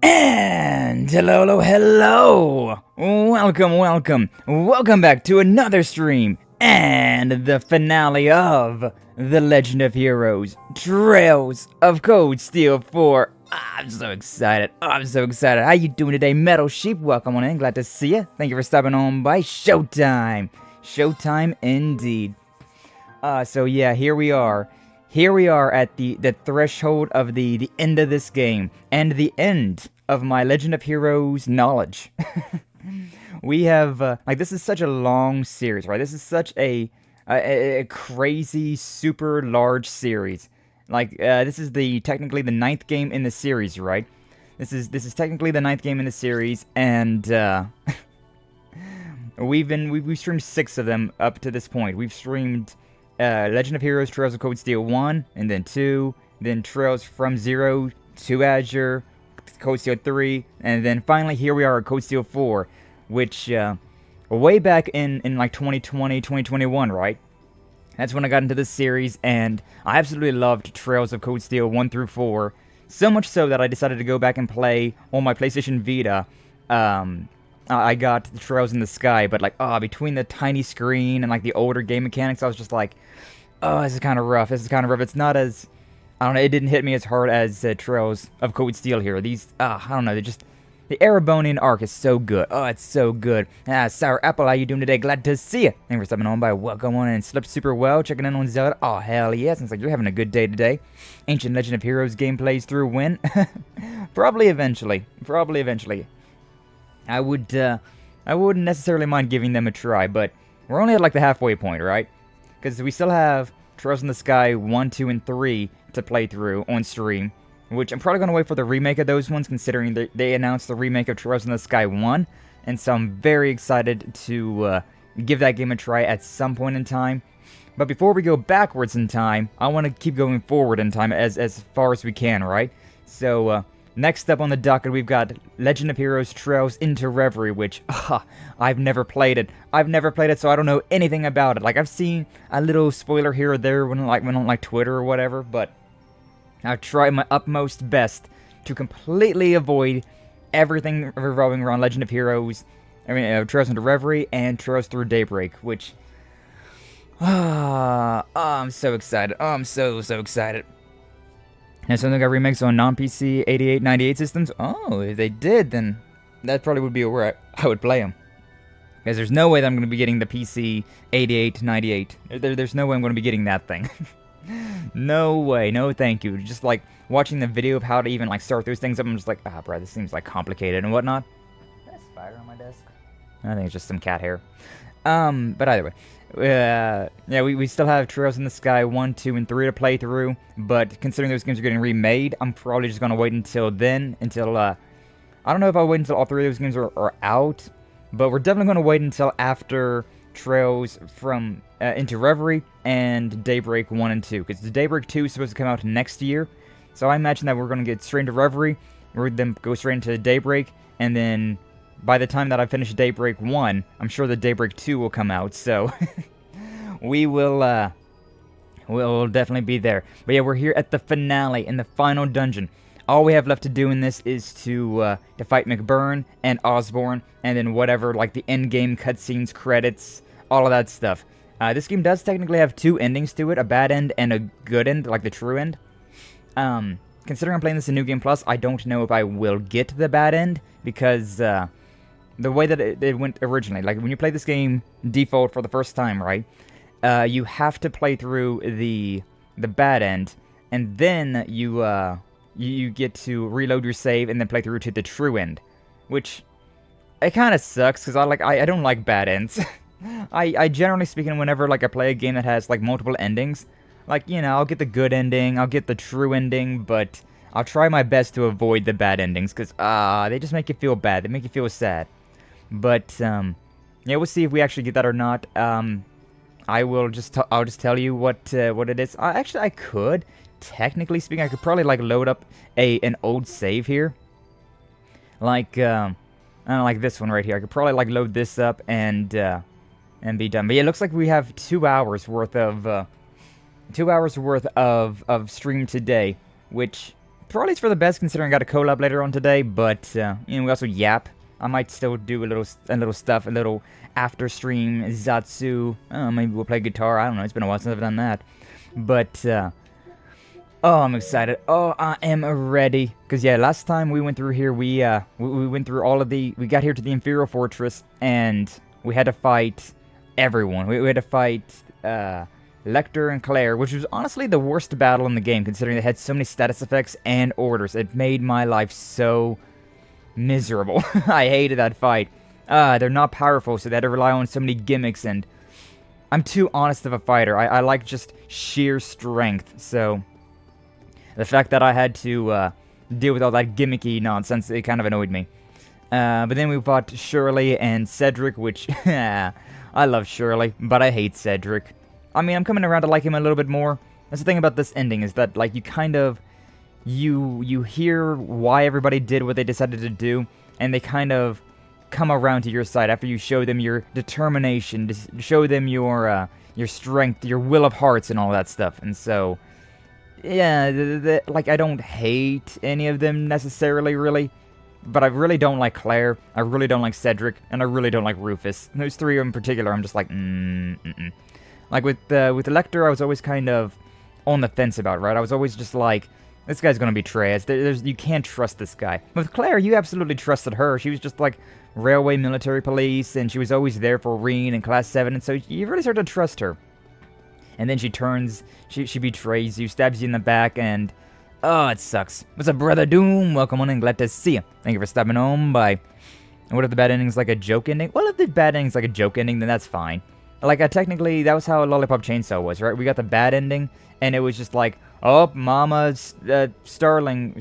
And hello, welcome back to another stream and the finale of The Legend of Heroes, Trails of Cold Steel 4. I'm so excited, How you doing today, Metal Sheep? Welcome on in, glad to see you. Thank you for stopping on by. Showtime indeed. So yeah, here we are at the threshold of the end of this game, and the end of my Legend of Heroes knowledge. We have, this is such a long series, right? This is such a crazy, super large series. This is technically the 9th game in the series, right? This is technically the 9th game in the series, and, we've streamed 6 of them up to this point. We've streamed Legend of Heroes Trails of Cold Steel 1, and then 2, then Trails from Zero to Azure, Cold Steel 3, and then finally here we are at Cold Steel 4, which, way back in 2020, 2021, right? That's when I got into this series, and I absolutely loved Trails of Cold Steel 1 through 4, so much so that I decided to go back and play on my PlayStation Vita. I got the Trails in the Sky, but between the tiny screen and the older game mechanics, I was just like, oh, this is kind of rough. It's not as, I don't know, it didn't hit me as hard as Trails of Cold Steel here. These, I don't know, the Erebonian arc is so good. Oh, it's so good. Sour Apple, how you doing today? Glad to see you. Thanks for stopping on by. Welcome on and slept super well. Checking in on Zelda. Oh, hell yeah. Sounds like you're having a good day today. Ancient Legend of Heroes gameplays through when? Probably eventually. I wouldn't necessarily mind giving them a try, but we're only at the halfway point, right? Because we still have Trails in the Sky 1, 2, and 3 to play through on stream, which I'm probably going to wait for the remake of those ones, considering they announced the remake of Trails in the Sky 1, and so I'm very excited to give that game a try at some point in time. But before we go backwards in time, I want to keep going forward in time as far as we can, right? So, next up on the docket, we've got Legend of Heroes Trails into Reverie, which, I've never played it. So I don't know anything about it. I've seen a little spoiler here or there when on Twitter or whatever, but I've tried my utmost best to completely avoid everything revolving around Legend of Heroes, Trails into Reverie and Trails through Daybreak, which, I'm so excited. I'm so excited. And something got remakes on non-PC 88, 98 systems? Oh, if they did, then that probably would be where I would play them. Because there's no way that I'm going to be getting the PC 88, 98. There's no way I'm going to be getting that thing. No way, no thank you. Just watching the video of how to even start those things up, I'm just like, bro, this seems complicated and whatnot. Is that a spider on my desk? I think it's just some cat hair. But either way. Yeah, we still have Trails in the Sky 1, 2, and 3 to play through, but considering those games are getting remade, I'm probably just going to wait until then, I don't know if I'll wait until all 3 of those games are out, but we're definitely going to wait until after Trails from into Reverie and Daybreak 1 and 2, because the Daybreak 2 is supposed to come out next year, so I imagine that we're going to get straight into Reverie, we're then go straight into Daybreak, and then by the time that I finish Daybreak 1, I'm sure the Daybreak 2 will come out, so we'll definitely be there. But yeah, we're here at the finale, in the final dungeon. All we have left to do in this is to fight McBurn and Osborne, and then whatever, the end-game cutscenes, credits, all of that stuff. This game does technically have 2 endings to it, a bad end and a good end, the true end. considering I'm playing this in New Game Plus, I don't know if I will get the bad end, because the way that it went originally, like when you play this game default for the first time, right, you have to play through the bad end, and then you get to reload your save and then play through to the true end, which it kind of sucks because I don't like bad ends. I generally speaking, whenever like I play a game that has like multiple endings, like, you know, I'll get the good ending, I'll get the true ending, but I'll try my best to avoid the bad endings because they just make you feel bad. They make you feel sad. But yeah, we'll see if we actually get that or not. I'll just tell you what it is. Actually, I could, technically speaking, I could probably like load up an old save here, like I don't know, like this one right here. I could probably like load this up and be done. But yeah, it looks like we have 2 hours worth of 2 hours worth of stream today, which probably is for the best considering I got a collab later on today. But you know, we also yap. I might still do a little stuff, a little after stream Zatsu. Maybe we'll play guitar. I don't know. It's been a while since I've done that. But oh, I'm excited. Oh, I am ready. Because yeah, last time we went through here, we went through all of the. We got here to the Empyreal Fortress, and we had to fight everyone. We had to fight Lechter and Claire, which was honestly the worst battle in the game, considering they had so many status effects and orders. It made my life so miserable. I hated that fight. They're not powerful, so they had to rely on so many gimmicks, and I'm too honest of a fighter. I like just sheer strength, so the fact that I had to deal with all that gimmicky nonsense, it kind of annoyed me. But then we fought Shirley and Cedric, which I love Shirley, but I hate Cedric. I mean, I'm coming around to like him a little bit more. That's the thing about this ending, is that like you kind of you hear why everybody did what they decided to do, and they kind of come around to your side after you show them your determination, to show them your strength, your will of hearts, and all that stuff. And so, yeah, like I don't hate any of them necessarily, really, but I really don't like Claire, I really don't like Cedric, and I really don't like Rufus. Those three in particular, I'm just like, Like with Lechter, I was always kind of on the fence about, right? I was always just like, this guy's gonna betray us. You can't trust this guy. With Claire, you absolutely trusted her. She was just like railway military police, and she was always there for Reen in Class 7, and so you really started to trust her. And then she turns, she betrays you, stabs you in the back, and oh, it sucks. What's up, Brother Doom? Welcome on and glad to see you. Thank you for stopping on by. What if the bad ending's like a joke ending? Well, if the bad ending's like a joke ending, then that's fine. Like, technically, that was how Lollipop Chainsaw was, right? We got the bad ending, and it was just like, oh, Mama Starlet,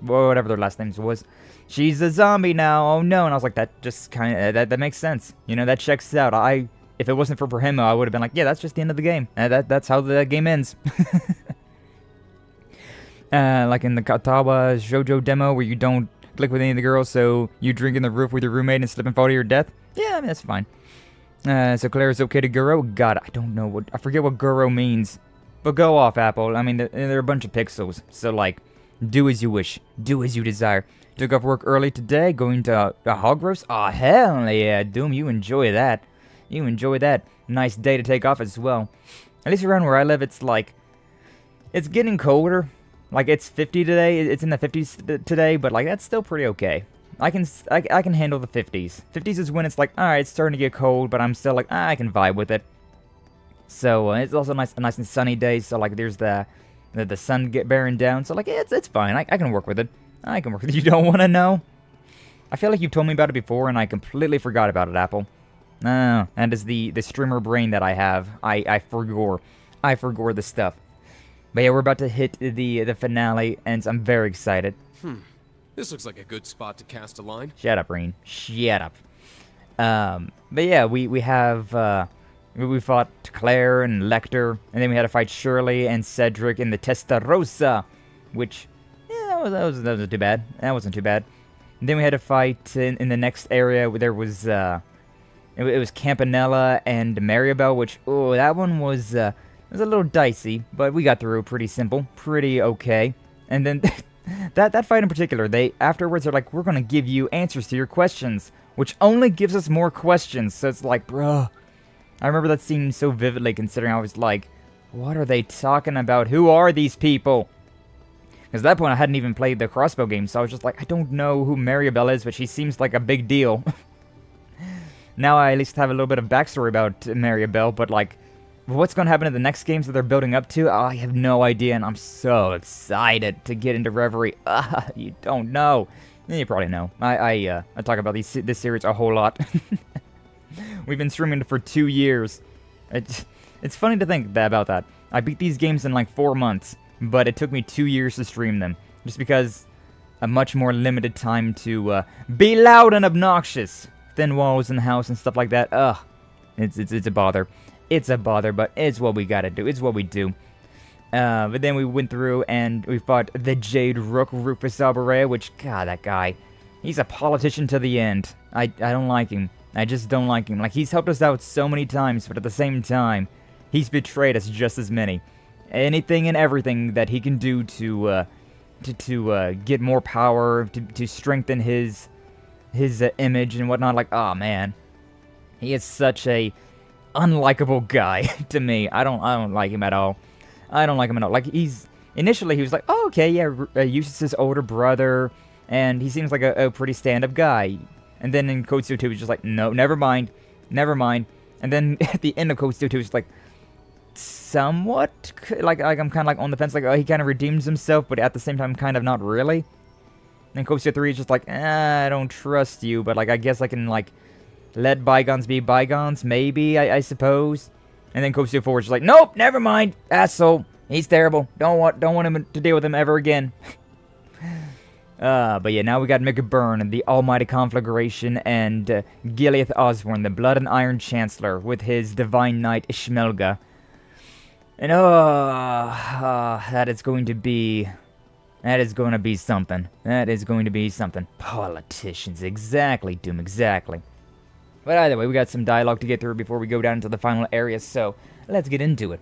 whatever their last names was, she's a zombie now, oh no. And I was like, that just kind of, that makes sense. You know, that checks out. If it wasn't for Brahima, I would have been like, yeah, that's just the end of the game. That's how the game ends. Like in the Katawa Shoujo demo, where you don't click with any of the girls, so you drink in the roof with your roommate and slip and fall to your death. Yeah, I mean, that's fine. So Claire is okay to Guro? God, I forget what Guro means. But go off, Apple. I mean, they're a bunch of pixels. So, like, do as you wish. Do as you desire. Took off work early today, going to a hog roast? Aw, hell yeah, Doom, you enjoy that. You enjoy that. Nice day to take off as well. At least around where I live, it's like, it's getting colder. Like, it's 50 today. It's in the 50s today, but, like, that's still pretty okay. I can handle the 50s. 50s is when it's like, alright, it's starting to get cold, but I'm still like, I can vibe with it. So, it's also a nice and sunny day, so, like, there's the sun bearing down, so, like, it's fine. I can work with it. I can work with it. You don't want to know? I feel like you've told me about it before, and I completely forgot about it, Apple. Oh, that is the streamer brain that I have. I forgore the stuff. But yeah, we're about to hit the finale, and I'm very excited. This looks like a good spot to cast a line. Shut up, Reen. Shut up. But yeah, we have we fought Claire and Lechter, and then we had to fight Shirley and Cedric in the Testa-Rossa, which yeah, that wasn't too bad. That wasn't too bad. And then we had to fight in the next area where there was it was Campanella and Mariabell, which that one was a little dicey, but we got through pretty simple, pretty okay. And then that fight in particular, they afterwards are like, we're gonna give you answers to your questions, which only gives us more questions. So it's like, bruh, I remember that scene so vividly, considering I was like, what are they talking about? Who are these people? Because at that point, I hadn't even played the crossbow game, so I was just like, I don't know who Mariabell is, but she seems like a big deal. Now I at least have a little bit of backstory about Mariabell, but like, what's going to happen in the next games that they're building up to, I have no idea, and I'm so excited to get into Reverie. You don't know. You probably know. I talk about this series a whole lot. We've been streaming it for 2 years. It's funny to think about that. I beat these games in like 4 months, but it took me 2 years to stream them. Just because a much more limited time to be loud and obnoxious. Thin walls in the house and stuff like that. Ugh. It's a bother. It's a bother, but it's what we gotta do. It's what we do. But then we went through and we fought the Jade Rook, Rufus Albarea, which, God, that guy. He's a politician to the end. I don't like him. I just don't like him. Like, he's helped us out so many times, but at the same time, he's betrayed us just as many. Anything and everything that he can do to get more power, to strengthen his image and whatnot. Like, oh man, he is such a unlikable guy to me. I don't like him at all. I don't like him at all. Like, initially he was like, oh, okay, yeah, Eustace's older brother, and he seems like a pretty stand-up guy. And then in Code Steel 2, he's just like, no, never mind. And then at the end of Code Steel 2, it's like, somewhat, like I'm kind of like on the fence, like, oh, he kind of redeems himself, but at the same time, kind of not really. And Code Steel 3 is just like, I don't trust you, but like, I guess I can, like, let bygones be bygones, maybe, I suppose. And then Code Steel 4 is just like, nope, never mind, asshole, he's terrible, don't want him to deal with him ever again. But yeah, now we got McBurn, the Almighty Conflagration, and Giliath Osborne, the Blood and Iron Chancellor, with his Divine Knight Ishmelga. And that is going to be something. That is going to be something. Politicians, exactly, Doom, exactly. But either way, we got some dialogue to get through before we go down into the final area, so let's get into it.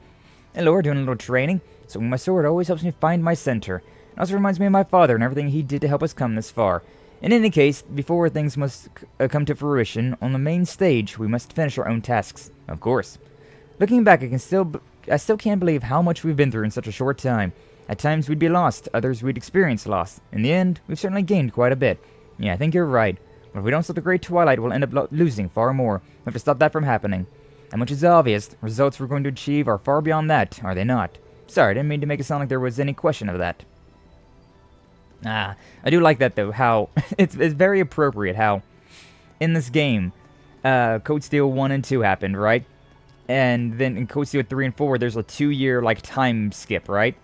Hello, we're doing a little training. So my sword always helps me find my center. It also reminds me of my father and everything he did to help us come this far. In any case, before things must come to fruition, on the main stage, we must finish our own tasks, of course. Looking back, I still can't believe how much we've been through in such a short time. At times we'd be lost, others we'd experience loss. In the end, we've certainly gained quite a bit. Yeah, I think you're right. But if we don't stop the Great Twilight, we'll end up losing far more. We have to stop that from happening. And which is obvious, the results we're going to achieve are far beyond that, are they not? Sorry, I didn't mean to make it sound like there was any question of that. I do like that though, how it's very appropriate how in this game, Code Steel 1 and 2 happened, right? And then in Code Steel 3 and 4, there's a 2-year, like, time skip, right?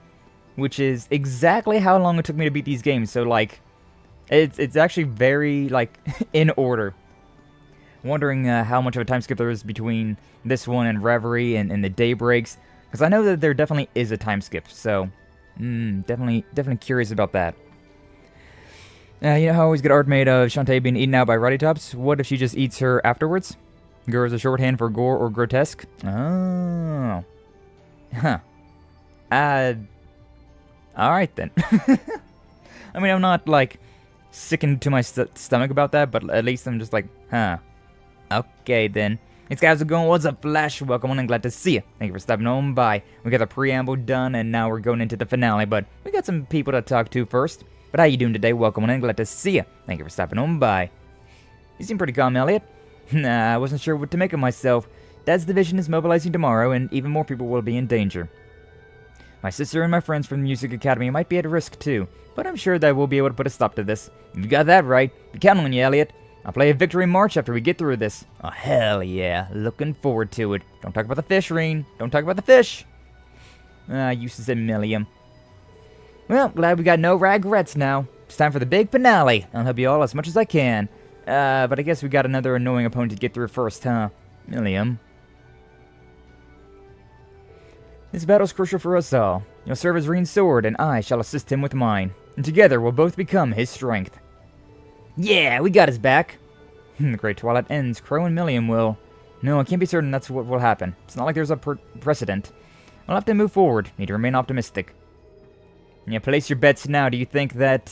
Which is exactly how long it took me to beat these games, so, like, it's actually very, like, in order. Wondering how much of a time skip there is between this one and Reverie and the Daybreaks, because I know that there definitely is a time skip, so, definitely curious about that. You know how I always get art made of Shantae being eaten out by Ruddy Tops? What if she just eats her afterwards? Gore is a shorthand for gore or grotesque. Oh. Huh. Alright then. I mean, I'm not, like, sickened to my stomach about that, but at least I'm just like, huh. Okay then. Hey guys, how's it going? What's up, Flash? Welcome on and glad to see you. Thank you for stopping on by. We got the preamble done, and now we're going into the finale, but we got some people to talk to first. But how you doing today? Welcome on and glad to see you. Thank you for stopping on by. You seem pretty calm, Elliot. Nah, I wasn't sure what to make of myself. Dad's division is mobilizing tomorrow, and even more people will be in danger. My sister and my friends from the Music Academy might be at risk too, but I'm sure that we'll be able to put a stop to this. You got that right. We count on you, Elliot. I'll play a victory march after we get through this. Oh, hell yeah. Looking forward to it. Don't talk about the fish, Reen. Don't talk about the fish. Useless a million. Well, glad we got no regrets now. It's time for the big finale. I'll help you all as much as I can. But I guess we got another annoying opponent to get through first, huh? Milliam. This battle's crucial for us all. You'll serve as Reen's sword, and I shall assist him with mine. And together we'll both become his strength. Yeah, we got his back. The Great Twilight ends. Crow and Milliam will... No, I can't be certain that's what will happen. It's not like there's a precedent. I'll have to move forward. Need to remain optimistic. Yeah, place your bets now. Do you think that,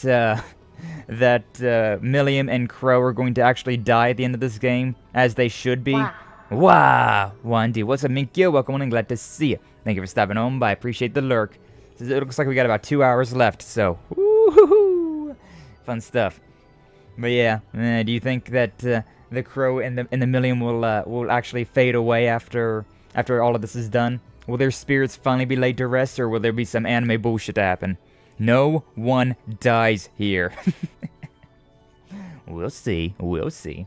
Milliam and Crow are going to actually die at the end of this game? As they should be? Wow! Wandy, what's up, Minkyo? Welcome on and glad to see you. Thank you for stopping on by. Appreciate the lurk. So it looks like we got about 2 hours left, so woo-hoo-hoo. Fun stuff. But yeah, do you think that the crow and the million will actually fade away after all of this is done? Will their spirits finally be laid to rest, or will there be some anime bullshit to happen? No one dies here. We'll see. We'll see.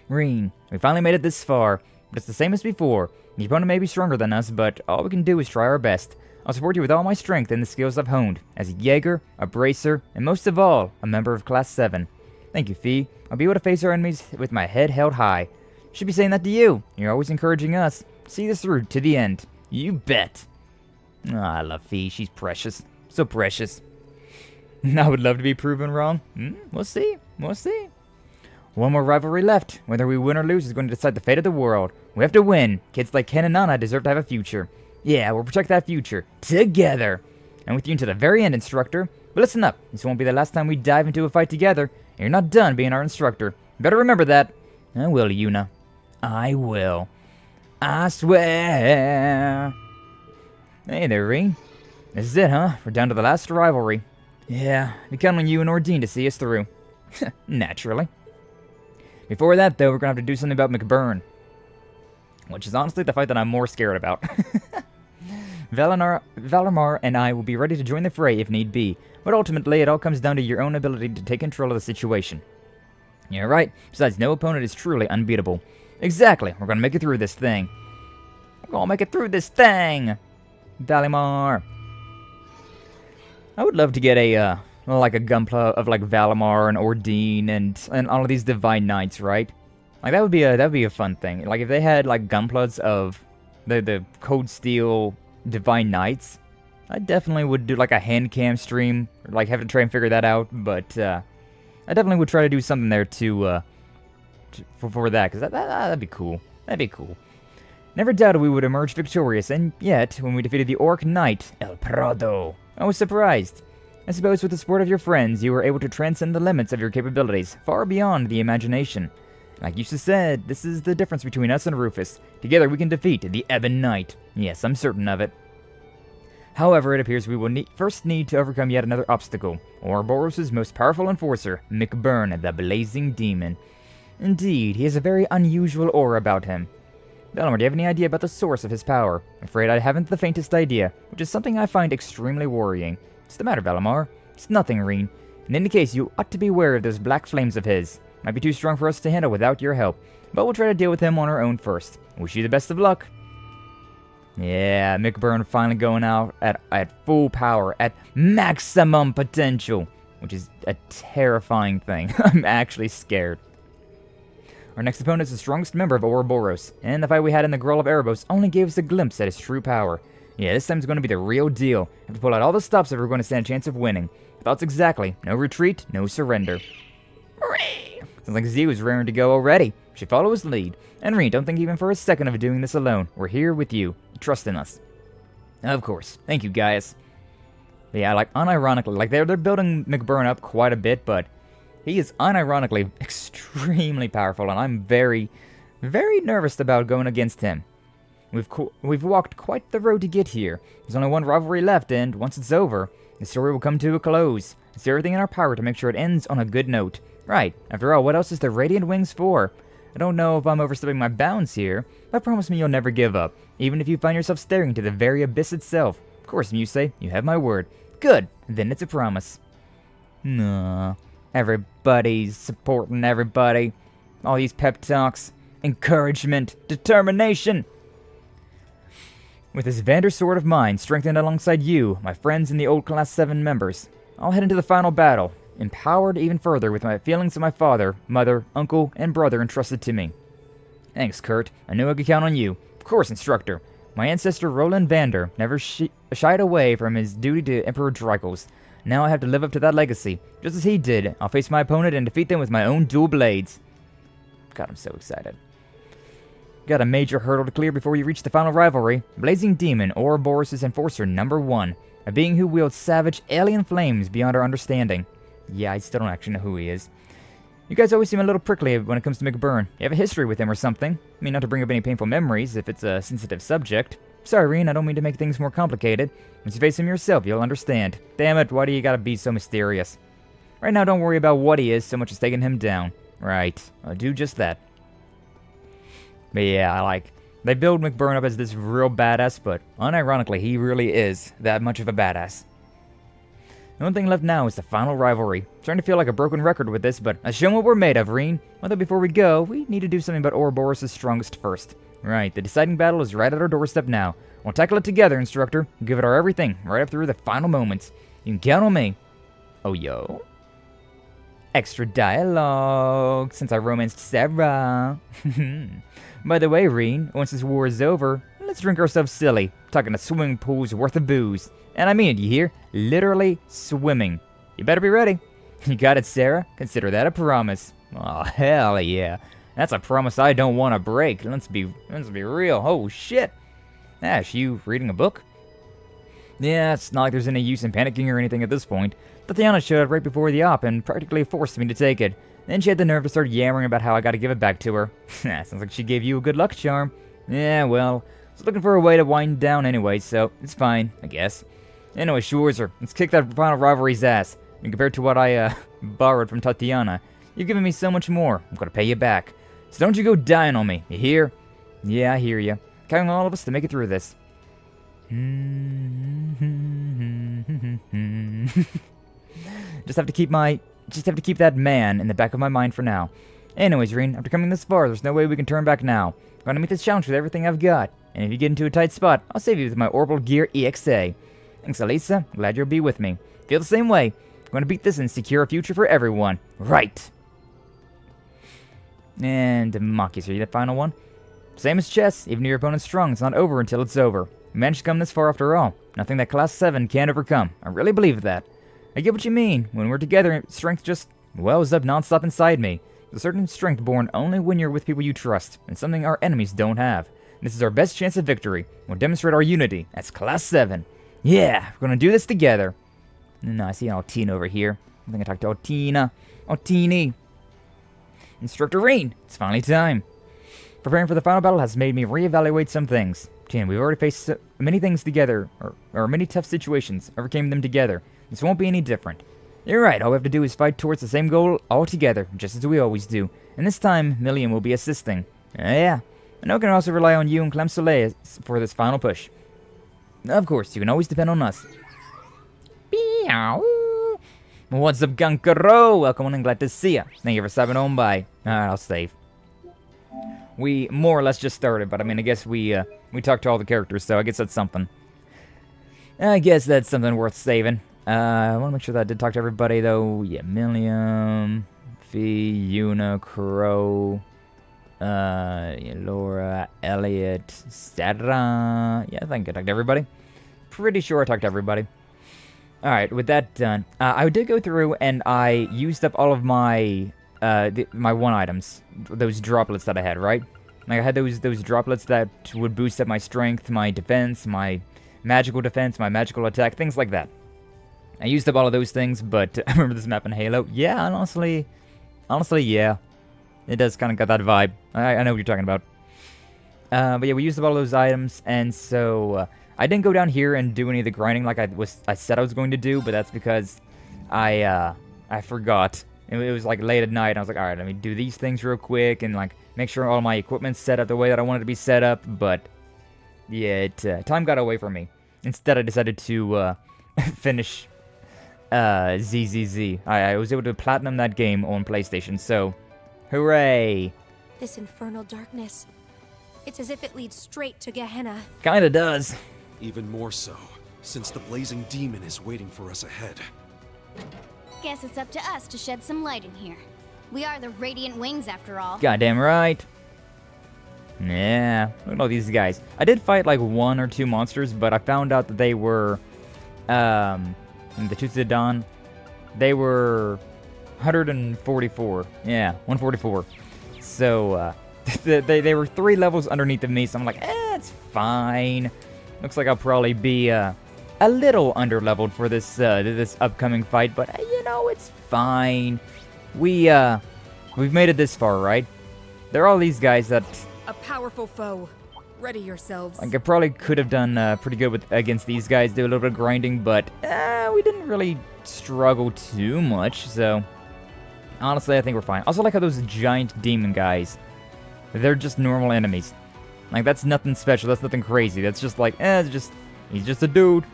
Reen, we finally made it this far, but it's the same as before. The opponent may be stronger than us, but all we can do is try our best. I'll support you with all my strength and the skills I've honed, as a Jaeger, a Bracer, and most of all, a member of Class 7. Thank you, Fee. I'll be able to face our enemies with my head held high. Should be saying that to you. You're always encouraging us. See this through to the end. You bet. Oh, I love Fee. She's precious. So precious. I would love to be proven wrong. We'll see. We'll see. One more rivalry left. Whether we win or lose is going to decide the fate of the world. We have to win. Kids like Ken and Nana deserve to have a future. Yeah, we'll protect that future. Together. And with you until the very end, instructor. But listen up. This won't be the last time we dive into a fight together. And you're not done being our instructor. You better remember that. I will, Yuna. I will. I swear. Hey there, Reen. This is it, huh? We're down to the last rivalry. Yeah, we count on you and Ordine to see us through. Naturally. Before that, though, we're gonna have to do something about McBurn. Which is honestly the fight that I'm more scared about. Valimar and I will be ready to join the fray if need be, but ultimately it all comes down to your own ability to take control of the situation. Yeah, right. Besides, no opponent is truly unbeatable. Exactly. We're gonna make it through this thing. We're gonna make it through this thing! Valimar. I would love to get a, like a gunpla of like Valimar and Ordine and all of these Divine Knights, right? Like that would be a fun thing. Like if they had like gunplas of the Cold Steel Divine Knights, I definitely would do like a hand cam stream, or like have to try and figure that out. But I definitely would try to do something there for that, because that'd be cool. That'd be cool. Never doubted we would emerge victorious, and yet when we defeated the Orc Knight El-Prado, I was surprised. I suppose with the support of your friends, you were able to transcend the limits of your capabilities, far beyond the imagination. Like you said, this is the difference between us and Rufus. Together we can defeat the Ebon Knight. Yes, I'm certain of it. However, it appears we will first need to overcome yet another obstacle. Ouroboros' most powerful enforcer, McBurn the Blazing Demon. Indeed, he has a very unusual aura about him. Valimar, do you have any idea about the source of his power? I'm afraid I haven't the faintest idea, which is something I find extremely worrying. What's the matter, Valimar? It's nothing, Reen. In any case, you ought to be aware of those black flames of his. Might be too strong for us to handle without your help, but we'll try to deal with him on our own first. Wish you the best of luck. Yeah, McBurn finally going out at full power, at maximum potential, which is a terrifying thing. I'm actually scared. Our next opponent is the strongest member of Ouroboros, and the fight we had in the Grove of Erebos only gave us a glimpse at his true power. Yeah, this time's going to be the real deal. Have to pull out all the stops if we're going to stand a chance of winning. Thoughts exactly. No retreat, no surrender. Sounds like Z was raring to go already. Should follow his lead. And Reen, don't think even for a second of doing this alone. We're here with you. Trust in us. Of course. Thank you, guys. But yeah, like, unironically, like, they're building McBurn up quite a bit, but he is unironically extremely powerful, and I'm very, very nervous about going against him. We've walked quite the road to get here. There's only one rivalry left, and once it's over, the story will come to a close. Let's do everything in our power to make sure it ends on a good note. Right, after all, what else is the Radiant Wings for? I don't know if I'm overstepping my bounds here, but promise me you'll never give up, even if you find yourself staring into the very abyss itself. Of course, Muse, you have my word. Good, then it's a promise. Nah, everybody's supporting everybody. All these pep talks, encouragement, determination. With this Vander sword of mine strengthened alongside you, my friends and the old Class 7 members, I'll head into the final battle, empowered even further with my feelings of my father, mother, uncle, and brother entrusted to me. Thanks, Kurt. I knew I could count on you. Of course, instructor. My ancestor Roland Vander never shied away from his duty to Emperor Drykos. Now I have to live up to that legacy. Just as he did, I'll face my opponent and defeat them with my own dual blades. God, I'm so excited. Got a major hurdle to clear before you reach the final rivalry. Blazing Demon, Ouroboros' Enforcer #1. A being who wields savage alien flames beyond our understanding. Yeah, I still don't actually know who he is. You guys always seem a little prickly when it comes to McBurn. You have a history with him or something. I mean, not to bring up any painful memories if it's a sensitive subject. Sorry, Reen, I don't mean to make things more complicated. Once you face him yourself, you'll understand. Damn it, why do you gotta be so mysterious? Right now, don't worry about what he is so much as taking him down. Right, I'll do just that. But yeah, they build McBurn up as this real badass, but unironically, he really is that much of a badass. The only thing left now is the final rivalry. Starting to feel like a broken record with this, but I've shown what we're made of, Reen. Although before we go, we need to do something about Ouroboros' strongest first. Right, the deciding battle is right at our doorstep now. We'll tackle it together, instructor. We'll give it our everything, right up through the final moments. You can count on me. Oh, yo. Extra dialogue, since I romanced Sarah. By the way, Reen, once this war is over, let's drink ourselves silly. Talking a swimming pool's worth of booze. And I mean it, you hear? Literally swimming. You better be ready. You got it, Sarah? Consider that a promise. Oh, hell yeah. That's a promise I don't want to break. Let's be real. Oh, shit. Ash, you reading a book? Yeah, it's not like there's any use in panicking or anything at this point. Tatiana showed up right before the op and practically forced me to take it. Then she had the nerve to start yammering about how I gotta give it back to her. Sounds like she gave you a good luck charm. Yeah, well, I was looking for a way to wind down anyway, so it's fine, I guess. Anyway, Schwarzer, let's kick that final rivalry's ass. And compared to what I, borrowed from Tatiana, you've given me so much more. I'm gonna pay you back. So don't you go dying on me, you hear? Yeah, I hear you. Counting on all of us to make it through this. Just have to keep that man in the back of my mind for now. Anyways, Reen, after coming this far, there's no way we can turn back now. I'm gonna meet this challenge with everything I've got. And if you get into a tight spot, I'll save you with my Orbital Gear EXA. Thanks, Elisa. Glad you'll be with me. Feel the same way. I'm gonna beat this and secure a future for everyone. Right. And Maki's are you the final one? Same as chess. Even if your opponent's strong, it's not over until it's over. We managed to come this far after all. Nothing that Class 7 can't overcome. I really believe that. I get what you mean. When we're together, strength just wells up non-stop inside me. There's a certain strength born only when you're with people you trust, and something our enemies don't have. This is our best chance of victory. We'll demonstrate our unity. That's Class 7. Yeah, we're gonna do this together. No, I see an Altina over here. I think I talked to Altina. Altini. Instructor Reen, it's finally time. Preparing for the final battle has made me reevaluate some things. We've already faced so many things together, or many tough situations, overcame them together. This won't be any different. You're right, all we have to do is fight towards the same goal all together, just as we always do. And this time, Million will be assisting. Yeah, I know I can also rely on you and Clem Soleil for this final push. Of course, you can always depend on us. Meow. What's up, Gunkaro? Welcome on and glad to see ya. Thank you for stopping on by. Alright, I'll save. We more or less just started, but I mean, I guess we talked to all the characters, so I guess that's something. I guess that's something worth saving. I want to make sure that I did talk to everybody, though. Yeah, Milliam, Fee, Yuna, Crow, Laura, Elliot, Sarah. Yeah, I think I talked to everybody. Pretty sure I talked to everybody. Alright, with that done, I did go through and I used up all of my my one items, those droplets that I had, right? Like I had those droplets that would boost up my strength, my defense, my magical defense, my magical attack, things like that. I used up all of those things, but I remember this map in Halo. Yeah, honestly, yeah. It does kind of got that vibe. I know what you're talking about. But yeah, we used up all those items, and so I didn't go down here and do any of the grinding like I said I was going to do, but that's because I forgot. It was like late at night, and I was like, alright, let me do these things real quick, and like make sure all my equipment's set up the way that I wanted to be set up, but yeah, time got away from me. Instead, I decided to finish ZZZ. I was able to platinum that game on PlayStation, so hooray! This infernal darkness. It's as if it leads straight to Gehenna. Kinda does. Even more so, since the blazing demon is waiting for us ahead. Guess it's up to us to shed some light in here. We are the Radiant Wings, after all. Goddamn right. Yeah, look at all these guys. I did fight like 1 or 2 monsters, but I found out that they were, in the Toots of the Dawn, they were 144. Yeah, 144. So, they were 3 levels underneath of me, so I'm like, it's fine. Looks like I'll probably be, a little underleveled for this, this upcoming fight, but, you know, it's fine. We we've made it this far, right? There are all these guys that A powerful foe. Ready yourselves. like I probably could have done pretty good against these guys, do a little bit of grinding, but we didn't really struggle too much, so honestly, I think we're fine. Also, like how those giant demon guys, they're just normal enemies. Like, that's nothing special, that's nothing crazy, that's just like, he's just a dude.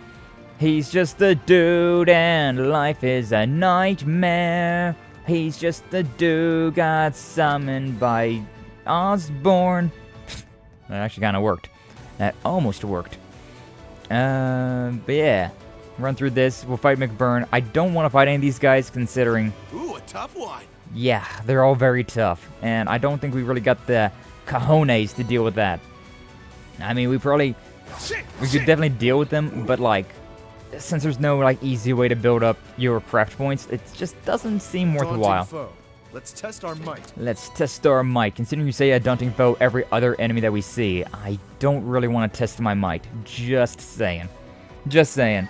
He's just a dude, and life is a nightmare. He's just a dude got summoned by Osborne. That actually kind of worked. That almost worked. But yeah. Run through this. We'll fight McBurn. I don't want to fight any of these guys, considering... Ooh, a tough one. Yeah, they're all very tough. And I don't think we really got the cojones to deal with that. I mean, we could definitely deal with them, but like... Since there's no like easy way to build up your craft points, it just doesn't seem worthwhile. Foe. Let's test our might. Let's test our might. Considering you say a daunting foe every other enemy that we see, I don't really want to test my might. Just saying. Just saying.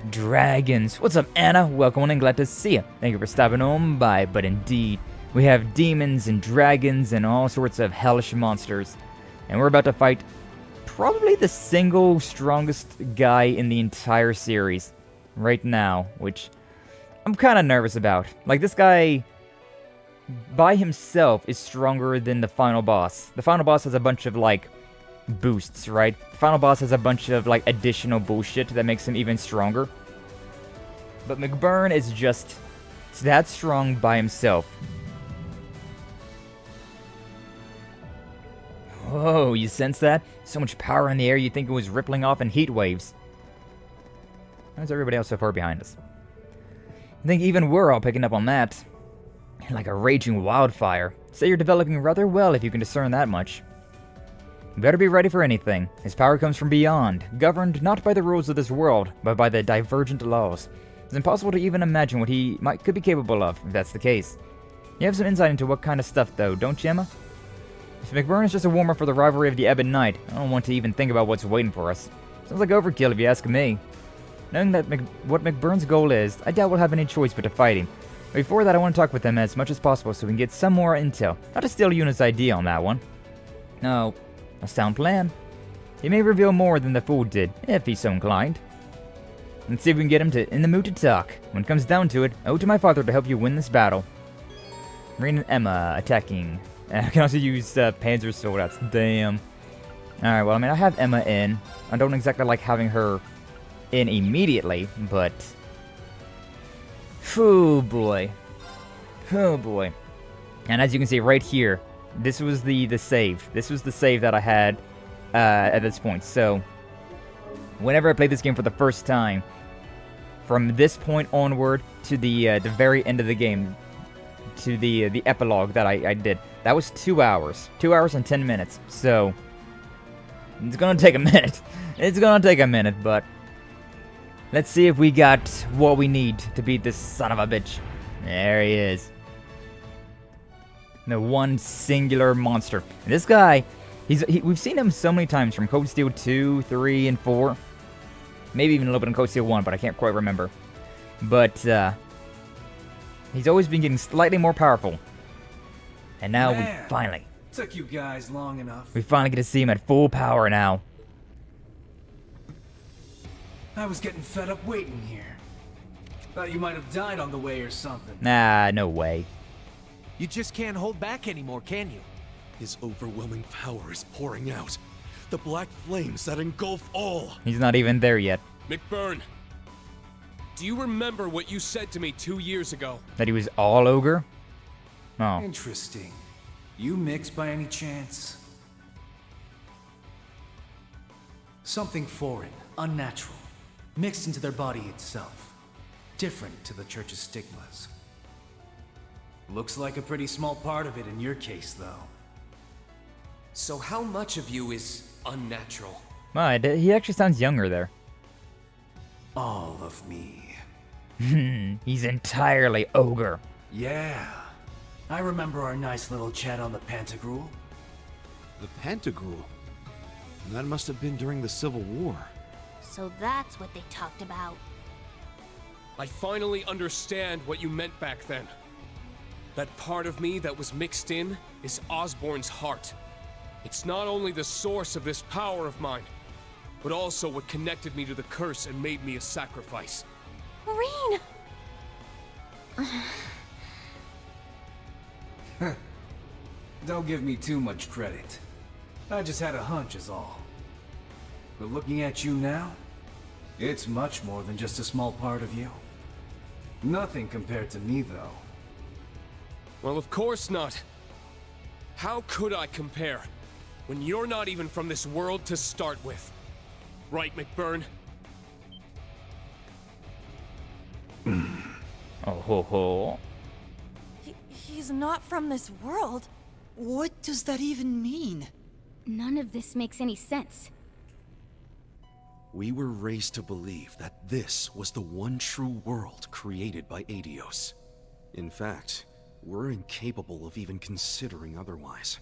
Dragons. What's up, Anna? Welcome and glad to see you. Thank you for stopping on by, but indeed, we have demons and dragons and all sorts of hellish monsters. And we're about to fight probably the single strongest guy in the entire series right now, which I'm kind of nervous about. Like, this guy by himself is stronger than the final boss. The final boss has a bunch of, like, boosts, right? The final boss has a bunch of, like, additional bullshit that makes him even stronger. But McBurn is just that strong by himself. Whoa, you sense that? So much power in the air you'd think it was rippling off in heat waves. How's everybody else so far behind us? I think even we're all picking up on that. Like a raging wildfire. Say you're developing rather well if you can discern that much. You better be ready for anything. His power comes from beyond, governed not by the rules of this world, but by the divergent laws. It's impossible to even imagine what he could be capable of, if that's the case. You have some insight into what kind of stuff, though, don't you, Emma? If McBurn is just a warm-up for the rivalry of the Ebon Knight, I don't want to even think about what's waiting for us. Sounds like overkill if you ask me. Knowing that what McBurn's goal is, I doubt we'll have any choice but to fight him. But before that, I want to talk with him as much as possible so we can get some more intel. Not to steal Yuna's idea on that one. No, a sound plan. He may reveal more than the Fool did, if he's so inclined. Let's see if we can get him in the mood to talk. When it comes down to it, I owe it to my father to help you win this battle. Marine and Emma attacking. I can also use Panzer Soldaten. Damn. Alright, well, I mean, I have Emma in. I don't exactly like having her in immediately, but... Oh, boy. Oh, boy. And as you can see right here, this was the save. This was the save that I had at this point. So, whenever I play this game for the first time, from this point onward to the very end of the game, to the epilogue that I did, that was 2 hours. 2 hours and 10 minutes. So, it's gonna take a minute. It's gonna take a minute, but let's see if we got what we need to beat this son of a bitch. There he is. The one singular monster. And this guy, we've seen him so many times from Cold Steel 2, 3, and 4. Maybe even a little bit in Cold Steel 1, but I can't quite remember. But, he's always been getting slightly more powerful. And now we finally... Took you guys long enough. We finally get to see him at full power now. I was getting fed up waiting here. Thought you might have died on the way or something. Nah, no way. You just can't hold back anymore, can you? His overwhelming power is pouring out. The black flames that engulf all. He's not even there yet. McBurn, do you remember what you said to me 2 years ago? That he was all ogre? Oh. Interesting. You mix by any chance? Something foreign, unnatural, mixed into their body itself. Different to the church's stigmas. Looks like a pretty small part of it in your case, though. So how much of you is unnatural? Well, he actually sounds younger there. All of me. He's entirely ogre. Yeah. I remember our nice little chat on the Pantagruel. The Pantagruel? That must have been during the Civil War. So that's what they talked about. I finally understand what you meant back then. That part of me that was mixed in is Osborne's heart. It's not only the source of this power of mine, but also what connected me to the curse and made me a sacrifice. Marine! Don't give me too much credit. I just had a hunch is all. But looking at you now, it's much more than just a small part of you. Nothing compared to me, though. Well, of course not. How could I compare when you're not even from this world to start with? Right, McBurn? Oh ho ho. He's not from this world. What does that even mean? None of this makes any sense. We were raised to believe that this was the one true world created by Aidios. In fact, we're incapable of even considering otherwise.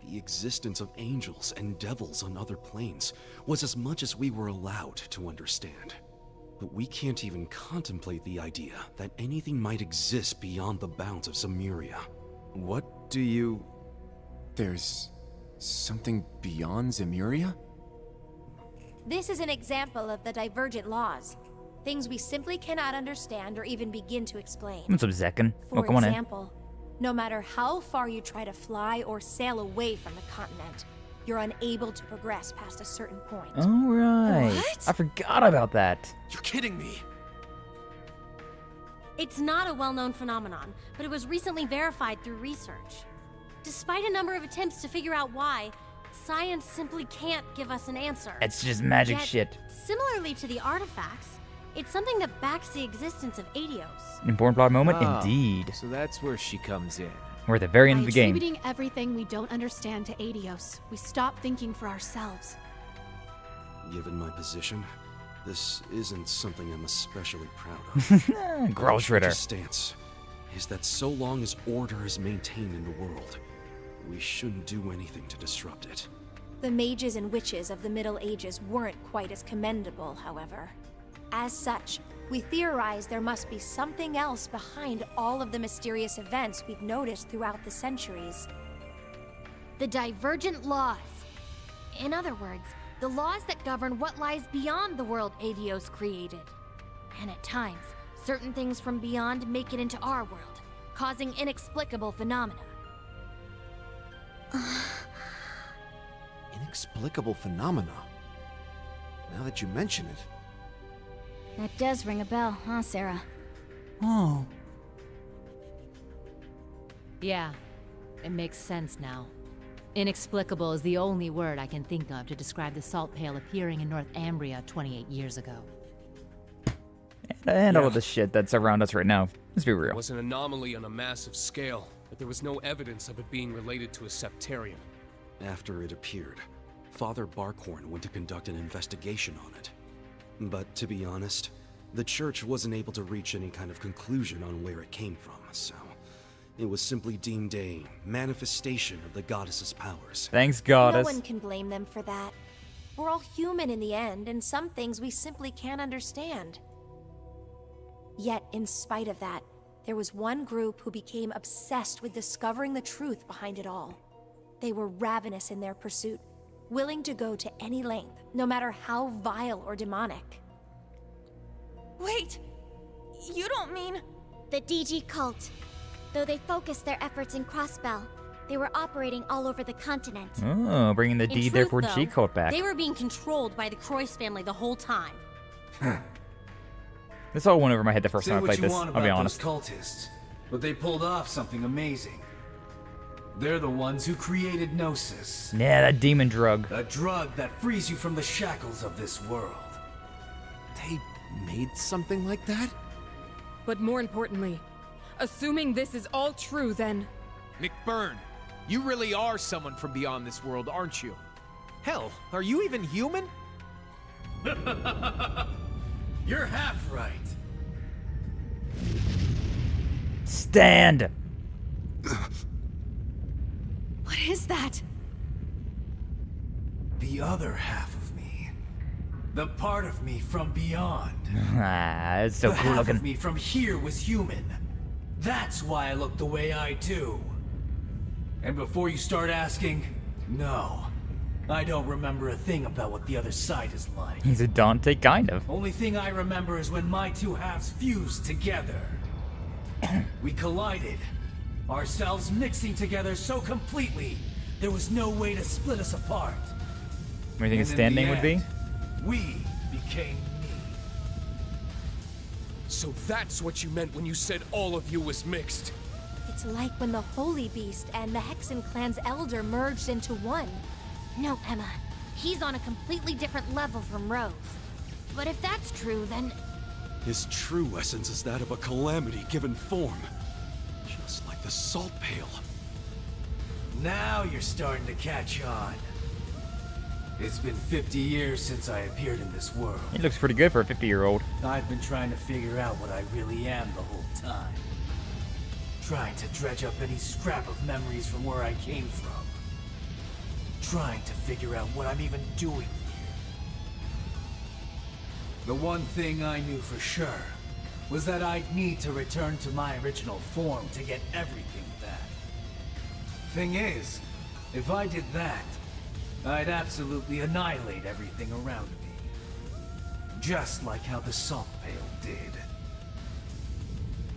The existence of angels and devils on other planes was as much as we were allowed to understand. But we can't even contemplate the idea that anything might exist beyond the bounds of Zemuria. What do you... There's... something beyond Zemuria? This is an example of the divergent laws. Things we simply cannot understand or even begin to explain. What's up, Zekken? For Oh, come on in. example, no matter how far you try to fly or sail away from the continent, you're unable to progress past a certain point. All right. What? I forgot about that. You're kidding me! It's not a well-known phenomenon, but it was recently verified through research. Despite a number of attempts to figure out why, science simply can't give us an answer. It's just magic Yet, shit. Similarly to the artifacts, it's something that backs the existence of Aidios. Important plot moment, Ah, indeed. So that's where she comes in. We're at the very end By of the game. attributing everything we don't understand to Aidios, we stop thinking for ourselves. Given my position, this isn't something I'm especially proud of. Girl My shredder. stance is that so long as order is maintained in the world, we shouldn't do anything to disrupt it. The mages and witches of the Middle Ages weren't quite as commendable, however. As such, we theorize there must be something else behind all of the mysterious events we've noticed throughout the centuries. The divergent laws. In other words, the laws that govern what lies beyond the world Aidios created. And at times, certain things from beyond make it into our world, causing inexplicable phenomena. Inexplicable phenomena. Now that you mention it. That does ring a bell, huh, Sarah? Oh. Yeah, it makes sense now. Inexplicable is the only word I can think of to describe the salt pail appearing in North Ambria 28 years ago. And all of the shit that's around us right now. Let's be It real. was an anomaly on a massive scale, but there was no evidence of it being related to a septarium. After it appeared, Father Barkhorn went to conduct an investigation on it. But to be honest, the church wasn't able to reach any kind of conclusion on where it came from, so it was simply deemed a manifestation of the goddess's powers. Thanks, No goddess. one can blame them for that. We're all human in the end, and some things we simply can't understand. Yet, in spite of that, there was one group who became obsessed with discovering the truth behind it all. They were ravenous in their pursuit, willing to go to any length, no matter how vile or demonic. Wait! You don't mean... The DG cult. Though they focused their efforts in Crossbell, they were operating all over the continent. Oh, bringing the In D truth, therefore though, G code back. They were being controlled by the Crois family the whole time. This all went over my head the first Say time I what played you this. want I'll be about honest. those cultists, but they pulled off something amazing. They're the ones who created Gnosis. Yeah, that demon drug. A drug that frees you from the shackles of this world. They made something like that? But more importantly, assuming this is all true, then... McBurn, you really are someone from beyond this world, aren't you? Hell, are you even human? You're half right. Stand! What is that? The other half of me. The part of me from beyond. Ah, it's so the cool half looking. of me from here was human. That's why I look the way I do. And before you start asking, no. I don't remember a thing about what the other side is like. He's a Dante, kind of. Only thing I remember is when my two halves fused together. We collided, ourselves mixing together so completely, there was no way to split us apart. What do you think his stand name would be? We became me. So that's what you meant when you said all of you was mixed. It's like when the Holy Beast and the Hexen clan's elder merged into one. No, Emma. He's on a completely different level from Rose. But if that's true, then... His true essence is that of a calamity given form. Just like the salt pail. Now you're starting to catch on. It's been 50 years since I appeared in this world. He looks pretty good for a 50-year-old. I've been trying to figure out what I really am the whole time. Trying to dredge up any scrap of memories from where I came from. Trying to figure out what I'm even doing here. The one thing I knew for sure was that I'd need to return to my original form to get everything back. Thing is, if I did that, I'd absolutely annihilate everything around me. Just like how the salt pail did.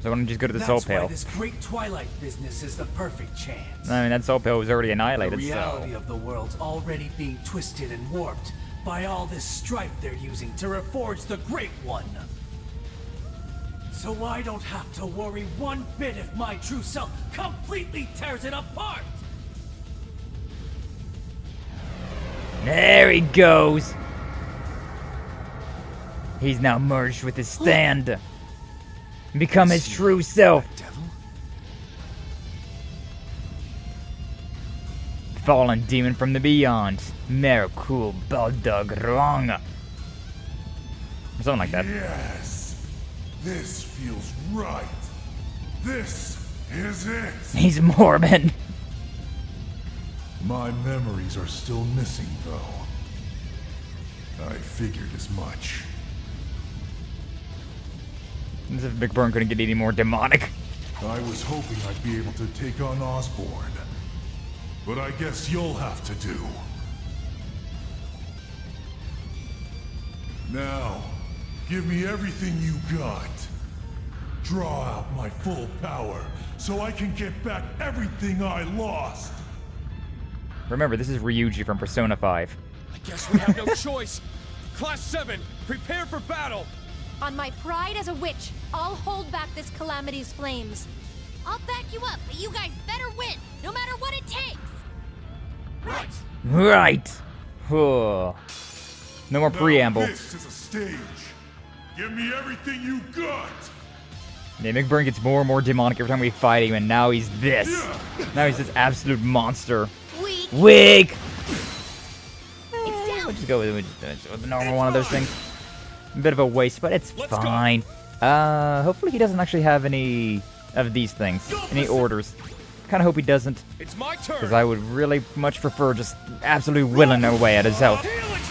So why don't you just go to the salt pail? That's why this great Twilight business is the perfect chance. I mean, that salt pail was already annihilated, The reality so... of the world's already being twisted and warped by all this strife they're using to reforge the Great One. So I don't have to worry one bit if my true self completely tears it apart! There he goes! He's now merged with his stand. Become his true self. Fallen demon from the beyond. Merkul Baldagrong. Or something like that. Yes. This feels right. This is it. He's Mormon. My memories are still missing, though. I figured as much. As if McBurn couldn't get any more demonic. I was hoping I'd be able to take on Osborne. But I guess you'll have to do. Now, give me everything you got. Draw out my full power, so I can get back everything I lost. Remember, this is Ryuji from Persona 5. I guess we have no choice. Class 7, prepare for battle. On my pride as a witch, I'll hold back this calamity's flames. I'll back you up, but you guys better win, no matter what it takes. Right. Right. No more preamble. This is a stage. Give me everything you got. Yeah, McBurn gets more and more demonic every time we fight him, and now he's this. Now he's this absolute monster. Weak. It's down. We'll just go with the normal one of those things. A bit of a waste, but it's fine. Hopefully he doesn't actually have any of these things. Any orders. Kinda hope he doesn't. It's my turn. Because I would really much prefer just absolutely willing away at his health.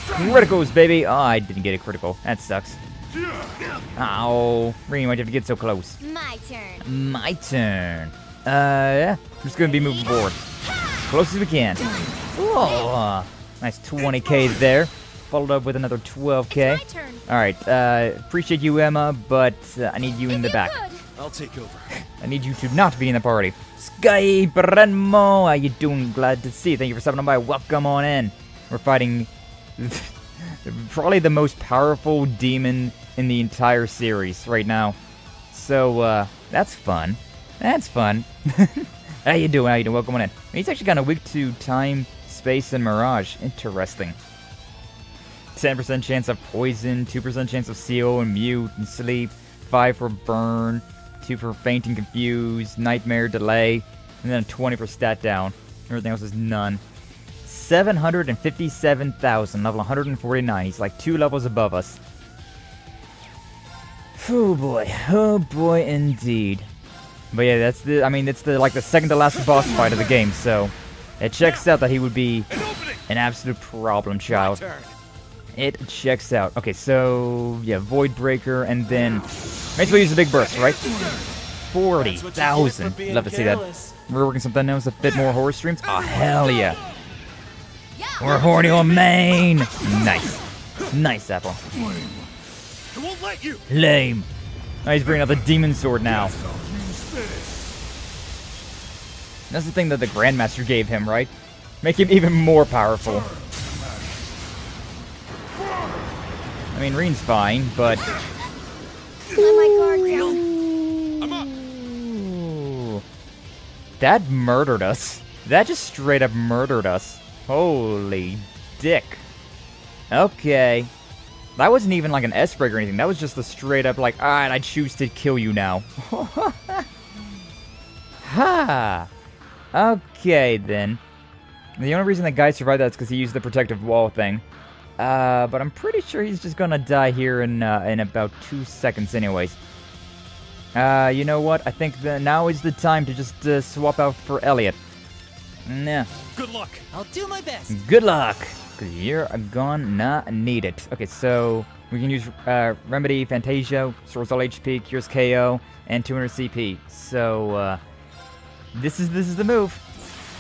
Criticals, baby! Oh, I didn't get a critical. That sucks. Ow. Really might have to get so close. My turn. My turn. Yeah. I'm just gonna be moving forward. Close as we can. Oh, nice 20k there. Followed up with another 12k. Alright, appreciate you, Emma, but I need you in the back. I'll take over. I need you to not be in the party. Sky Brenmo, how you doing? Glad to see you. Thank you for stopping by. Welcome on in. We're fighting probably the most powerful demon in the entire series right now. So, that's fun. That's fun. How you doing? How you doing? Welcome on in. He's actually kind of weak to time, space, and mirage. Interesting. 10% chance of poison, 2% chance of seal and mute and sleep, 5 for burn, 2 for faint and confused, nightmare, delay, and then a 20 for stat down. Everything else is none. 757,000, level 149. He's like 2 levels above us. Oh boy indeed. But yeah, that's the, I mean, it's the like the second to last boss fight of the game, so it checks out that he would be an absolute problem child. It checks out. Okay, so yeah, Void Breaker, and then basically use the big burst, right? 40,000. Love to see that. We're working something else, a bit more horror streams. Oh, hell yeah. We're horny on main. Nice. Nice, Apple. Lame. Oh, he's bringing out the demon sword now. That's the thing that the Grandmaster gave him, right? Make him even more powerful. I mean, Reen's fine, but... Ooh. That murdered us. That just straight up murdered us. Holy dick. Okay. That wasn't even like an S-break or anything. That was just a straight up like, alright, I choose to kill you now. Ha! Okay, then. The only reason that guy survived that is because he used the protective wall thing. But I'm pretty sure he's just gonna die here in about 2 seconds anyways. You know what? I think now is the time to just swap out for Elliot. Nah. Good luck. I'll do my best. Good luck! Because you're gonna need it. Okay, so we can use Remedy, Fantasia, Restores all HP, Cures KO, and 200 CP. So, this is the move.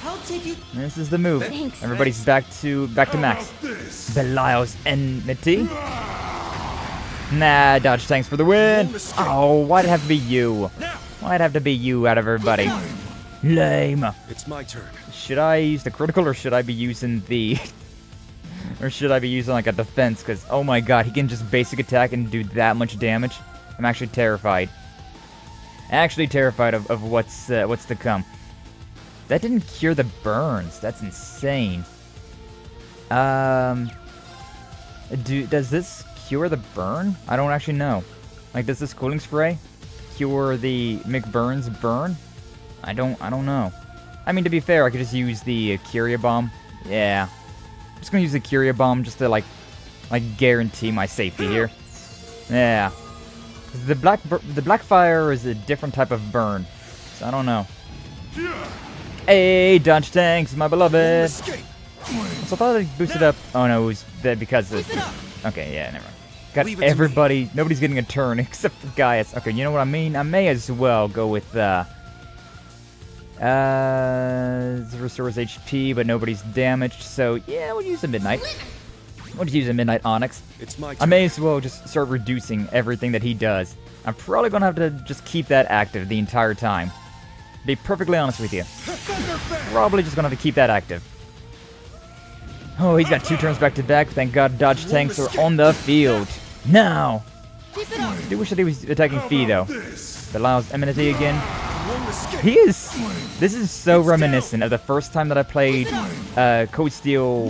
I'll take you. This is the move. Thanks. Everybody's back to max. Belial's enmity. Nah, dodge tanks for the win. Oh, why'd it have to be you? Why'd it have to be you out of everybody? Lame. It's my turn. Should I use the critical or should I be using the... or should I be using like a defense? Because, oh my god, he can just basic attack and do that much damage. I'm actually terrified. Actually terrified of what's to come. That didn't cure the burns. That's insane. Does this cure the burn? I don't actually know. Like, does this cooling spray cure the McBurn's burn? I don't know. I mean, to be fair, I could just use the Curia Bomb. Yeah. I'm just gonna use the Curia Bomb just to, like guarantee my safety here. Yeah. The black fire is a different type of burn. So I don't know. Hey, dodge tanks, my beloved. So I thought they boosted up. Oh no, it was because of... Okay, yeah, never mind. Got everybody. Nobody's getting a turn except for Gaius. Okay, you know what I mean? I may as well go with restores HP, but nobody's damaged. So yeah, we'll use a Midnight. We'll just use a Midnight Onyx. It's my turn. I may as well just start reducing everything that he does. I'm probably gonna have to just keep that active the entire time. Be perfectly honest with you. Probably just gonna have to keep that active. Oh, he's got 2 turns back to back. Thank God dodge tanks are on the field. Now! I do wish that he was attacking Fee, though. Belial's enmity again. He is... This is so reminiscent of the first time that I played Code Steel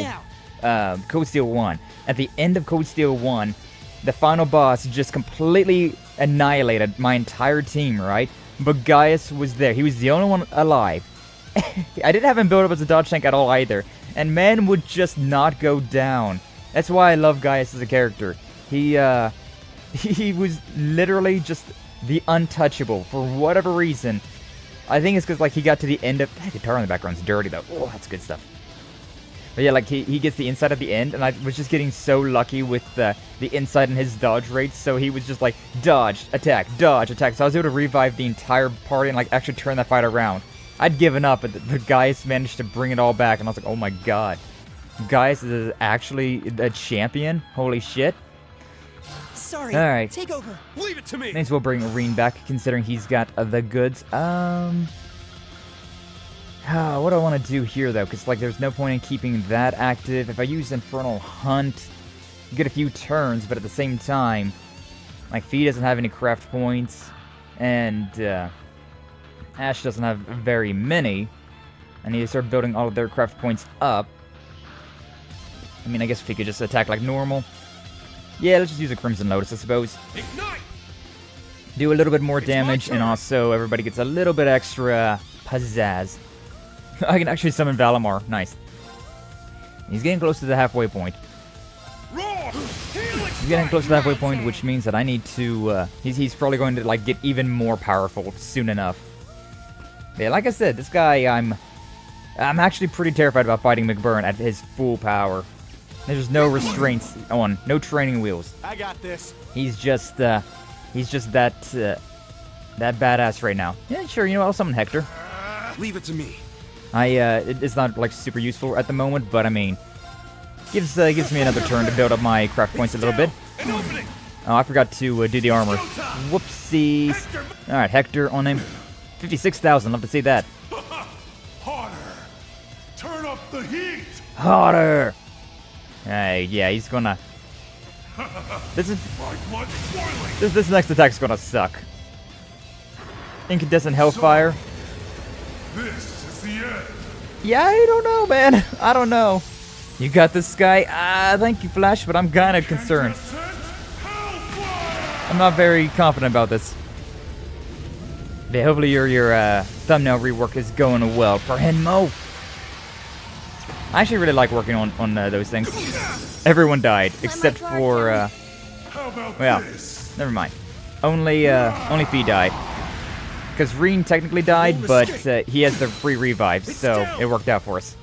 1. At the end of Code Steel 1, the final boss just completely annihilated my entire team, right? But Gaius was there. He was the only one alive. I didn't have him build up as a dodge tank at all either. And man would just not go down. That's why I love Gaius as a character. He was literally just the untouchable for whatever reason. I think it's because like he got to the end of... That guitar in the background's dirty though. Oh, that's good stuff. But yeah, like he gets the inside at the end, and I was just getting so lucky with the inside and his dodge rates. So he was just like dodge, attack, dodge, attack. So I was able to revive the entire party and like actually turn that fight around. I'd given up, but the Gaius managed to bring it all back, and I was like, oh my god. Gaius is actually a champion? Holy shit. Sorry, alright. Take over. Leave it to me. May as well bring Reen back, considering he's got the goods. What do I want to do here, though? Because, like, there's no point in keeping that active. If I use Infernal Hunt, get a few turns, but at the same time, like, Fee doesn't have any craft points, and, Ash doesn't have very many. I need to start building all of their craft points up. I mean, I guess if he could just attack like normal. Yeah, let's just use a Crimson Lotus, I suppose. Ignite! Do a little bit more damage, and also everybody gets a little bit extra pizzazz. I can actually summon Valimar. Nice. He's getting close to the halfway point. He's getting close to the halfway point, which means that I need to... he's probably going to like get even more powerful soon enough. Yeah, like I said, this guy, I'm actually pretty terrified about fighting McBurn at his full power. There's no restraints on, no training wheels. I got this. He's just that that badass right now. Yeah, sure, you know what, I'll summon Hector. Leave it to me. It's not, like, super useful at the moment, but, I mean, gives me another turn to build up my craft points a little bit. Oh, I forgot to do the armor. Whoopsies. Alright, Hector on him. 56,000, love to see that. Harder! Turn up the heat! Harder! Yeah, he's gonna... This next attack's gonna suck. Incandescent Hellfire. This is the end. Yeah, I don't know, man. I don't know. You got this guy? Thank you, Flash, but I'm kinda concerned. I'm not very confident about this. Yeah, hopefully your thumbnail rework is going well. For Henmo. I actually really like working on those things. Everyone died except for well, never mind. Only Fee died. Because Reen technically died, but he has the free revives, so it worked out for us.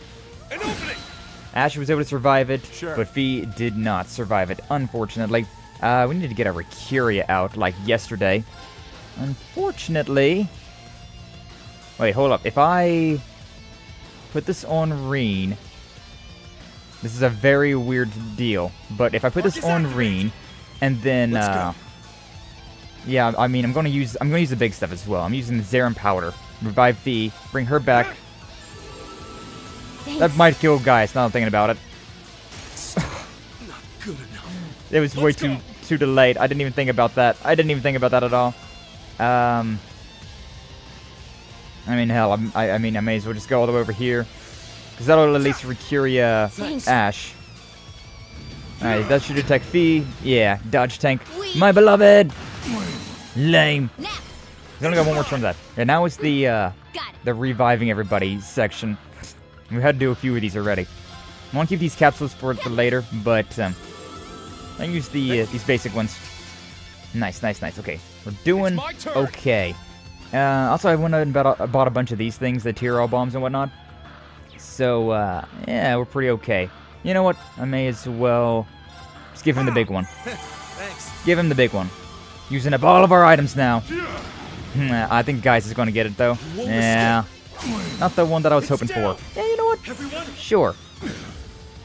Ash was able to survive it, but Fee did not survive it, unfortunately. We needed to get our Recuria out, like yesterday. Unfortunately... Wait, hold up. If I put this on Reen... This is a very weird deal, but if I put this on Reen, and then... yeah, I mean, I'm gonna use the big stuff as well. I'm using the Zarin Powder. Revive Fee, bring her back. Thanks. That might kill Gaius, now I'm thinking about it. Not good enough. It was way too delayed. I didn't even think about that. I didn't even think about that at all. I mean, hell, I mean, I may as well just go all the way over here. Because that'll at least Recuria Ash. Alright, that should detect Fee. Yeah, dodge tank. My beloved! Lame. We only got one more turn of that. And now it's the reviving everybody section. We had to do a few of these already. I want to keep these capsules for later, but I use these basic ones. Nice. Okay, we're doing okay. Also, I went out and bought a bunch of these things, the Tyrol bombs and whatnot. So, yeah, we're pretty okay. You know what? I may as well just give him the big one. Thanks. Give him the big one. Using up all of our items now. I think Gaius is going to get it, though. Yeah. Not the one that I was hoping for. Yeah, you know what? Sure.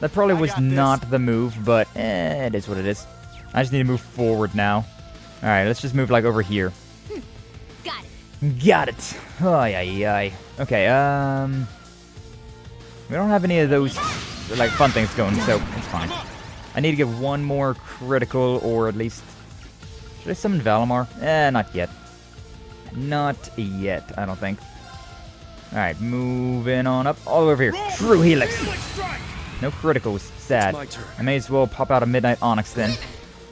That probably was not the move, but it is what it is. I just need to move forward now. Alright, let's just move, like, over here. Got it. Ay. Okay, we don't have any of those, like, fun things going, so it's fine. I need to get one more critical, or at least... Should I summon Valimar? Not yet. Not yet, I don't think. Alright, moving on up. All over here. True Helix! No criticals. Sad. I may as well pop out a Midnight Onyx then.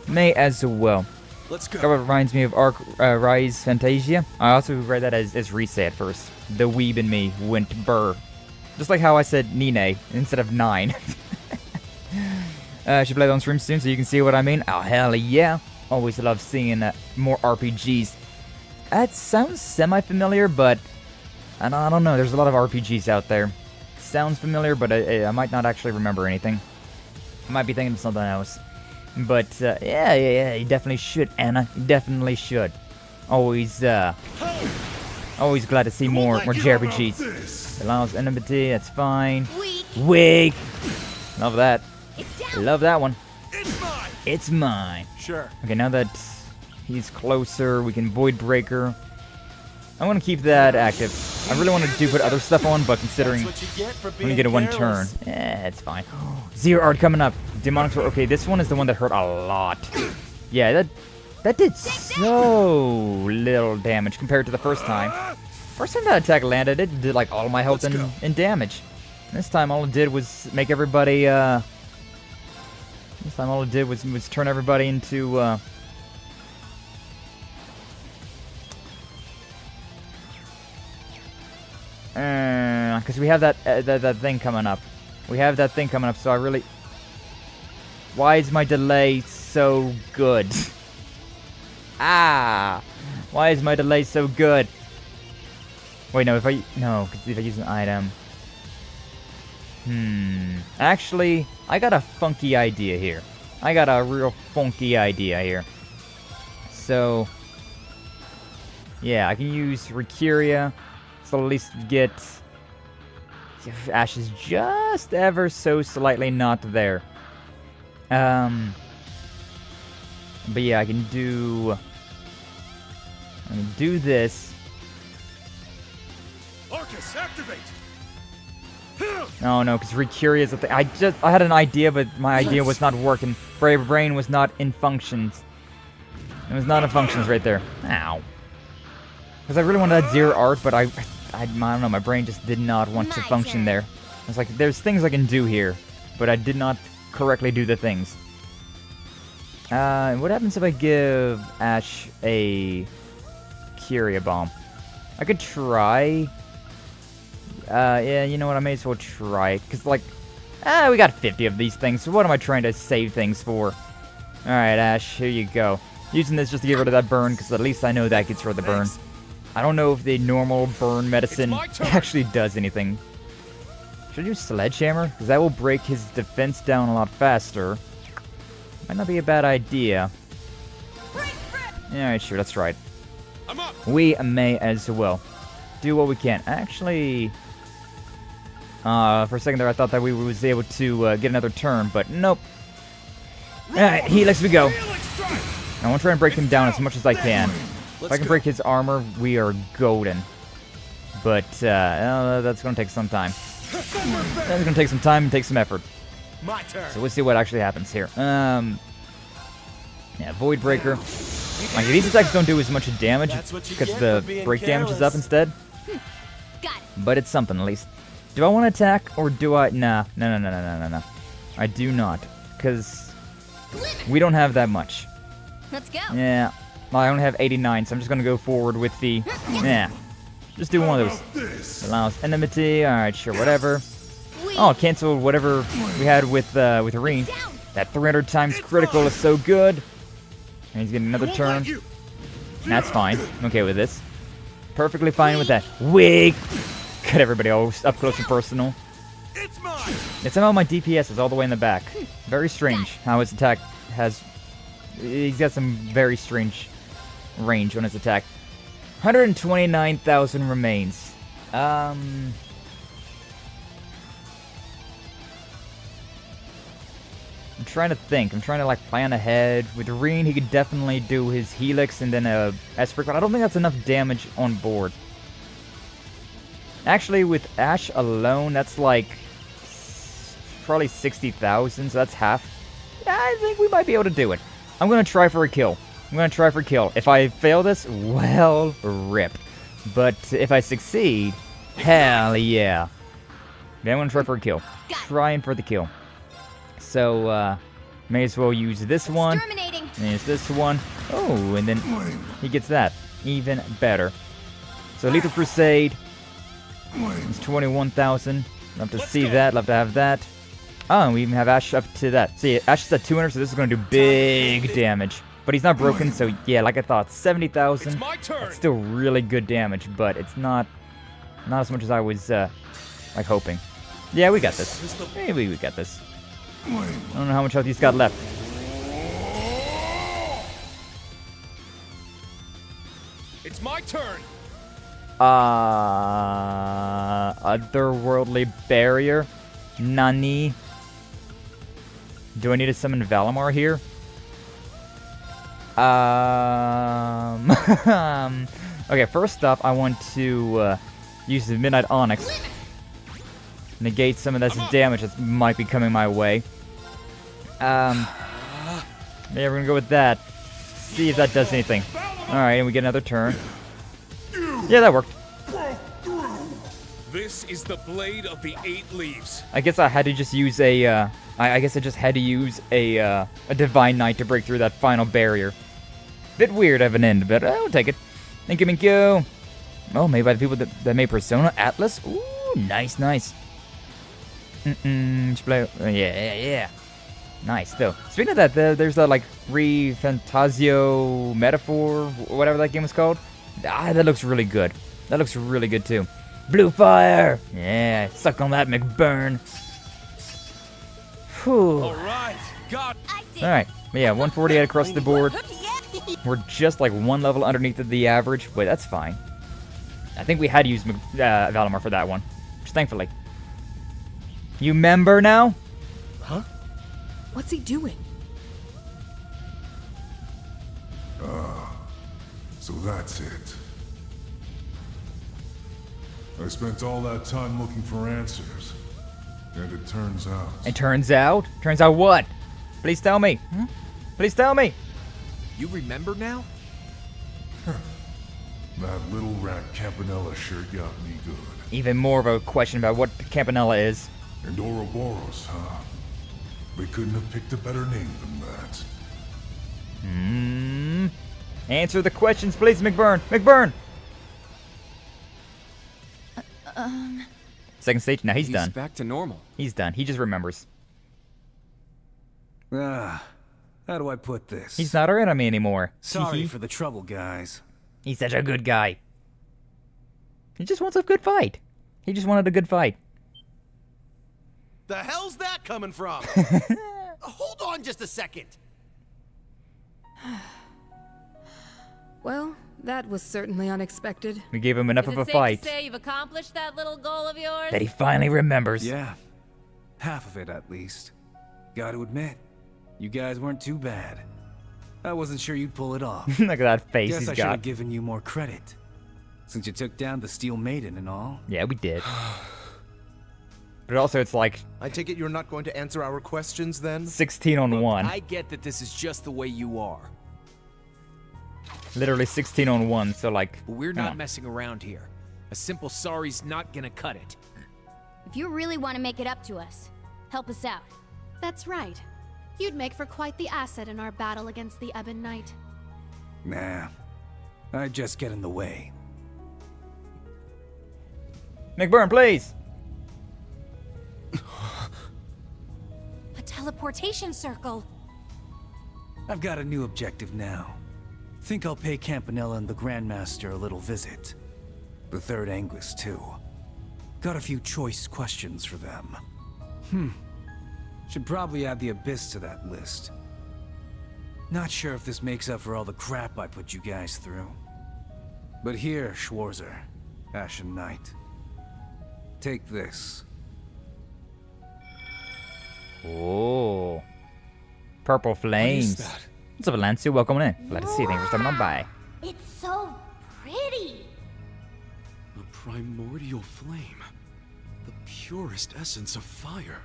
May as well. Let's go. That reminds me of Rise Fantasia. I also read that as Reset at first. The weeb in me went burr. Just like how I said Nine instead of 9. Should play that on stream soon so you can see what I mean. Oh, hell yeah. Always love seeing more RPGs. That sounds semi-familiar, but I don't know. There's a lot of RPGs out there. Sounds familiar, but I might not actually remember anything. I might be thinking of something else. But, yeah, you definitely should, Anna. You definitely should. Always glad to see more JRPGs. Allows enmity, that's fine. Weak. Love that. Love that one. It's mine. Sure. Okay, now that he's closer, we can Void Breaker. I'm gonna keep that active. I really wanted to put other stuff on, but considering we only get a one turn, it's fine. Zero Art coming up. Demonic Sword. Okay, this one is the one that hurt a lot. Yeah, that did so little damage compared to the first time. First time that attack landed, it did like all my health and damage. This time all it did was make everybody, this time all it did was turn everybody into, because we have that thing coming up. We have that thing coming up, so I really... Why is my delay so good? Why is my delay so good? Wait, no, if I use an item... Actually, I got a funky idea here. I got a real funky idea here. So... Yeah, I can use Recuria, so at least get Ash is just ever so slightly not there. But yeah, I can do this. Arcus, activate! Oh no, because Recuria is the thing. I had an idea, but my idea was not working. Brave Brain was not in functions. It was not in functions right there. Ow. Because I really wanted that zero art, but I don't know, my brain just did not want to function there. I was like, there's things I can do here, but I did not correctly do the things. What happens if I give Ash a Curia Bomb? I could try. Yeah, you know what, I may as well try it, because, like, we got 50 of these things, so what am I trying to save things for? Alright, Ash, here you go. Using this just to get rid of that burn, because at least I know that gets rid of the burn. I don't know if the normal burn medicine actually does anything. Should I use Sledgehammer? Because that will break his defense down a lot faster. Might not be a bad idea. Alright, sure, that's right. We may as well do what we can. Actually, for a second there I thought that we was able to get another turn, but nope. Alright, Helix we go. I want to try and break him down as much as I can. If I can break his armor, we are golden. But, that's going to take some time. That's going to take some time and take some effort. My turn. So we'll see what actually happens here. Yeah, Void Breaker. Like, these attacks don't do as much damage because the break damage is up instead. But it's something, at least. Do I want to attack, or do I... Nah. No. I do not. Because we don't have that much. Let's go. Yeah. Well, I only have 89, so I'm just going to go forward with the... Yeah. Just do one of those. Allows enmity. Alright, sure, whatever. Oh, cancel whatever we had with Irene. That 300 times critical is so good. And he's getting another turn. That's fine. I'm okay with this. Perfectly fine with that. Wig! Got everybody all up close and personal. It's somehow my DPS is all the way in the back. Very strange how his attack has... He's got some very strange range on his attack. 129,000 remains. I'm trying to think. I'm trying to, like, plan ahead. With Reen, he could definitely do his Helix and then a Esper, but I don't think that's enough damage on board. Actually, with Ash alone, that's like probably 60,000, so that's half. I think we might be able to do it. I'm going to try for a kill. If I fail this, well, rip. But if I succeed, hell yeah. Then I'm going to try for a kill. Trying for the kill. So, may as well use this one. And use this one. Oh, and then he gets that. Even better. So, Lethal Crusade. It's 21,000. Love to see that. Love to have that. Oh, and we even have Ash up to that. See, Ash is at 200, so this is going to do big damage. But he's not broken, so yeah, like I thought, 70,000. That's still really good damage, but it's not as much as I was like hoping. Yeah, we got this. Maybe we got this. I don't know how much health he's got left. It's my turn. Otherworldly barrier. Nani. Do I need to summon Valimar here? Okay, first up, I want to use the Midnight Onyx. Negate some of this damage that might be coming my way. Yeah, we're gonna go with that. See if that does anything. Alright, and we get another turn. Yeah, that worked. This is the blade of the 8 leaves. I guess I had to just use a, I guess I just had to use a Divine Knight to break through that final barrier. Bit weird of an end, but I'll take it. Thank you. Oh, made by the people that made Persona Atlas. Ooh, nice. Yeah. Nice, though. Speaking of that, there's that, like, Fantasio Metaphor, whatever that game was called. Ah, that looks really good. That looks really good, too. Blue fire! Yeah, suck on that, McBurn. Whew. Alright, got Alright, yeah, 148 across the board. We're just like one level underneath the average, but that's fine. I think we had to use Valimar for that one, just thankfully. You member now? Huh? What's he doing? So that's it. I spent all that time looking for answers, and it turns out... It turns out? Turns out what? Please tell me. Hmm? Please tell me. You remember now? That little rat Campanella sure got me good. Even more of a question about what Campanella is. And Ouroboros, huh? They couldn't have picked a better name than that. Answer the questions, please, McBurn. McBurn! Second stage? No, he's done. He's back to normal. He's done. He just remembers. How do I put this? He's not our enemy anymore. Sorry for the trouble, guys. He's such a good guy. He just wants a good fight. He just wanted a good fight. The hell's that coming from? Hold on just a second. Well, that was certainly unexpected. We gave him enough of a fight. Is it safe to say you've accomplished that little goal of yours? That he finally remembers. Yeah. Half of it, at least. Gotta admit, you guys weren't too bad. I wasn't sure you'd pull it off. Look at that face Guess he's I should got. have given you more credit. Since you took down the Steel Maiden and all. Yeah, we did. But also, it's like... I take it you're not going to answer our questions, then? 16 on 1. I get that this is just the way you are. Literally 16 on 1, so like... But we're not messing around here. A simple sorry's not gonna cut it. If you really want to make it up to us, help us out. That's right. You'd make for quite the asset in our battle against the Ebon Knight. Nah. I'd just get in the way. McBurn, please! A teleportation circle. I've got a new objective now. Think I'll pay Campanella and the Grandmaster a little visit. The Third Anguis, too. Got a few choice questions for them. Should probably add the Abyss to that list. Not sure if this makes up for all the crap I put you guys through. But here, Schwarzer, Ashen Knight. Take this. Oh. Purple flames. What is that? What's up, Lancy? Welcome in. Glad to see you. Thanks for stopping on by. It's so pretty. A primordial flame. The purest essence of fire.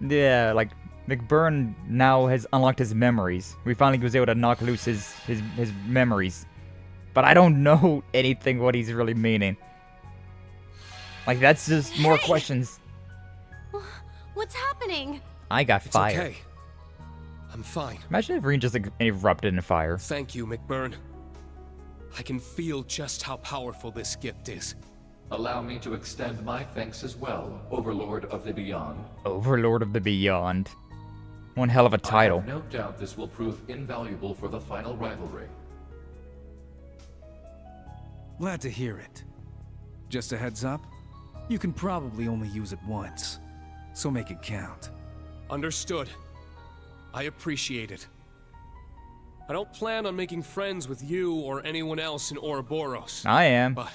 Yeah, like, McBurn now has unlocked his memories. We finally was able to knock loose his memories. But I don't know anything what he's really meaning. Like, that's just more questions. What's happening? I got It's fired. okay. I'm fine. Imagine if Reen just like, erupted in fire. Thank you, McBurn. I can feel just how powerful this gift is. Allow me to extend my thanks as well, Overlord of the Beyond. Overlord of the Beyond. One hell of a title. I have no doubt this will prove invaluable for the final rivalry. Glad to hear it. Just a heads up, you can probably only use it once, so make it count. Understood. I appreciate it. I don't plan on making friends with you or anyone else in Ouroboros. I am. But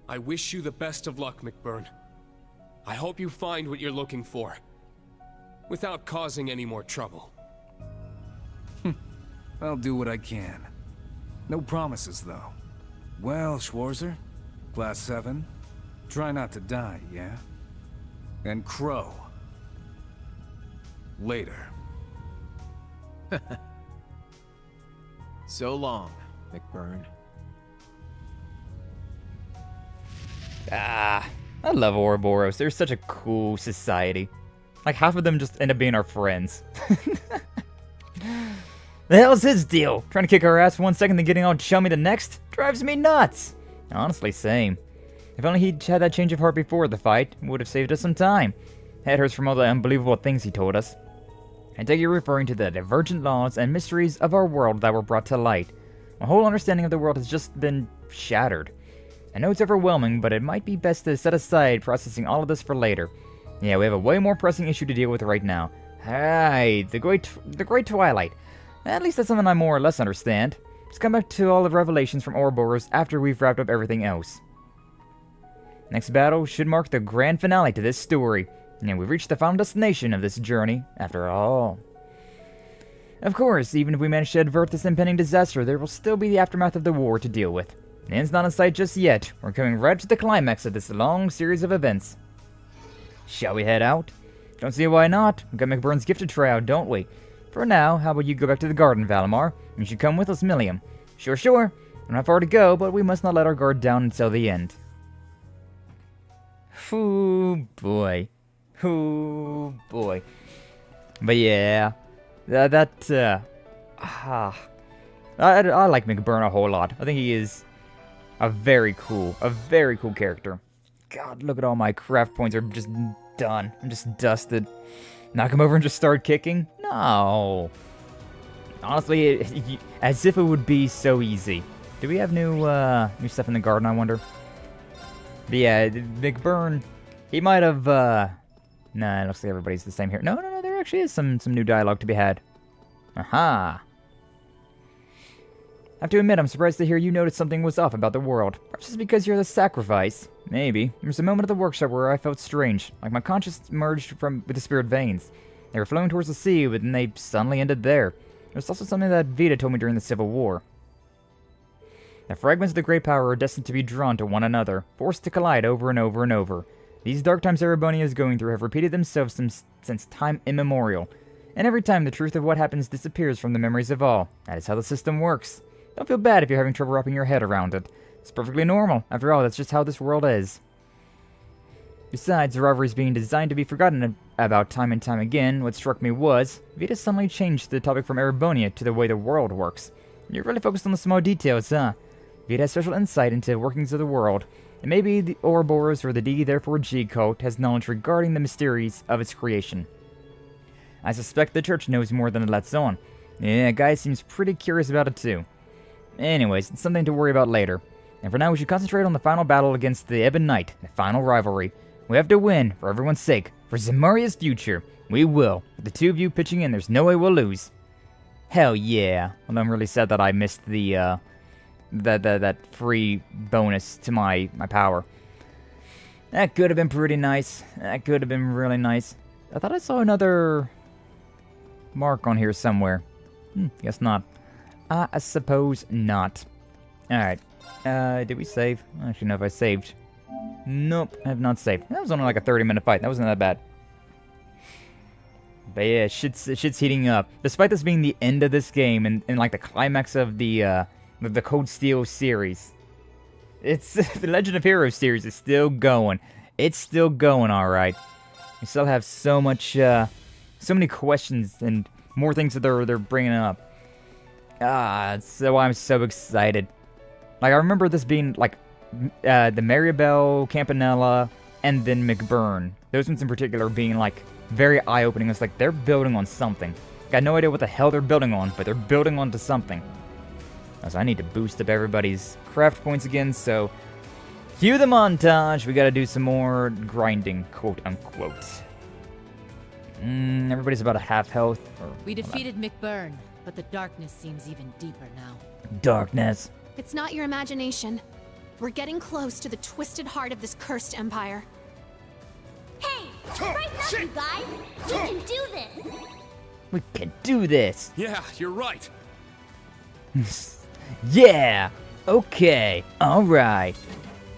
I wish you the best of luck, McBurn. I hope you find what you're looking for, without causing any more trouble. I'll do what I can. No promises, though. Well, Schwarzer, Class 7, try not to die, yeah? And Crow. Later. So long, McBurn. Ah, I love Ouroboros. They're such a cool society. Like, half of them just end up being our friends. The hell's his deal? Trying to kick our ass 1 second, then getting all chummy the next? Drives me nuts. Honestly, same. If only he'd had that change of heart before the fight, it would have saved us some time. Head hurts from all the unbelievable things he told us. I take you're referring to the divergent laws and mysteries of our world that were brought to light. My whole understanding of the world has just been shattered. I know it's overwhelming, but it might be best to set aside processing all of this for later. Yeah, we have a way more pressing issue to deal with right now. Alright, the Great Twilight. At least that's something I more or less understand. Just come back to all the revelations from Ouroboros after we've wrapped up everything else. Next battle should mark the grand finale to this story, and we've reached the final destination of this journey, after all. Of course, even if we manage to avert this impending disaster, there will still be the aftermath of the war to deal with. The end's not in sight just yet. We're coming right to the climax of this long series of events. Shall we head out? Don't see why not. We've got McBurn's gift to try out, don't we? For now, how about you go back to the garden, Valimar? You should come with us, Millium. Sure, sure. We're not far to go, but we must not let our guard down until the end. Ooh, boy. Ooh, boy. But yeah, I like McBurn a whole lot. I think he is a very cool character. God, look at all my craft points are just done. I'm just dusted. Now come over and just start kicking? No. Honestly, as if it would be so easy. Do we have new stuff in the garden, I wonder? But yeah, McBurn, he might have, nah, it looks like everybody's the same here. No, there actually is some new dialogue to be had. Aha! I have to admit, I'm surprised to hear you noticed something was off about the world. Perhaps it's because you're the sacrifice. Maybe. There was a moment at the workshop where I felt strange, like my conscience merged with the spirit veins. They were flowing towards the sea, but then they suddenly ended there. There was also something that Vita told me during the Civil War. The fragments of the great power are destined to be drawn to one another, forced to collide over and over and over. These dark times Erebonia is going through have repeated themselves since time immemorial, and every time the truth of what happens disappears from the memories of all. That is how the system works. Don't feel bad if you're having trouble wrapping your head around it. It's perfectly normal. After all, that's just how this world is. Besides, the rivalries being designed to be forgotten about time and time again, what struck me was, Vita suddenly changed the topic from Erebonia to the way the world works. You're really focused on the small details, huh? Vita has special insight into the workings of the world, and maybe the Ouroboros or the D, therefore G cult has knowledge regarding the mysteries of its creation. I suspect the church knows more than it lets on. Yeah, guy seems pretty curious about it too. Anyways, it's something to worry about later. And for now, we should concentrate on the final battle against the Ebon Knight, the final rivalry. We have to win, for everyone's sake, for Zamaria's future. We will. With the two of you pitching in, there's no way we'll lose. Hell yeah. Well, I'm really sad that I missed the, that free bonus to my power. That could have been pretty nice. That could have been really nice. I thought I saw another mark on here somewhere. Guess not. I suppose not. Alright. Did we save? I don't actually know if I saved. Nope, I have not saved. That was only like a 30-minute fight. That wasn't that bad. But yeah, shit's heating up. Despite this being the end of this game and like the climax of the Cold Steel series, it's the Legend of Heroes series is still going. It's still going, all right. We still have so much, so many questions and more things that they're bringing up. So I'm so excited. Like, I remember this being, like, the Mariabell, Campanella, and then McBurn. Those ones in particular being, like, very eye-opening. It's like, they're building on something. Got no idea what the hell they're building on, but they're building onto something. So I need to boost up everybody's craft points again, so cue the montage. We gotta do some more grinding, quote-unquote. Everybody's about a half health. We defeated McBurn, but the darkness seems even deeper now. Darkness. It's not your imagination. We're getting close to the twisted heart of this cursed empire. Hey! Brighten up, you guys! We can do this! We can do this! Yeah, you're right. Yeah! Okay, alright.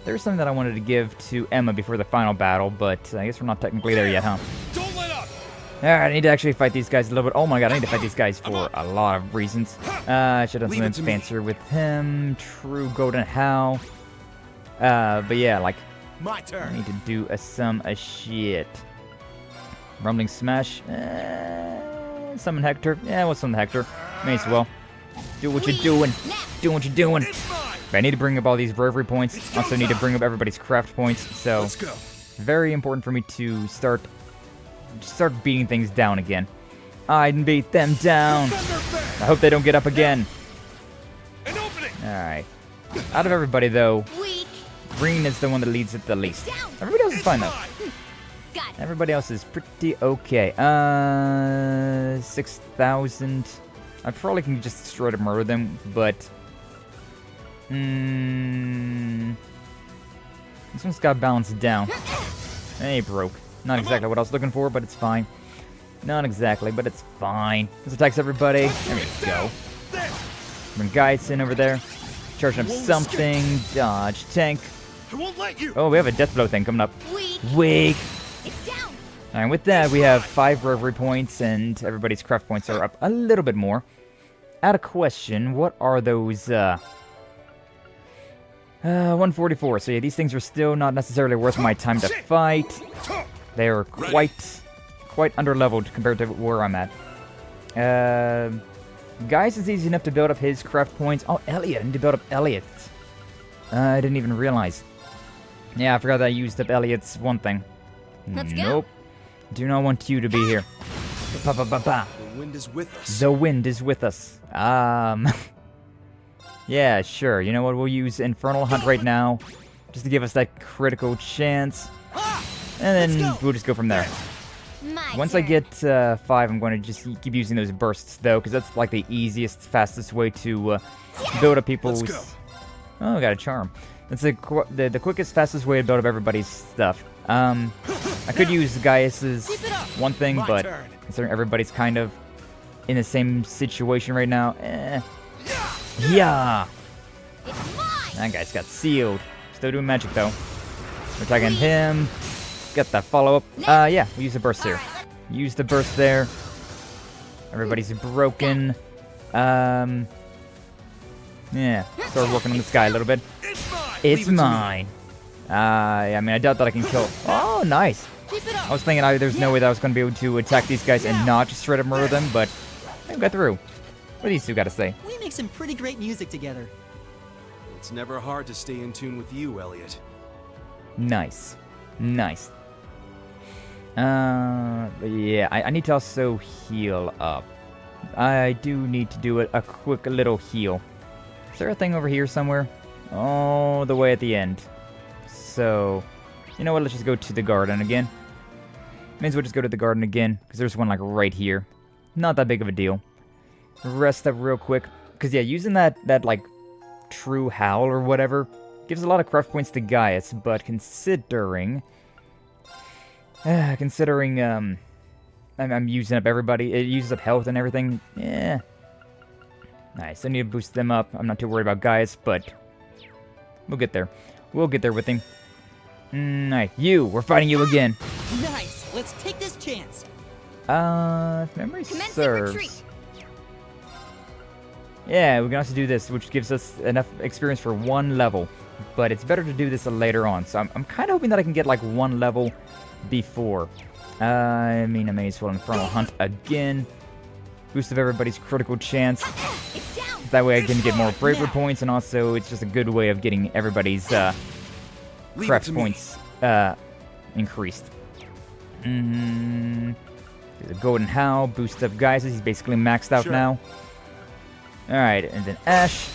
There's something that I wanted to give to Emma before the final battle, but I guess we're not technically there yet, huh? Don't let up! Alright, I need to actually fight these guys a little bit. Oh my god, I need to fight these guys for a lot of reasons. I should have done something fancier with him. True Golden How. But yeah, like, my turn. I need to do some shit. Rumbling Smash. Summon Hector. Yeah, we'll summon Hector. May as well. Do what you're doing. Do what you're doing. But I need to bring up all these bravery points. Also need to bring up everybody's craft points. So, let's go. Very important for me to start beating things down again. I can beat them down. I hope they don't get up again. Alright. Out of everybody, though, Green is the one that leads it the least. Everybody else is fine, though. Got Everybody else is pretty okay. 6,000. I probably can just straight up murder them, but... this one's got balanced down. Hey, broke. Not exactly what I was looking for, but it's fine. Not exactly, but it's fine. This attacks everybody. There we go. Bring guys in over there. Charging up something. Dodge. Tank. Oh, we have a death blow thing coming up. Weak. Alright, with that, we have 5 bravery points, and everybody's craft points are up a little bit more. Out of question, what are those, 144. So yeah, these things are still not necessarily worth my time to fight. They are quite underleveled compared to where I'm at. Guys is easy enough to build up his craft points. Oh, Elliot. I need to build up Elliot. I didn't even realize. Yeah, I forgot that I used up Elliot's one thing. Let's nope. Go. Do not want you to be here. Ba, ba, ba, ba. The wind is with us. The wind is with us. Yeah, sure. You know what? We'll use Infernal Hunt right now, just to give us that critical chance. And then we'll just go from there. Once I get 5, I'm going to just keep using those bursts, though, because that's like the easiest, fastest way to build up people's... Oh, I got a charm. That's the quickest, fastest way to build up everybody's stuff. I could use Gaius's one thing, but considering everybody's kind of in the same situation right now, yeah! That guy's got sealed. Still doing magic, though. We're attacking him. Get that follow-up. Yeah, we use the burst here. Use the burst there. Everybody's broken. Yeah, start working on this guy a little bit. It's mine. I mean, I doubt that I can kill. Oh, nice. I was thinking there's no way that I was going to be able to attack these guys and not just straight up murder them, but I got through. What do these two got to say? We make some pretty great music together. It's never hard to stay in tune with you, Elliot. Nice. Nice. But yeah, I need to also heal up. I do need to do a quick little heal. Is there a thing over here somewhere? All the way at the end. So, you know what? Let's just go to the garden again. May as well just go to the garden again, because there's one like right here. Not that big of a deal. Rest up real quick. Because yeah, using that like true howl or whatever gives a lot of craft points to Gaius, but considering I'm using up everybody, it uses up health and everything, yeah. Nice, I need to boost them up. I'm not too worried about Gaius, but we'll get there. We'll get there with him. Nice, we're fighting you again. Nice, let's take this chance. If memory serves. Yeah, we can also do this, which gives us enough experience for 1 level. But it's better to do this later on. So I'm kind of hoping that I can get like 1 level before. I mean, I may as well Infernal Hunt again. Boost of everybody's critical chance. That way I can get more bravery points, and also it's just a good way of getting everybody's craft points increased. The Golden Howl, boost up Gaius. He's basically maxed out now. Alright, and then Ash.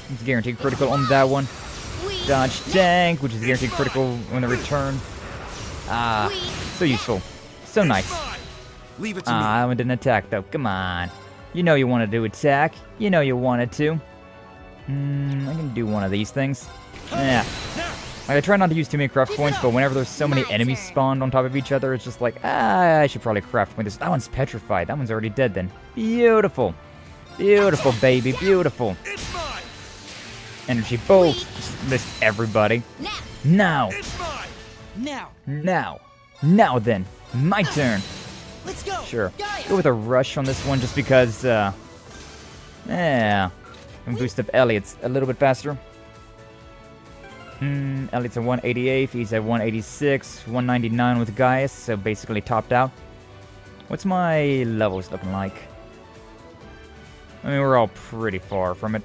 It's guaranteed critical on that one. Dodge Tank, which is guaranteed critical on the return. So useful. So nice. Leave it to me. I didn't attack, though. Come on. You know you wanted to attack. You know you wanted to. I can do one of these things. Yeah. Like, I try not to use too many craft points, but whenever there's so many enemies spawned on top of each other, it's just like, I should probably craft point this. That one's petrified. That one's already dead then. Beautiful. Beautiful, baby. Beautiful. Energy Bolt. Just missed everybody. Now. Now then. My turn. Let's go. Sure. Go with a rush on this one just because, yeah. And boost up Elliot's a little bit faster. Elliot's at 188, he's at 186, 199 with Gaius, so basically topped out. What's my levels looking like? I mean, we're all pretty far from it.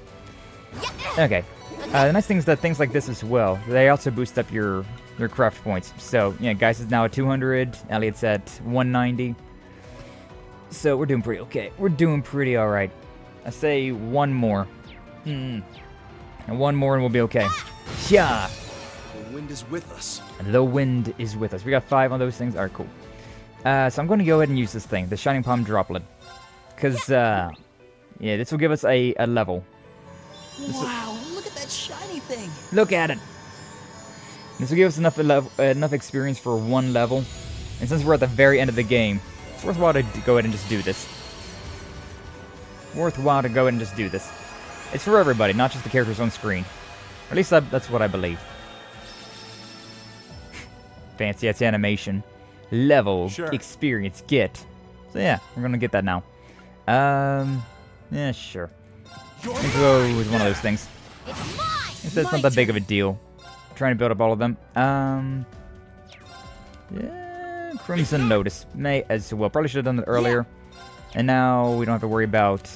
Okay. The nice thing is that things like this as well, they also boost up your craft points. So, yeah, Gaius is now at 200, Elliot's at 190. So, we're doing pretty okay. We're doing pretty alright. I say one more. And one more and we'll be okay. Yeah. wind is with us. The wind is with us. We got 5 on those things. Alright, cool. So I'm going to go ahead and use this thing, the Shining Palm Droplet. Because, yeah, this will give us a level. Wow, look at that shiny thing. Look at it. This will give us enough experience for 1 level. And since we're at the very end of the game, it's worthwhile to go ahead and just do this. Worthwhile to go ahead and just do this. It's for everybody, not just the characters on screen. Or at least that's what I believe. Fancy ass animation. Level. Sure. Experience. Get. So yeah, we're gonna get that now. Yeah, sure. Let's go with one of those things. It's not that big of a deal. I'm trying to build up all of them. Yeah, Crimson Lotus. May as well. Probably should have done it earlier. And now we don't have to worry about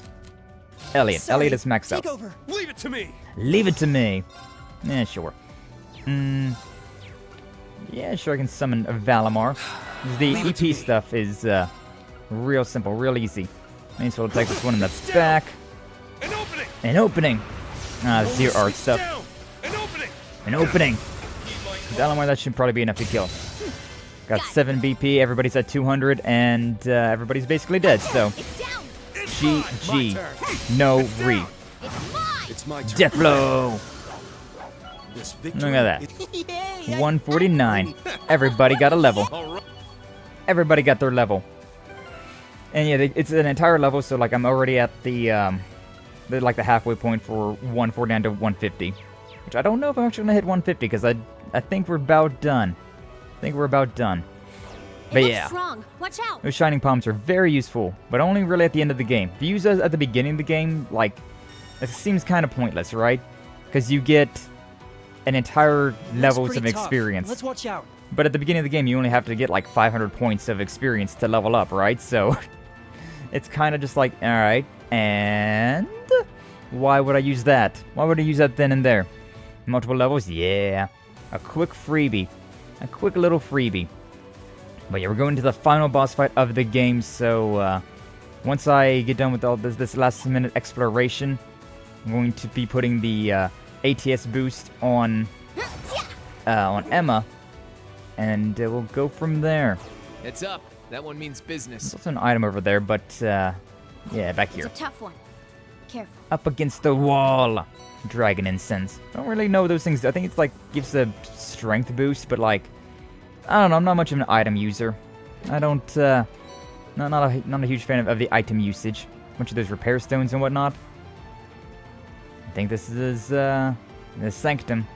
Elliot. Sorry, Elliot is maxed out. take over. Leave it to me. Leave it to me. Yeah, sure. Yeah, sure, I can summon Valimar. The EP stuff is real simple, real easy. Means we'll take this one in the back. An opening. Zero art stuff. An opening. Valimar, that should probably be enough to kill. Got 7 BP, everybody's at 200, and everybody's basically dead, so... GG. No re. It's my turn. Death blow! This Look victory at that. 149. Everybody got a level. Everybody got their level. And yeah, it's an entire level, so like I'm already at the halfway point for 149 to 150. Which I don't know if I'm actually gonna hit 150, because I think we're about done. But yeah, Wrong. Watch out. those Shining Palms are very useful, but only really at the end of the game. If you use those at the beginning of the game, like, it seems kind of pointless, right? Because you get an entire levels of experience. Let's watch out. But at the beginning of the game, you only have to get like 500 points of experience to level up, right? So, it's kind of just like, alright, and why would I use that? Why would I use that then and there? Multiple levels? Yeah. A quick freebie. A quick little freebie. But yeah, we're going to the final boss fight of the game, so once I get done with all this last minute exploration, I'm going to be putting the ATS boost on Emma, and we'll go from there. It's up. That one means business. There's also an item over there, but yeah, back here. It's a tough one. Careful. Up against the wall. Dragon Incense. I don't really know those things. I think it's like gives a strength boost, but like, I don't know. I'm not much of an item user. I don't, not a huge fan of the item usage. A bunch of those repair stones and whatnot. I think this is the Sanctum.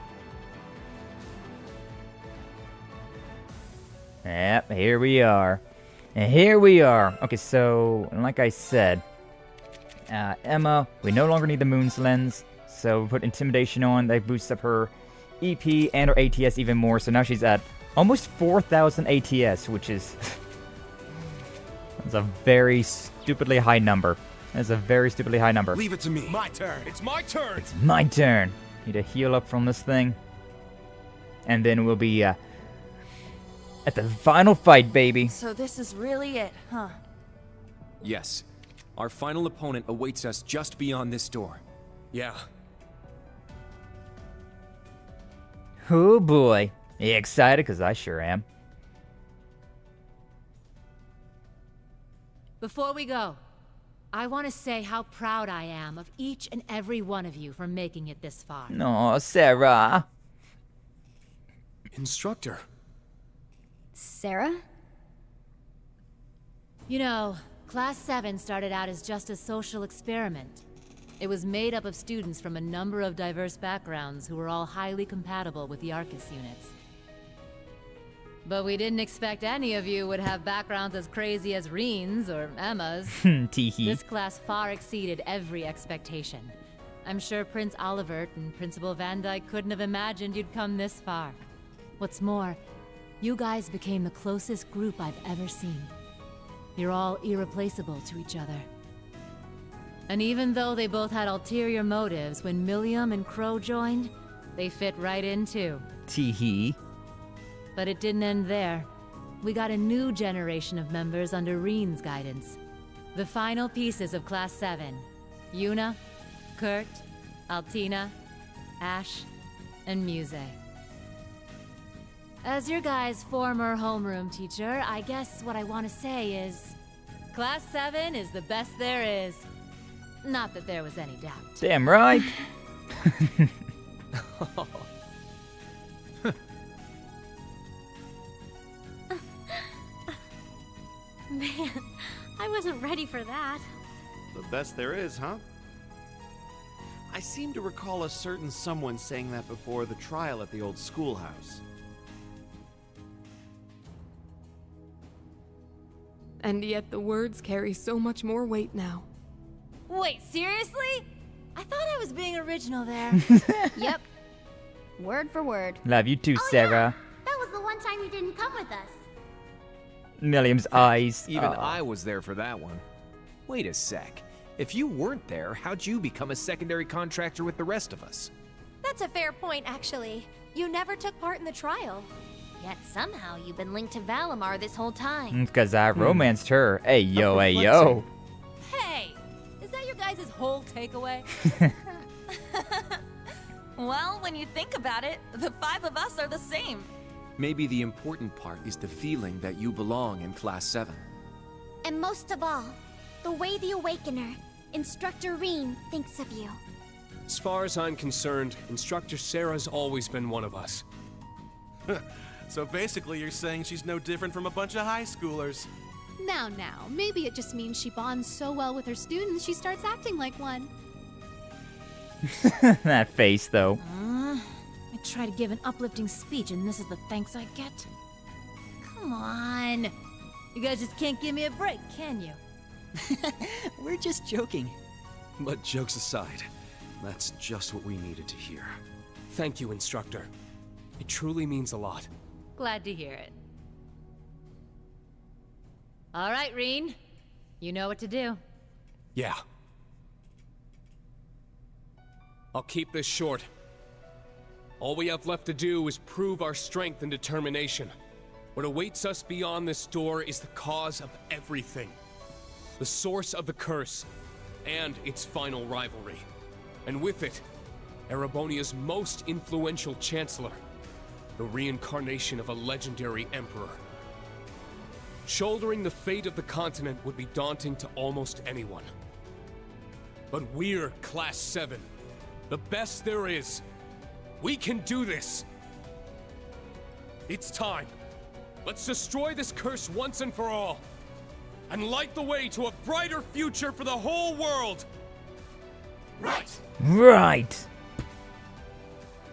Yep, here we are. And here we are. Okay, so like I said, Emma, we no longer need the Moon's Lens, so we put Intimidation on. That boosts up her EP and her ATS even more. So now she's at almost 4,000 ATS, which is that's a very stupidly high number. That's a very stupidly high number. Leave it to me. My turn. It's my turn. It's my turn. Need to heal up from this thing, and then we'll be at the final fight, baby. So this is really it, huh? Yes. Our final opponent awaits us just beyond this door. Yeah. Oh boy. You excited? Because I sure am. Before we go, I want to say how proud I am of each and every one of you for making it this far. No, Sarah. Instructor. Sarah? You know, Class 7 started out as just a social experiment. It was made up of students from a number of diverse backgrounds who were all highly compatible with the Arcus units. But we didn't expect any of you would have backgrounds as crazy as Reen's or Emma's. Teehee. This class far exceeded every expectation. I'm sure Prince Olivert and Principal Van Dyke couldn't have imagined you'd come this far. What's more, you guys became the closest group I've ever seen. You're all irreplaceable to each other. And even though they both had ulterior motives, when Milliam and Crow joined, they fit right in too. Teehee. But it didn't end there. We got a new generation of members under Reen's guidance. The final pieces of Class 7. Yuna, Kurt, Altina, Ash, and Muse. As your guys' former homeroom teacher, I guess what I want to say is... Class 7 is the best there is. Not that there was any doubt. Damn right. Man, I wasn't ready for that. The best there is, huh? I seem to recall a certain someone saying that before the trial at the old schoolhouse. And yet the words carry so much more weight now. Wait, seriously? I thought I was being original there. Yep. Word for word. Love you too, Sarah. That was the one time you didn't come with us. Milliam's eyes. Even I was there for that one. Wait a sec. If you weren't there, how'd you become a secondary contractor with the rest of us? That's a fair point, actually. You never took part in the trial. Yet somehow you've been linked to Valimar this whole time. Because I romanced her. Hey, yo, hey, yo. Hey! Is that your guys' whole takeaway? Well, when you think about it, the 5 of us are the same. Maybe the important part is the feeling that you belong in Class 7. And most of all, the way the Awakener, Instructor Reen, thinks of you. As far as I'm concerned, Instructor Sarah's always been one of us. So basically you're saying she's no different from a bunch of high schoolers. Now, maybe it just means she bonds so well with her students she starts acting like one. That face, though. I try to give an uplifting speech and this is the thanks I get? Come on. You guys just can't give me a break, can you? We're just joking. But jokes aside, that's just what we needed to hear. Thank you, Instructor. It truly means a lot. Glad to hear it. All right, Reen. You know what to do. Yeah. I'll keep this short. All we have left to do is prove our strength and determination. What awaits us beyond this door is the cause of everything. The source of the curse, and its final rivalry. And with it, Erebonia's most influential chancellor, the reincarnation of a legendary emperor. Shouldering the fate of the continent would be daunting to almost anyone. But we're Class 7, the best there is. We can do this. It's time. Let's destroy this curse once and for all, and light the way to a brighter future for the whole world. Right. Right.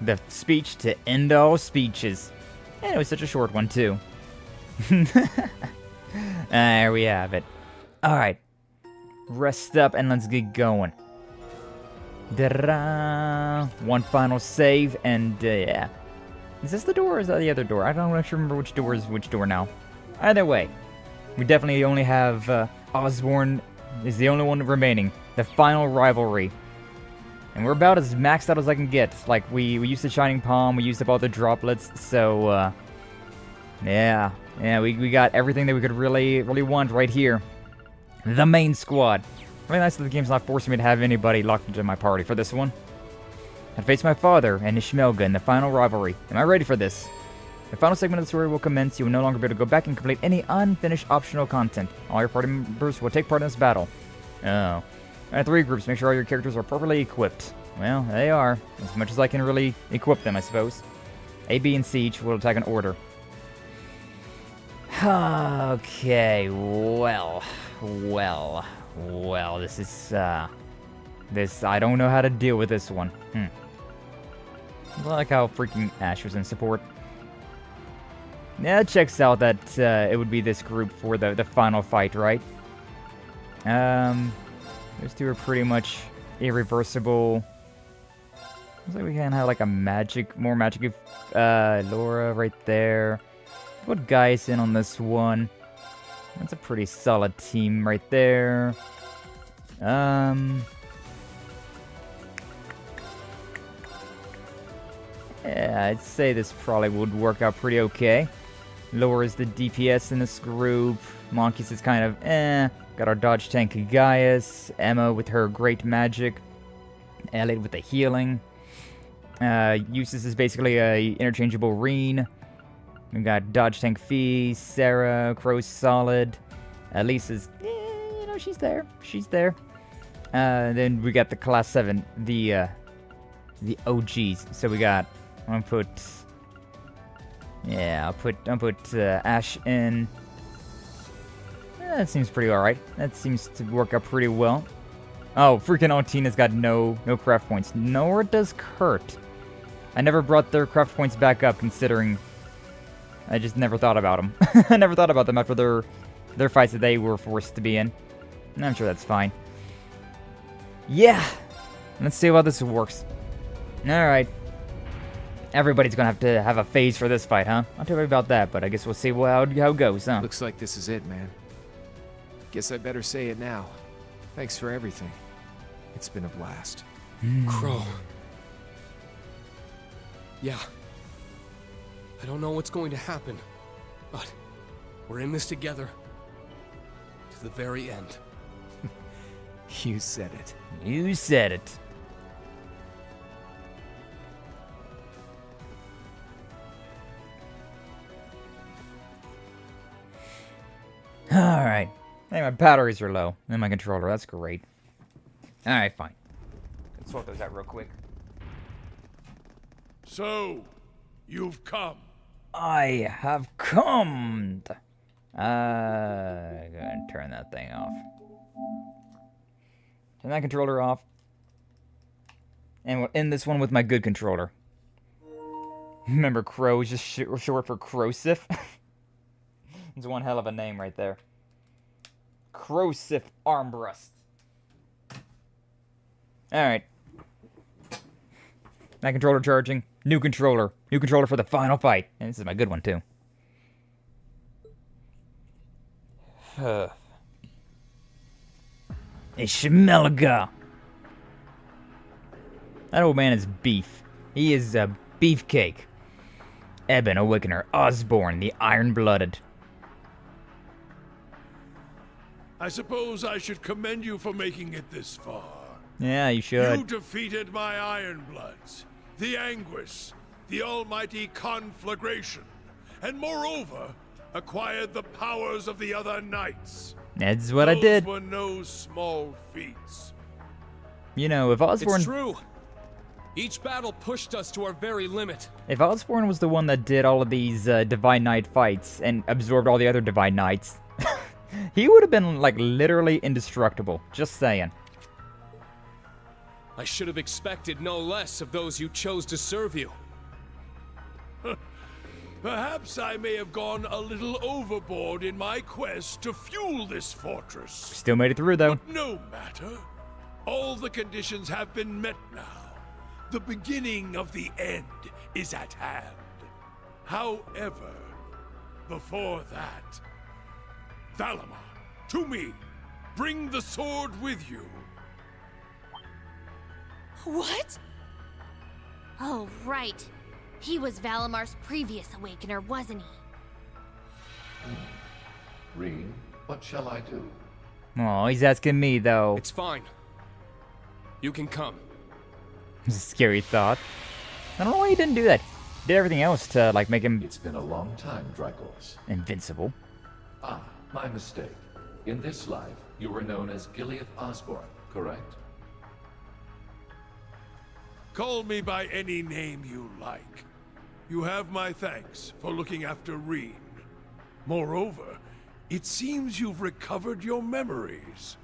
The speech to end all speeches. And it was such a short one, too. There we have it. Alright. Rest up and let's get going. Da-da-da. One final save and, yeah. Is this the door or is that the other door? I don't actually remember which door is which door now. Either way. We definitely only have Osborne is the only one remaining. The final rivalry. And we're about as maxed out as I can get. Like, we used the Shining Palm, we used up all the droplets, so, yeah. Yeah, we got everything that we could really want right here. The main squad. Really nice that the game's not forcing me to have anybody locked into my party for this one. I face my father and Ishmelga in the final rivalry. Am I ready for this? The final segment of the story will commence. You will no longer be able to go back and complete any unfinished optional content. All your party members will take part in this battle. Oh. Alright, 3 groups. Make sure all your characters are properly equipped. Well, they are. As much as I can really equip them, I suppose. A, B, and C each will attack in order. Okay, well, this is, I don't know how to deal with this one. I like how freaking Ash was in support. Yeah, it checks out that, it would be this group for the final fight, right? Those two are pretty much irreversible. Looks like we can have, like, more magic, Laura right there. Put Gaius in on this one. That's a pretty solid team right there. Yeah, I'd say this probably would work out pretty okay. Laura's the DPS in this group. Monkeys is kind of Got our dodge tank Gaius. Emma with her great magic. Elliot with the healing. Eustace is basically a interchangeable Reen. We got Dodge Tank Fee, Sarah, Crow's solid. Lisa's, you know, she's there. She's there. Then we got the Class 7, the OGs. So we got, I'm gonna put, yeah, I'll put Ash in. That seems pretty alright. That seems to work out pretty well. Oh, freaking Altina's got no craft points. Nor does Kurt. I never brought their craft points back up, considering I just never thought about them. I never thought about them after their fights that they were forced to be in. And I'm sure that's fine. Yeah! Let's see how this works. Alright. Everybody's gonna have to have a phase for this fight, huh? Not too worried about that, but I guess we'll see how it goes, huh? Looks like this is it, man. Guess I better say it now. Thanks for everything. It's been a blast. Crow. Yeah. I don't know what's going to happen, but we're in this together. To the very end. You said it. You said it. Alright. Hey, my batteries are low. And my controller, that's great. Alright, fine. Let's sort those out real quick. So, you've come. I have come. Gonna turn that thing off. Turn that controller off. And we'll end this one with my good controller. Remember, Crow is just short for Crowsif? It's one hell of a name right there. Crowsif Armbrust. Alright. That controller charging. New controller. New controller for the final fight. And this is my good one, too. Ishmelga. That old man is beef. He is a beefcake. Eben Awakener Osborne, the Iron-Blooded. I suppose I should commend you for making it this far. Yeah, you should. You defeated my Ironbloods, the Anguis, the Almighty Conflagration, and moreover, acquired the powers of the other knights. That's what I did. Those were no small feats. You know, if Osborne... It's true. Each battle pushed us to our very limit. If Osborne was the one that did all of these Divine Knight fights and absorbed all the other Divine Knights, he would have been, like, literally indestructible. Just saying. I should have expected no less of those who chose to serve you. Perhaps I may have gone a little overboard in my quest to fuel this fortress. Still made it through, though. But no matter. All the conditions have been met now. The beginning of the end is at hand. However, before that, Valamar, to me, bring the sword with you. What? Oh, right. He was Valamar's previous Awakener, wasn't he? Reen, what shall I do? Oh, he's asking me, though. It's fine. You can come. It's a scary thought. I don't know why he didn't do that. Did everything else to, like, make him... It's been a long time, Dracos. Invincible. Ah, my mistake. In this life, you were known as Giliath Osborne, correct? Call me by any name you like. You have my thanks for looking after Reen. Moreover, it seems you've recovered your memories.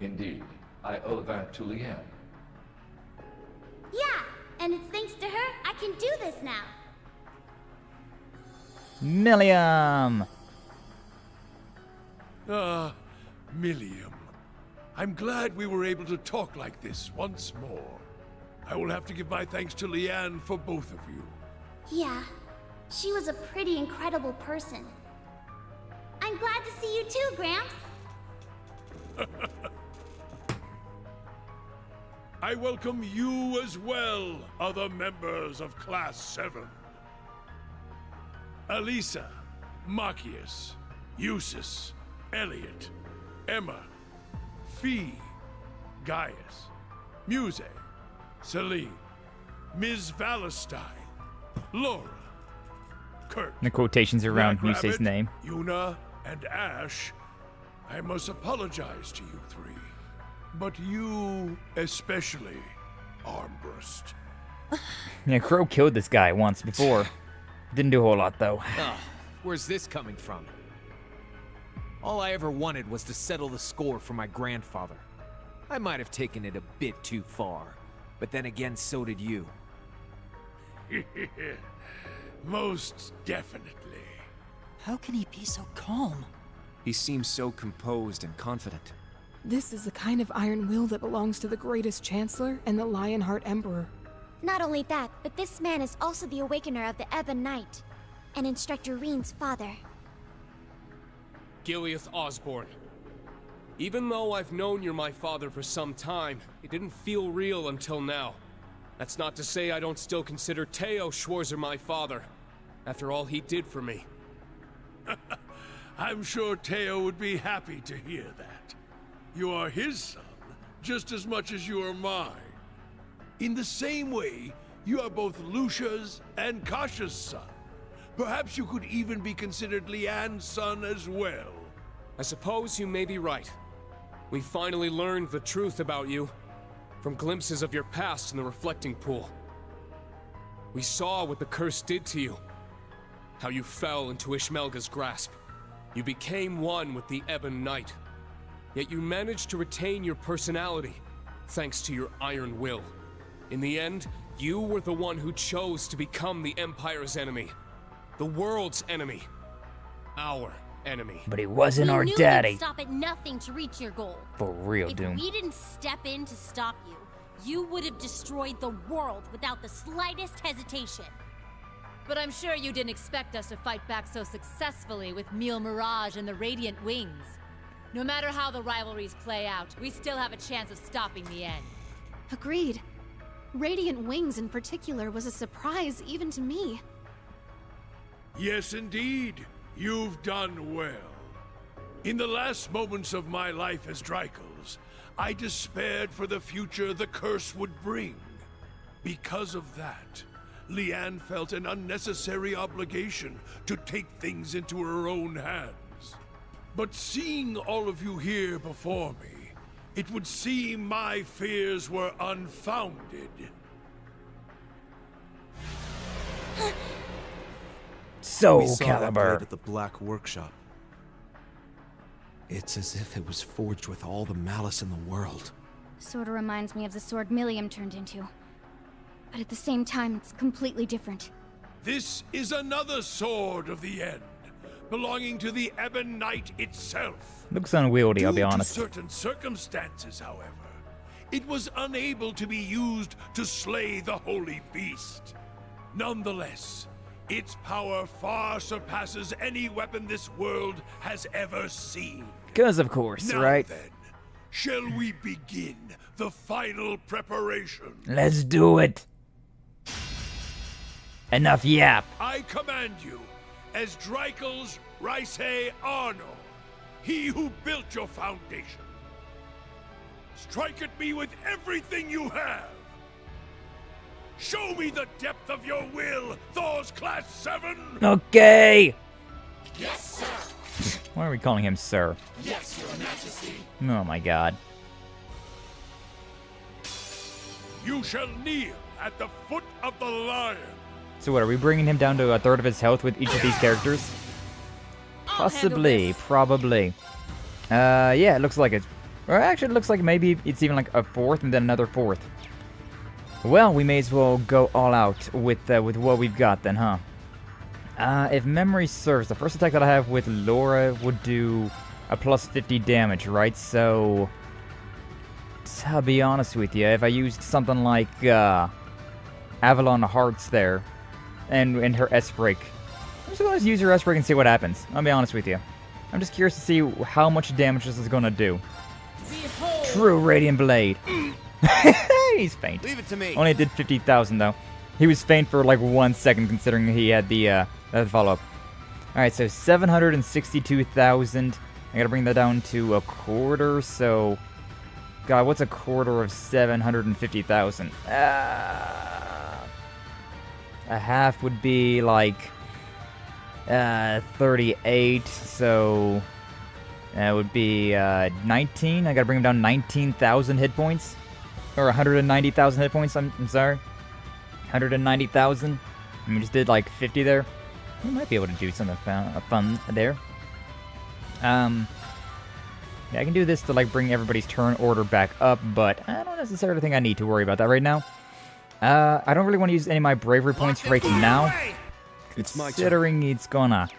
Indeed. I owe that to Leanne. Yeah, and it's thanks to her I can do this now. Milliam! Ah, Milliam. I'm glad we were able to talk like this once more. I will have to give my thanks to Leanne for both of you. Yeah, she was a pretty incredible person. I'm glad to see you too, Gramps. I welcome you as well, other members of Class 7. Alisa, Marcius, Eustace, Elliot, Emma, Fee, Gaius, Muse, Celine, Ms. Valestine, Laura, Kurt. The quotations around Jack Yusei's Rabbit, name. Yuna, and Ash, I must apologize to you three. But you, especially, Armbrust. Yeah, Crow killed this guy once before. Didn't do a whole lot, though. Ugh, where's this coming from? All I ever wanted was to settle the score for my grandfather. I might have taken it a bit too far, but then again, so did you. Most definitely. How can he be so calm? He seems so composed and confident. This is the kind of iron will that belongs to the greatest Chancellor and the Lionheart Emperor. Not only that, but this man is also the Awakener of the Ebon Knight, and Instructor Reen's father. Giliath Osborne. Even though I've known you're my father for some time, it didn't feel real until now. That's not to say I don't still consider Teo Schwarzer my father, after all he did for me. I'm sure Teo would be happy to hear that. You are his son, just as much as you are mine. In the same way, you are both Lucia's and Kasha's son. Perhaps you could even be considered Leanne's son as well. I suppose you may be right. We finally learned the truth about you, from glimpses of your past in the reflecting pool. We saw what the curse did to you, how you fell into Ishmelga's grasp. You became one with the Ebon Knight, yet you managed to retain your personality, thanks to your iron will. In the end, you were the one who chose to become the Empire's enemy, the world's enemy, our enemy. But he wasn't our You daddy. You'd stop at nothing to reach your goal. For real, Doom. If we didn't step in to stop you, you would have destroyed the world without the slightest hesitation. But I'm sure you didn't expect us to fight back so successfully with Mille Mirage and the Radiant Wings. No matter how the rivalries play out, we still have a chance of stopping the end. Agreed. Radiant Wings in particular was a surprise even to me. Yes, indeed. You've done well. In the last moments of my life as Dreikel's, I despaired for the future the curse would bring. Because of that, Leanne felt an unnecessary obligation to take things into her own hands. But seeing all of you here before me, it would seem my fears were unfounded. We saw that Caliber. blade at the Black Workshop. It's as if it was forged with all the malice in the world. Sorta reminds me of the sword Milliam turned into. But at the same time, it's completely different. This is another sword of the end, belonging to the Ebon Knight itself. Looks unwieldy, I'll be honest. Due to certain circumstances, however, it was unable to be used to slay the holy beast. Nonetheless, its power far surpasses any weapon this world has ever seen. Because of course, Now right? then, shall we begin the final preparation? Let's do it. Enough yap. I command you, as Dreikel's Rieveldt Arnor, he who built your foundation. Strike at me with everything you have. Show me the depth of your will, Thor's Class 7! Okay. Yes, sir! Why are we calling him sir? Yes, your majesty! Oh my god. You shall kneel at the foot of the lion! So what, are we bringing him down to a third of his health with each of these characters? Possibly, probably. Yeah, it looks like it. Or actually, it looks like maybe it's even like a fourth and then another fourth. Well, we may as well go all out with what we've got then, huh? If memory serves, the first attack that I have with Laura would do a plus 50 damage, right? So, I'll be honest with you, if I used something like Avalon Hearts there, and her S-Break, I'm just going to use her S-Break and see what happens. I'll be honest with you. I'm just curious to see how much damage this is going to do. Behold. True Radiant Blade. He's faint. Leave it to me. Only did 50,000 though. He was faint for like 1 second considering he had the follow-up. Alright, so 762,000. I gotta bring that down to a quarter, so... God, what's a quarter of 750,000? A half would be like 38, so that would be 19. I gotta bring him down 19,000 hit points. Or 190,000 hit points, I'm sorry. 190,000. And we just did like 50 there. We might be able to do something fun there. Yeah, I can do this to like bring everybody's turn order back up, but I don't necessarily think I need to worry about that right now. I don't really want to use any of my bravery points right now. It's my turn. Considering he's gonna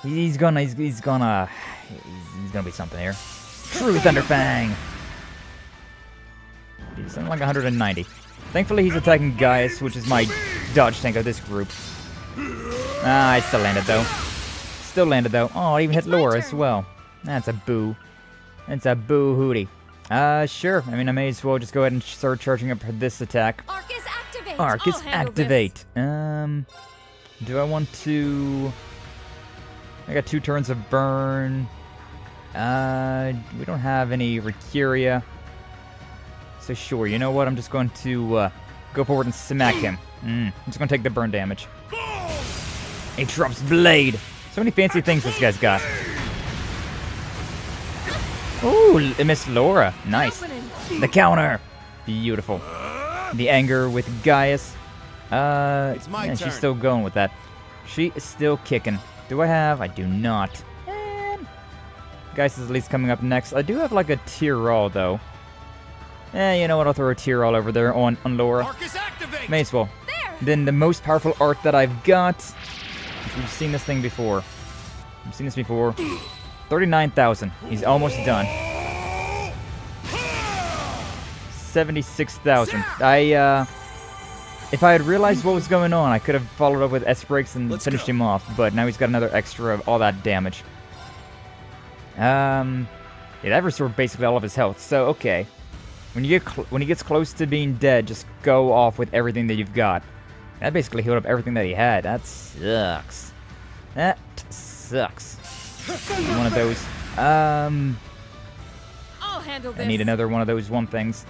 be something here. True Thunderfang. He's something like 190. Thankfully, he's attacking Gaius, which is my dodge tank of this group. I still landed though. Oh, I even hit Laura as well. That's a boo. That's a boo hootie. Sure. I mean, I may as well just go ahead and start charging up this attack. Arcus activate. Arcus activate. Do I want to? I got 2 turns of burn. We don't have any Recuria. So sure, you know what? I'm just going to go forward and smack him. I'm just going to take the burn damage. Atrops Blade. So many fancy things this guy's got. Ooh, it missed Laura. Nice. The counter. Beautiful. The anger with Gaius. It's my turn. She's still going with that. She is still kicking. Do I have? I do not. And Gaius is at least coming up next. I do have like a Tyrol though. You know what? I'll throw a Tyrol over there on Laura. May as well. Then the most powerful art that I've got. We've seen this thing before. 39,000. He's almost done. 76,000. If I had realized what was going on, I could have followed up with S-Breaks and finished him off, but now he's got another extra of all that damage. Yeah, that restored basically all of his health, so okay. When he gets close to being dead, just go off with everything that you've got. That basically healed up everything that he had. That sucks. That sucks. One of those. I'll handle this. I need another one of those things.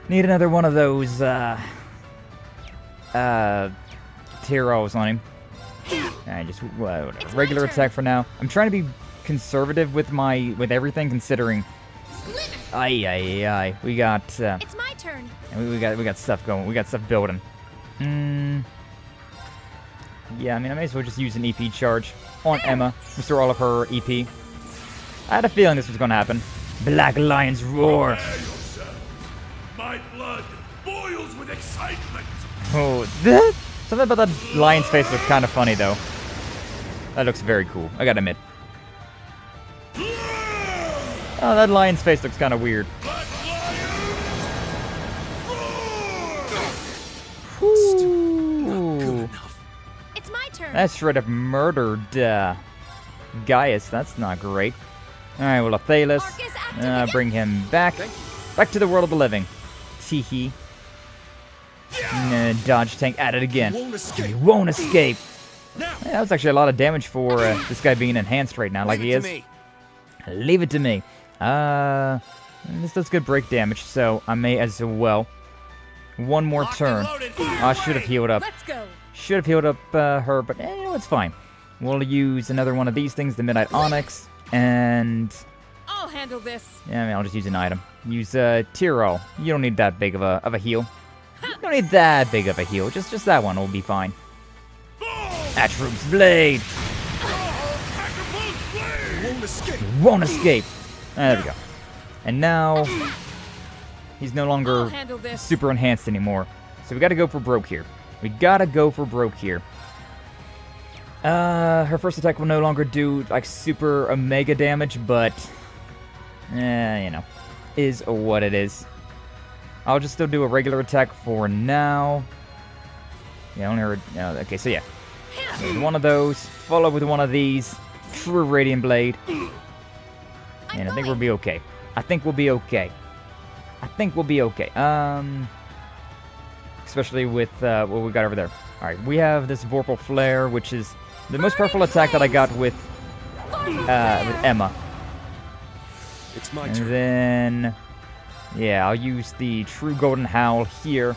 Need another one of those Tyrols on him. Alright, just whatever. Regular attack for now. I'm trying to be conservative with everything, considering. Aye. We got. It's my turn. We got stuff going. We got stuff building. Yeah, I mean, I may as well just use an EP charge on Emma. Restore all of her EP. I had a feeling this was going to happen. Black Lion's Roar. My blood boils with excitement. Oh, something about that lion's face looks kind of funny, though. That looks very cool. I gotta admit. Oh, that lion's face looks kind of weird. Ooh. It's my turn. That straight up murdered Gaius. That's not great. Alright, well, Athelis. Bring him back. Back to the world of the living. Teehee. Dodge tank at it again. He won't escape. Yeah, that was actually a lot of damage for this guy being enhanced right now, like he is. Leave it to me. This does good break damage, so I may as well. One more turn. I should have healed up. Should have healed up her, but you know, it's fine. We'll use another one of these things, the Midnight Onyx, and I'll handle this. Yeah, I mean, I'll just use an item. Use Tyrol. You don't need that big of a heal. You don't need that big of a heal. Just that one will be fine. Atroop's Blade. Won't escape. There we go. And now he's no longer super enhanced anymore. So we gotta go for broke here. Her first attack will no longer do like super omega damage, but you know, is what it is. I'll just still do a regular attack for now. Yeah, only heard. Okay, so yeah, one of those, follow with one of these. True Radiant Blade. And I think we'll be okay. Especially with what we got over there. Alright, we have this Vorpal Flare, which is the most powerful attack that I got with Emma. It's my turn. turn. And then, yeah, I'll use the True Golden Howl here.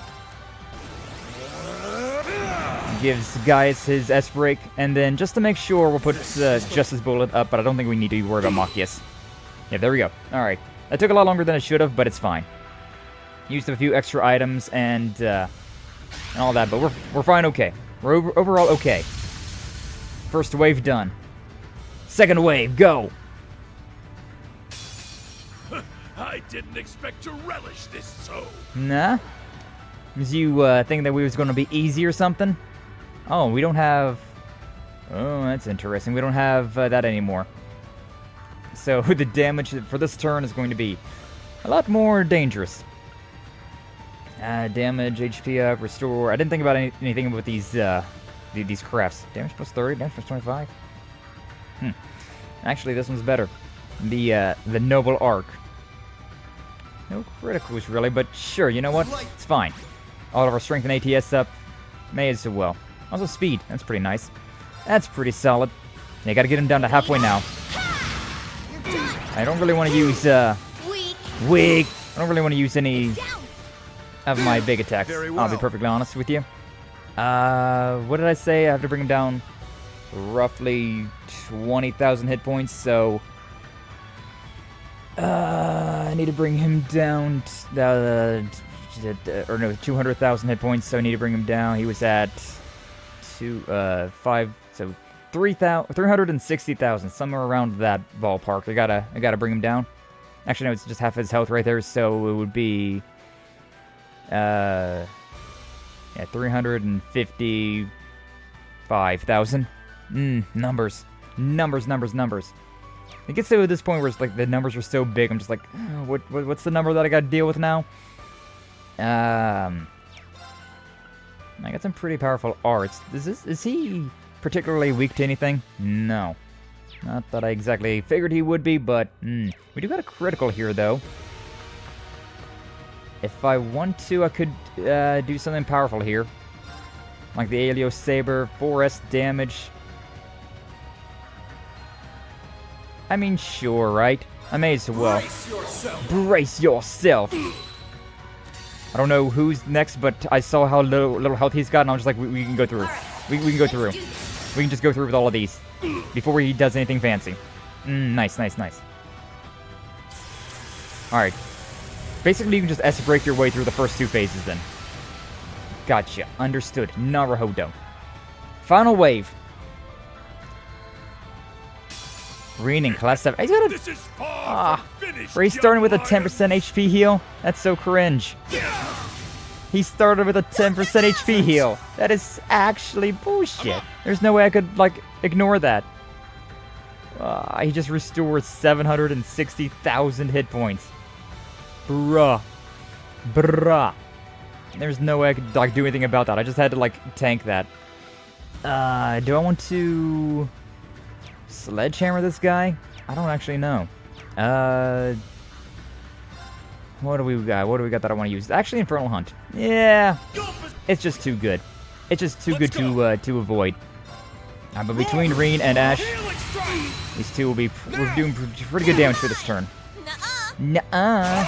gives Gaius his S-Break, and then just to make sure, we'll put Justice Bullet up, but I don't think we need to worry about Machias. Yeah, there we go. Alright. That took a lot longer than it should have, but it's fine. Used a few extra items and all that, but we're fine okay. We're overall okay. First wave done. Second wave, go! I didn't expect to relish this so. Nah? Was you thinking that we was going to be easy or something? Oh, we don't have... Oh, that's interesting. We don't have that anymore. So the damage for this turn is going to be a lot more dangerous. Damage, HP up, restore. I didn't think about anything about these crafts. Damage plus 30, damage plus 25. Actually, this one's better. The Noble Arc. No criticals really, but sure, you know what? It's fine. All of our strength and ATS up. May as well. Also speed. That's pretty nice. That's pretty solid. Yeah, gotta get him down to halfway now. I don't really want to use, weak. I don't really want to use any of my big attacks. I'll be perfectly honest with you. What did I say? I have to bring him down roughly 20,000 hit points, so... I need to bring him down, 200,000 hit points, so I need to bring him down. He was at 360,000, somewhere around that ballpark. I gotta bring him down. Actually, no, it's just half his health right there, so it would be, 355,000. Numbers. It gets to this point where it's like the numbers are so big, I'm just like, oh, what's the number that I gotta deal with now? I got some pretty powerful arts. Is he particularly weak to anything? No. Not that I exactly figured he would be, but we do got a critical here, though. If I want to, I could do something powerful here. Like the Aelio Saber, 4S damage. I mean, sure, right? I may as well. Brace yourself! I don't know who's next, but I saw how little health he's got, and I was just like, we can go through. We can go through. We can just go through with all of these before he does anything fancy. Nice. Alright. Basically, you can just S-break your way through the first two phases, then. Gotcha. Understood. Naruhodo. Final wave. Reading class 7. He's got he's starting with a 10% HP heal. That's so cringe. He started with a 10% HP heal. That is actually bullshit. There's no way I could, like, ignore that. He just restored 760,000 hit points. Bruh. There's no way I could, like, do anything about that. I just had to, like, tank that. Do I want to... sledgehammer this guy? I don't actually know. What do we got? What do we got that I want to use? Actually, Infernal Hunt. Yeah. It's just too good. It's just too good to avoid. But between Reen and Ash, these two will be... we're doing pretty good damage for this turn. Nuh-uh.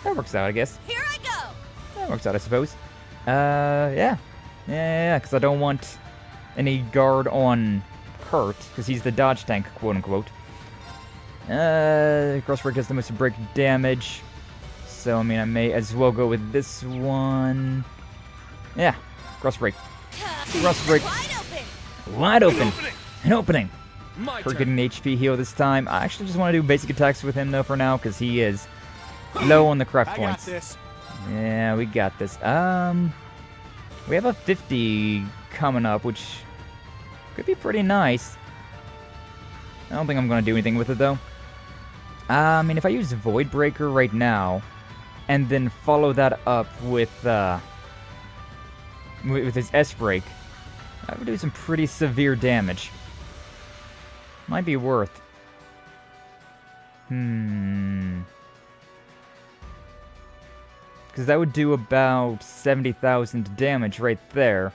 That works out, I guess. Here I go. That works out, I suppose. Yeah, because I don't want any guard on Kurt, because he's the dodge tank, quote-unquote. Crossbreak does the most break damage, so, I mean, I may as well go with this one. Yeah, Crossbreak. Crossbreak. Wide open. An opening. Kurt getting an HP heal this time. I actually just want to do basic attacks with him, though, for now, because he is low on the craft points. Yeah, we got this. We have a 50 coming up, which could be pretty nice. I don't think I'm going to do anything with it, though. I mean, if I use Void Breaker right now, and then follow that up with his S-Break, I would do some pretty severe damage. Might be worth. Because that would do about 70,000 damage right there.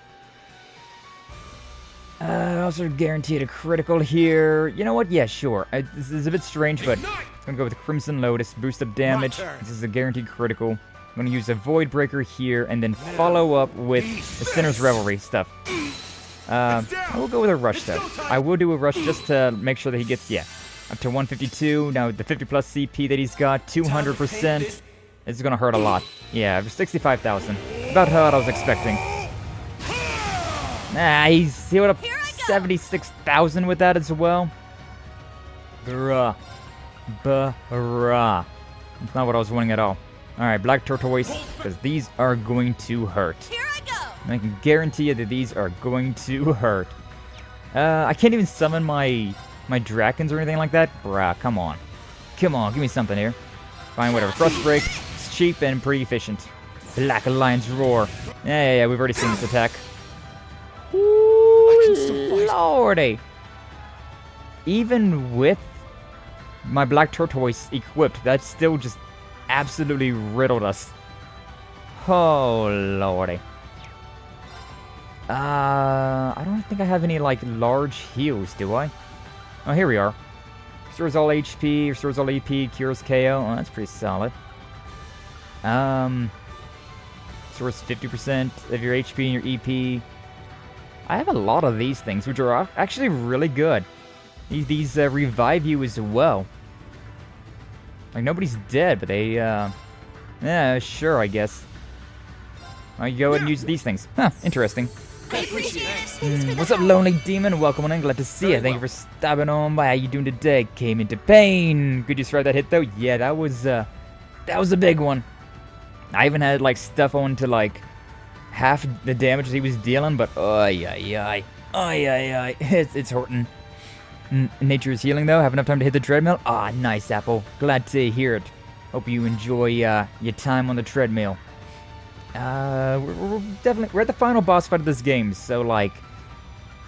Also guaranteed a critical here. You know what? Yeah, sure. This is a bit strange, but I'm going to go with Crimson Lotus. Boost up damage. This is a guaranteed critical. I'm going to use a Void Breaker here, and then follow up with the Sinner's Revelry stuff. I will go with a Rush, though. I will do a Rush just to make sure that he gets, up to 152. Now, the 50 plus CP that he's got, 200%. This is going to hurt a lot. Yeah, 65,000. About how I was expecting. He went up 76,000 with that as well. Bruh. Bruh. That's not what I was wanting at all. Alright, Black Tortoise, because these are going to hurt. Here I go! I can guarantee you that these are going to hurt. I can't even summon my Drakons or anything like that. Bruh, come on. Come on, give me something here. Fine, whatever. Thrust Break. It's cheap and pretty efficient. Black Alliance Roar. Yeah, we've already seen this attack. Ooh, lordy. Even with my Black Tortoise equipped, that still just absolutely riddled us. Oh, lordy. I don't think I have any, like, large heals, do I? Oh, here we are. Restores all HP, restores all EP, cures KO. Oh, that's pretty solid. Restores 50% of your HP and your EP. I have a lot of these things, which are actually really good. These revive you as well. Like, nobody's dead, but they, yeah, sure, I guess. I'll go ahead and use these things. Huh, interesting. What's up, Lonely Demon? Welcome on in, glad to see you. Thank you for stopping on by. How you doing today? Came into pain. Could you survive that hit, though? Yeah, that was a big one. I even had, like, stuff on to, like, half the damage he was dealing, but, it's hurting. Nature is healing, though. Have enough time to hit the treadmill? Ah, nice, Apple. Glad to hear it. Hope you enjoy your time on the treadmill. We're at the final boss fight of this game, so, like,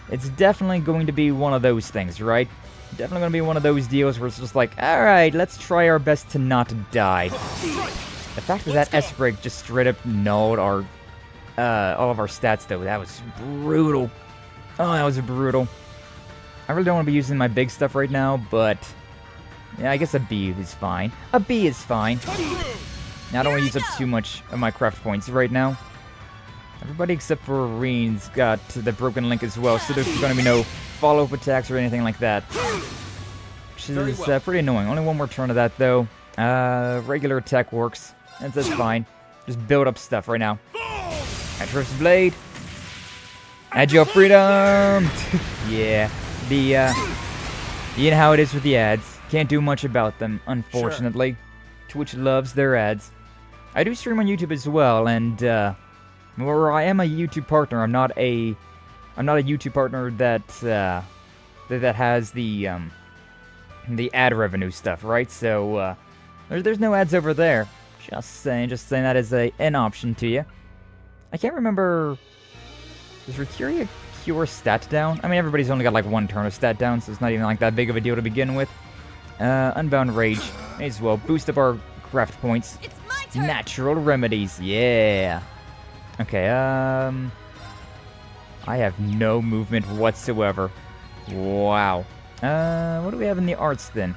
it's definitely going to be one of those things, right? Definitely going to be one of those deals where it's just like, alright, let's try our best to not die. The fact that S-Break just straight up nulled our, all of our stats, though, that was brutal. Oh, that was brutal. I really don't want to be using my big stuff right now, but yeah, I guess a B is fine. A B is fine. Now, I don't want to use up too much of my craft points right now. Everybody except for Reen's got the Broken Link as well, so there's going to be no follow-up attacks or anything like that. Which is pretty annoying. Only one more turn of that, though. Regular attack works. That's fine. Just build up stuff right now. Atrop's Blade. Agile Freedom! Yeah. You know how it is with the ads. Can't do much about them, unfortunately. Sure. Twitch loves their ads. I do stream on YouTube as well, and where I am a YouTube partner, I'm not a YouTube partner that has the ad revenue stuff, right? So there's no ads over there. Just saying that is an option to you. I can't remember. Is Recuria Cure stat down? I mean, everybody's only got like one turn of stat down, so it's not even like that big of a deal to begin with. Unbound Rage. May as well boost up our craft points. It's my turn. Natural Remedies. Yeah. Okay, I have no movement whatsoever. Wow. What do we have in the arts then?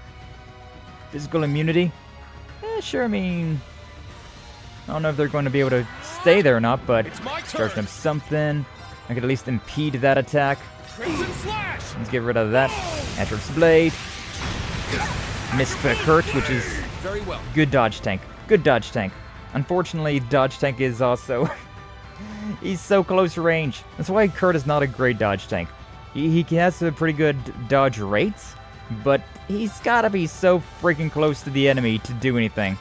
Physical immunity? Sure, I mean, I don't know if they're going to be able to stay there or not, but charge them something. I could at least impede that attack. Let's get rid of that. Atrop's Blade. Misclick Hurt, which is good dodge tank. Good dodge tank. Unfortunately, dodge tank is also... he's so close range. That's why Kurt is not a great dodge tank. He has a pretty good dodge rates, but he's gotta be so freaking close to the enemy to do anything.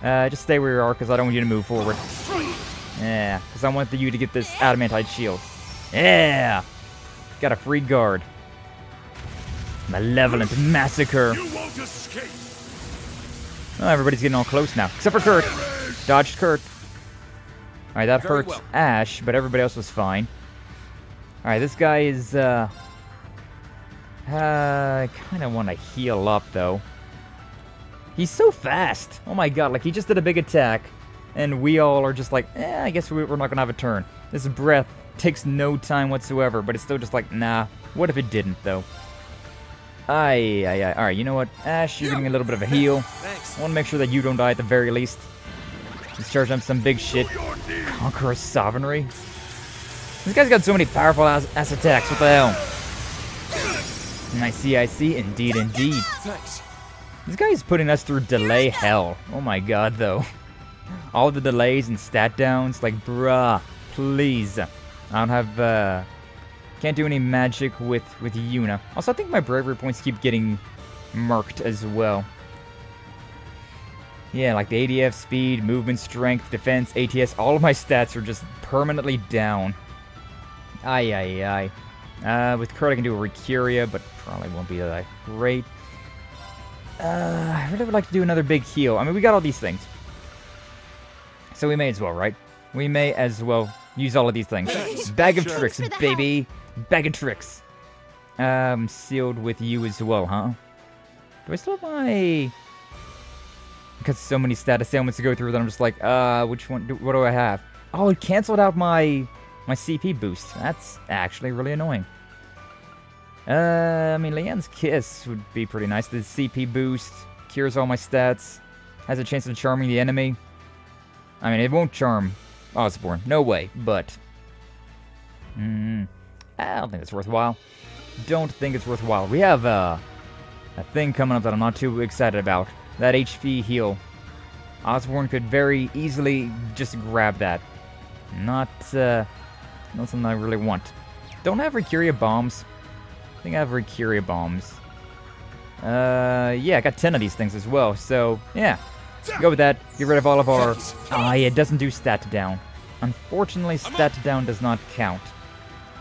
Just stay where you are, because I don't want you to move forward. Yeah, because I want you to get this adamantite shield. Yeah! Got a free guard. Malevolent Massacre. Oh, everybody's getting all close now, except for Kurt. Dodged Kurt. Alright, that hurts Ash, but everybody else was fine. Alright, this guy is, I kind of want to heal up, though. He's so fast. Oh my god, like, he just did a big attack, and we all are just like, I guess we're not going to have a turn. This breath takes no time whatsoever, but it's still just like, nah, what if it didn't, though? Alright, you know what? Ash, you're getting a little bit of a heal. Thanks. I want to make sure that you don't die at the very least. Let's charge up some big shit. Conqueror Sovereignty. This guy's got so many powerful ass attacks. What the hell? I see. Indeed. Thanks. This guy is putting us through delay hell. Oh my god, though. All the delays and stat downs. Like, bruh, please. I don't have, can't do any magic with Yuna. Also, I think my bravery points keep getting murked as well. Yeah, like the ADF, speed, movement, strength, defense, ATS, all of my stats are just permanently down. Aye. With Kurt I can do a Recuria, but probably won't be that great. I really would like to do another big heal. I mean, we got all these things. So we may as well, right? We may as well use all of these things. Bag of tricks, baby. Bag of tricks. Sealed with you as well, huh? Do I still have my... Because so many status ailments to go through that I'm just like, which one, what do I have? Oh, it canceled out my CP boost. That's actually really annoying. I mean, Leanne's Kiss would be pretty nice. The CP boost cures all my stats. Has a chance of charming the enemy. I mean, it won't charm Osborne. No way, but... I don't think it's worthwhile. Don't think it's worthwhile. We have a thing coming up that I'm not too excited about. That HP heal. Osborne could very easily just grab that. Not something I really want. Don't have Recuria bombs. I think I have Recuria bombs. Yeah, I got 10 of these things as well, so yeah. Go with that. Get rid of all of our... yeah, it doesn't do stat down. Unfortunately, stat down does not count.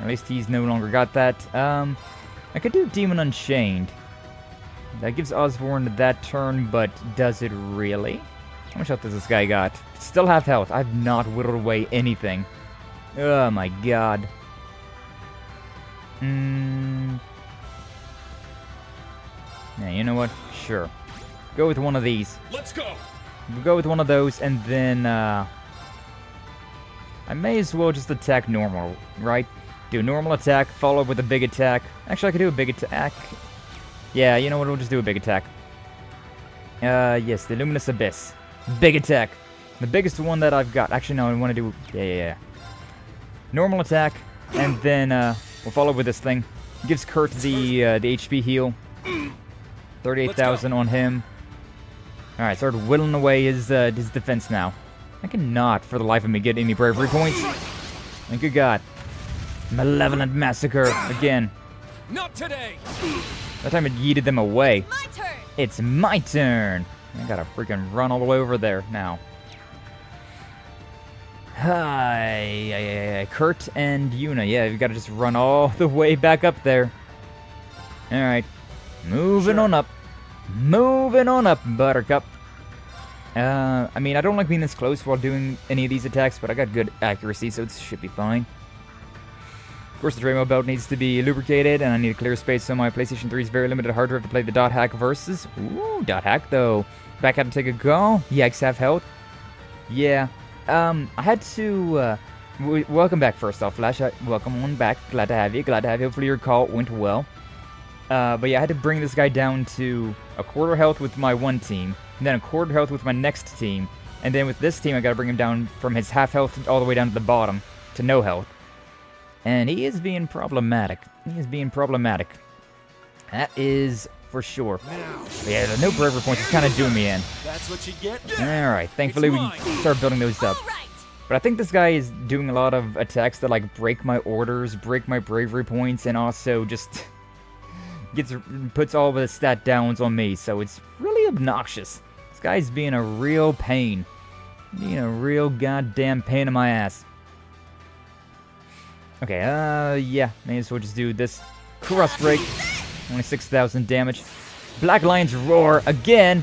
At least he's no longer got that. I could do Demon Unchained. That gives Osborne that turn, but does it really? How much health does this guy got? Still half health. I've not whittled away anything. Oh my god. Yeah, you know what? Sure. Go with one of these. Let's go. We'll go with one of those, and then, I may as well just attack normal, right? Do a normal attack, follow up with a big attack. Actually, I could do a big attack. Yeah, you know what? We'll just do a big attack. Yes, the Luminous Abyss. Big attack. The biggest one that I've got. Actually, no, I want to do... Yeah. Normal attack, and then, we'll follow up with this thing. Gives Kurt the HP heal. 38,000 on him. Alright, start whittling away his defense now. I cannot, for the life of me, get any bravery points. And good god. Malevolent Massacre, again. Not today! That time it yeeted them away. My turn. It's my turn! I gotta freaking run all the way over there now. Hi, Kurt and Yuna. Yeah, we gotta just run all the way back up there. Alright. Moving on up. Moving on up, Buttercup. I mean, I don't like being this close while doing any of these attacks, but I got good accuracy, so it should be fine. Of course, the Dremo belt needs to be lubricated, and I need a clear space, so my PlayStation 3 is very limited hard drive to play the dot hack versus. Ooh, dot hack, though. Back out to take a go. Yikes, have health. Yeah. I had to, welcome back, first off, Flash. Welcome on back. Glad to have you. Glad to have you. Hopefully your call went well. But yeah, I had to bring this guy down to a quarter health with my one team, and then a quarter health with my next team, and then with this team I gotta bring him down from his half health all the way down to the bottom to no health. And he is being problematic. He is being problematic. That is for sure. But yeah, the no bravery points is kind of doing me in. That's what you get. Alright, thankfully we can start building those up. But I think this guy is doing a lot of attacks that like break my orders, break my bravery points, and also just puts all of the stat downs on me, so it's really obnoxious. This guy's being a real pain. Being a real goddamn pain in my ass. Okay, yeah, may as well just do this Cross Break. Only 6,000 damage. Black Lion's Roar again.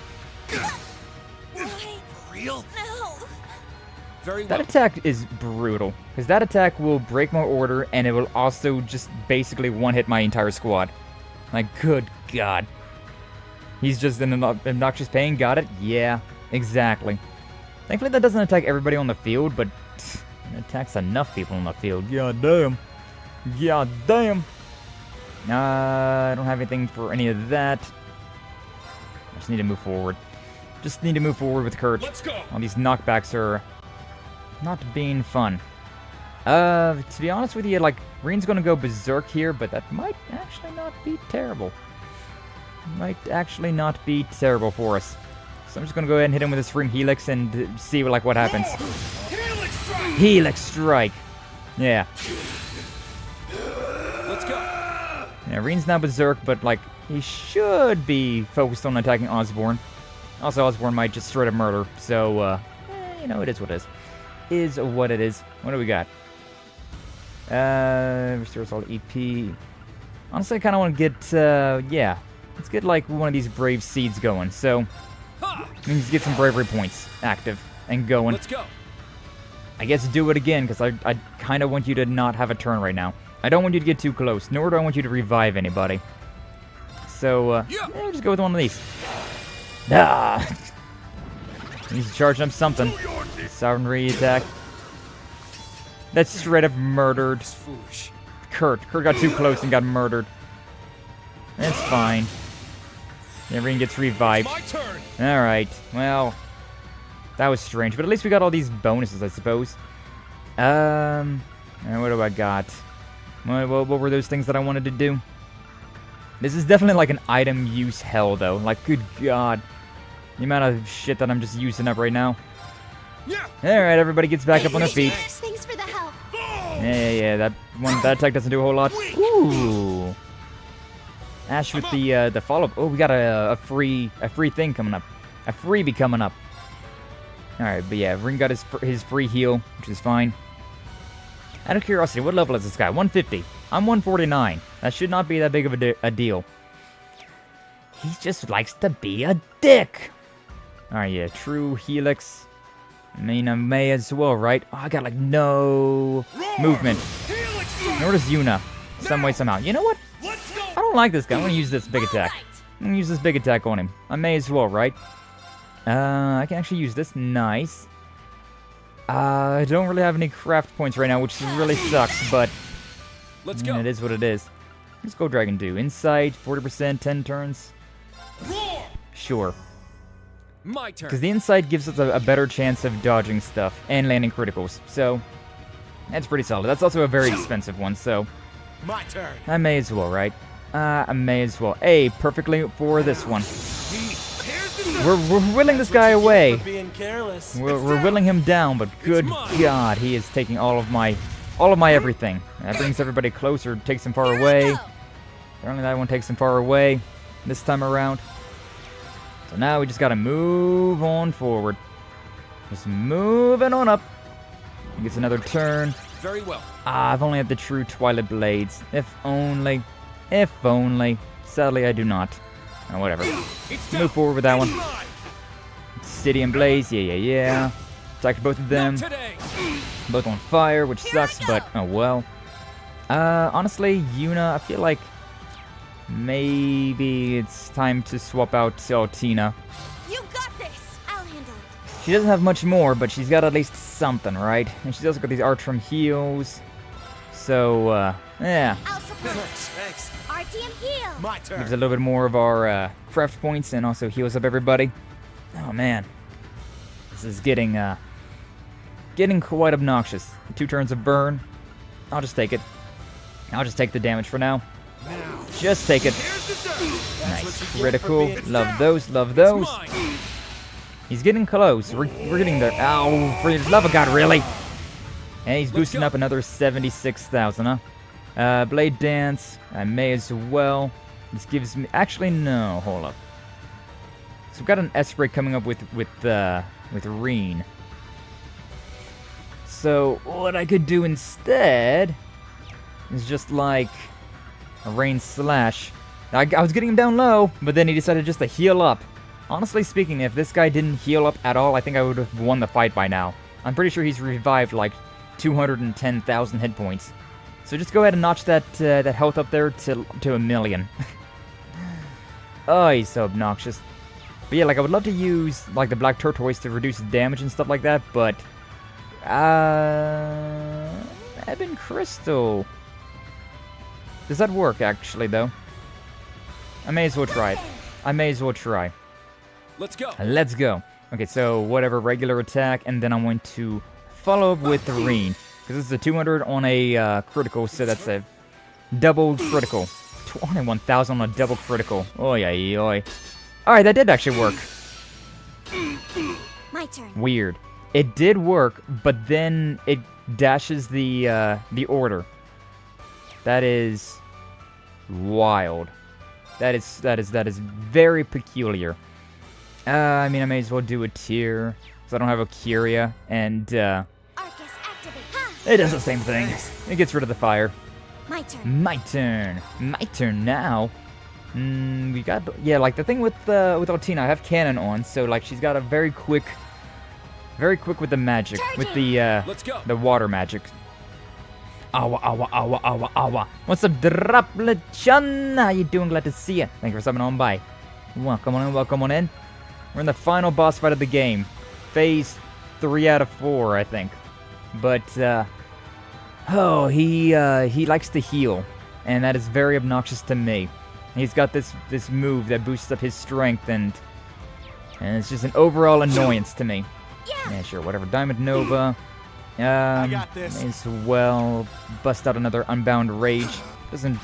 Real? No. Very That well. attack is brutal, because that attack will break my order, and it will also just basically one-hit my entire squad. Like, good god. He's just in an obnoxious pain, got it? Yeah, exactly. Thankfully that doesn't attack everybody on the field, but it attacks enough people on the field. God damn. God damn. I don't have anything for any of that. I just need to move forward. Just need to move forward with Kurt. Let's go. All these knockbacks are not being fun. To be honest with you, like, Reen's gonna go berserk here, but that might actually not be terrible. Might actually not be terrible for us. So I'm just gonna go ahead and hit him with a Supreme Helix and see like what happens. Helix Strike! Yeah. Let's go. Yeah, Reen's now berserk, but like, he should be focused on attacking Osborne. Also, Osborne might just straight up murder, so, you know, it is what it is. Is what it is. What do we got? Restores all EP. Honestly, I kind of want to get, yeah. Let's get, like, one of these Brave Seeds going, so... Means get some bravery points active and going. Let's go. I guess do it again, because I kind of want you to not have a turn right now. I don't want you to get too close, nor do I want you to revive anybody. So, yeah, just go with one of these. Ah! He's charging up something. Sovereignty attack. That's straight up murdered. Kurt got too close and got murdered. That's fine. Reen gets revived. Alright, well, that was strange, but at least we got all these bonuses, I suppose. And what do I got? What were those things that I wanted to do? This is definitely like an item use hell, though. Like, good god. The amount of shit that I'm just using up right now. Alright, everybody gets back up on their feet. Thanks for the help. Yeah, that attack doesn't do a whole lot. Ooh. Ash with the follow-up. Oh, we got a free thing coming up. A freebie coming up. Alright, but yeah, Reen got his free heal, which is fine. Out of curiosity, what level is this guy? 150. I'm 149. That should not be that big of a deal. He just likes to be a dick. Alright, yeah, true Helix. I mean, I may as well, right? Oh, I got, like, no movement. Nor does Yuna. Some way, somehow. You know what? I don't like this guy. I'm going to use this big attack. I'm going to use this big attack on him. I may as well, right? I can actually use this. Nice. I don't really have any craft points right now, which really sucks, but... Let's go. It is what it is. Let's go Dragon do. Insight, 40%, 10 turns. Sure. My turn. Because the insight gives us a better chance of dodging stuff and landing criticals. So, that's pretty solid. That's also a very expensive one, so... My turn. I may as well, right? I may as well. Hey, perfectly for this one. We're willing this guy away. We're willing him down, but good god, he is taking all of my everything. That brings everybody closer, takes him far away. Apparently that one takes him far away this time around. So now we just gotta move on forward. Just moving on up. He gets another turn. Very well. Ah, I've only had the true Twilight Blades. If only. If only. Sadly, I do not. Oh, whatever. Move forward with that one. City and Blaze. Yeah. Attacked both of them. Both on fire, which sucks, but oh well. Honestly, Yuna, I feel like maybe it's time to swap out Tina. You got this. I'll handle it. She doesn't have much more, but she's got at least something, right? And she's also got these Artrum heals. So, yeah. I'll support. Thanks. RTM heal. My turn. Gives a little bit more of our craft points and also heals up everybody. Oh man, this is getting quite obnoxious. 2 turns of burn. I'll just take it. I'll just take the damage for now. Just take it. Nice. Critical. Love those. Love those. He's getting close. We're getting there. Ow, for the love of God, really? And he's boosting up another 76,000, huh? Blade Dance. I may as well. This gives me... Actually, no. Hold up. So we've got an S-Spray coming up with Reen. So what I could do instead is just like a Rain Slash. I was getting him down low, but then he decided just to heal up. Honestly speaking, if this guy didn't heal up at all, I think I would have won the fight by now. I'm pretty sure he's revived like 210,000 hit points. So just go ahead and notch that health up there to 1,000,000. Oh, he's so obnoxious. But yeah, like I would love to use like the Black Turquoise to reduce damage and stuff like that, but Ebon Crystal. Does that work actually though? I may as well try it. Let's go. Let's go. Okay, so whatever, regular attack, and then I'm going to follow up with the Reen. Because this is a 200 on a critical, so that's a double critical. 21,000 on a double critical. Oi, oi, oi. Alright, that did actually work. My turn. Weird. It did work, but then it dashes the order. That is wild. That is very peculiar. I mean, I may as well do a tier, because I don't have a Curia, and it does the same thing. It gets rid of the fire. My turn. My turn. My turn now. We got, yeah, like the thing with Altina, I have cannon on, so like she's got a very quick with the magic, with the water magic. Awa, awa, awa, awa, awa. What's up, Droplet-chan? How you doing? Glad to see you. Thank you for stopping on by. Welcome on in, welcome on in. We're in the final boss fight of the game. Phase 3 out of 4, I think. But, oh, he likes to heal. And that is very obnoxious to me. He's got this move that boosts up his strength, and it's just an overall annoyance to me. Yeah, sure, whatever. Diamond Nova. I got this. May as well bust out another Unbound Rage. Doesn't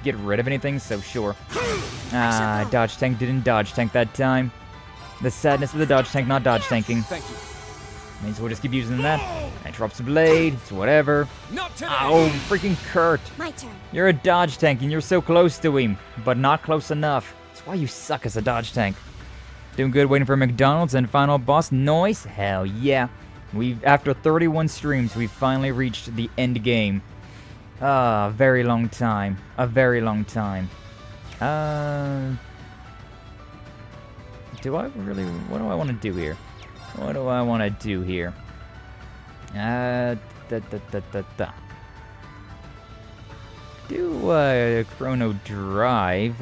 get rid of anything, so sure. Dodge tank didn't dodge tank that time. The sadness of the dodge tank not dodge tanking. Thank you. May as well just keep using that. And drops a blade. It's whatever. Oh, freaking Kurt. My turn. You're a dodge tank and you're so close to him, but not close enough. That's why you suck as a dodge tank. Doing good, waiting for McDonald's and final boss noise. Hell yeah. After 31 streams, we've finally reached the end game. A very long time. A very long time. Do I really... What do I want to do here? What do I want to do here? Do a Chrono Drive.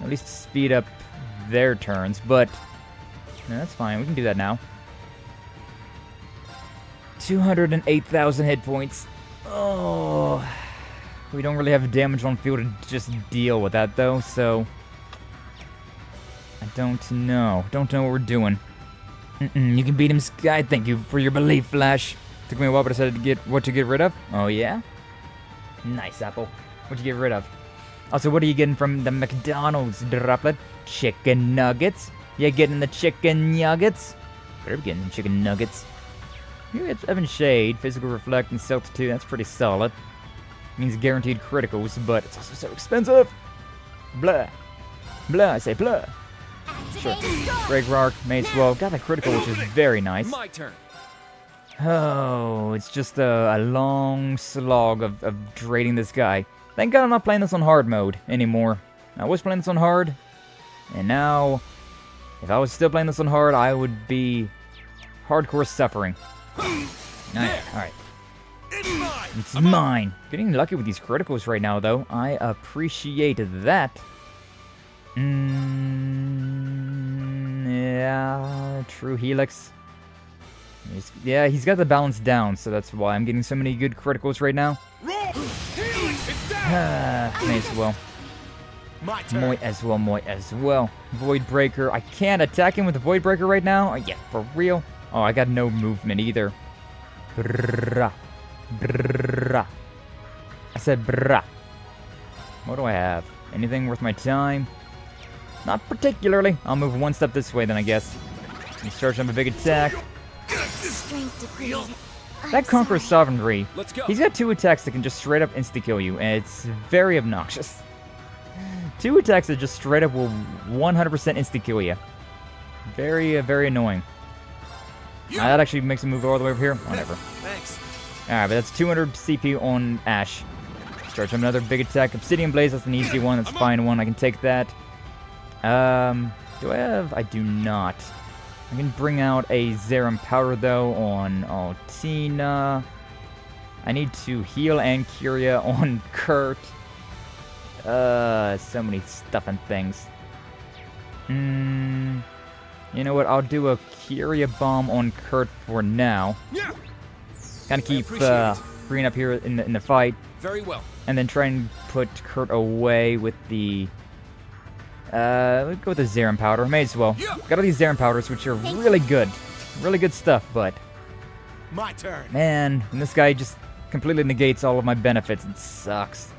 At least speed up their turns, but... No, that's fine, we can do that now. 208,000 hit points. Oh... We don't really have damage on field to just deal with that, though, so... I don't know. Don't know what we're doing. You can beat him, Sky. Thank you for your belief, Flash. Took me a while, but I decided to get what to get rid of. Oh, yeah? Nice, Apple. What you get rid of? Also, what are you getting from the McDonald's, Droplet? Chicken nuggets? You getting the chicken nuggets? Better be getting the chicken nuggets. You get Evan Shade, Physical Reflect, and Stealth 2. That's pretty solid. Means guaranteed criticals, but it's also so expensive. Blah. Blah, I say blah. Sure. Break Rock, may as well. Got a critical, which is very nice. My turn. Oh, it's just a long slog of draining this guy. Thank God I'm not playing this on hard mode anymore. I was playing this on hard, and now, if I was still playing this on hard, I would be hardcore suffering. Alright. It's mine. Getting lucky with these criticals right now, though. I appreciate that. Yeah, true Helix. He's got the balance down, so that's why I'm getting so many good criticals right now. May as well. Might as well. Void Breaker. I can't attack him with the Void Breaker right now. Yeah, for real. Oh, I got no movement either. Brrrah. Brrrah. I said brrrah. What do I have? Anything worth my time? Not particularly. I'll move one step this way then, I guess. Let's charge him a big attack. That Conqueror's Sovereignty. He's got 2 attacks that can just straight up insta-kill you, and it's very obnoxious. 2 attacks that just straight up will 100% insta-kill you. Very, very annoying. That actually makes him move all the way over here. Whatever. Thanks. Alright, but that's 200 CP on Ash. Charge him another big attack. Obsidian Blaze, that's an easy one. That's a fine one. I can take that. Do I have... I do not. I can bring out a Zerum Powder, though, on Altina. I need to heal and Curia on Kurt. So many stuff and things. You know what? I'll do a Curia Bomb on Kurt for now. Kind of keep Green up here in the fight. Very well. And then try and put Kurt away with the Let's go with the Zerum powder. May as well. Got all these Zerum powders, which are really good. Really good stuff, but... My turn. Man, and this guy just completely negates all of my benefits. It sucks.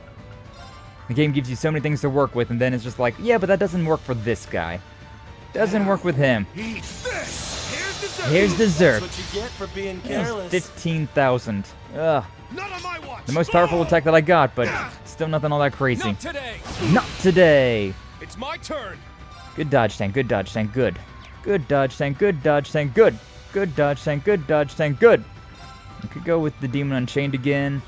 The game gives you so many things to work with, and then it's just like, yeah, but that doesn't work for this guy. Doesn't work with him. Eat this. Here's dessert. That's what you get for being careless. 15,000. Ugh. Not on my watch. The most powerful attack that I got, but still nothing all that crazy. Not today. Not today. It's my turn. Good dodge tank, good dodge tank, good. Good dodge tank, good dodge tank, good. Good dodge tank, good dodge tank, good. I could go with the Demon Unchained again.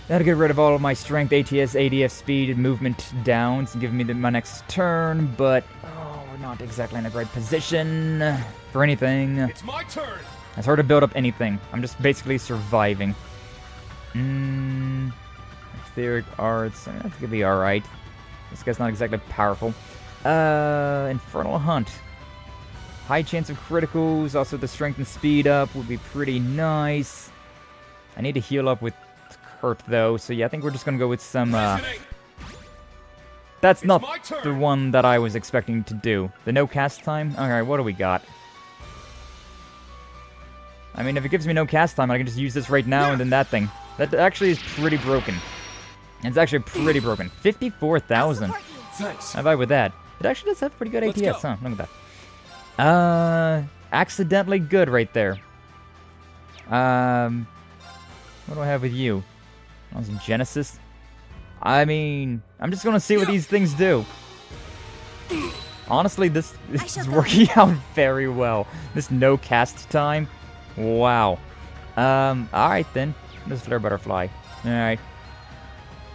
That'll get rid of all of my strength, ATS, ADF speed, and movement downs and give me my next turn, but we're not exactly in a great position for anything. It's my turn. It's hard to build up anything. I'm just basically surviving. Etheric Arts, that could be alright. This guy's not exactly powerful. Infernal Hunt. High chance of criticals, also the strength and speed up would be pretty nice. I need to heal up with Kurt though, so yeah, I think we're just gonna go with some, That's not the one that I was expecting to do. The no cast time? Alright, what do we got? I mean, if it gives me no cast time, I can just use this right now and then that thing. That actually is pretty broken. It's actually pretty broken. 54,000. Thanks. How about with that? It actually does have pretty good ATS, huh? Look at that. Accidentally good right there. What do I have with you? That was Genesis. I mean, I'm just gonna see what these things do. Honestly, this is working out very well. This no cast time. Wow. Alright then. This Flare Butterfly. Alright.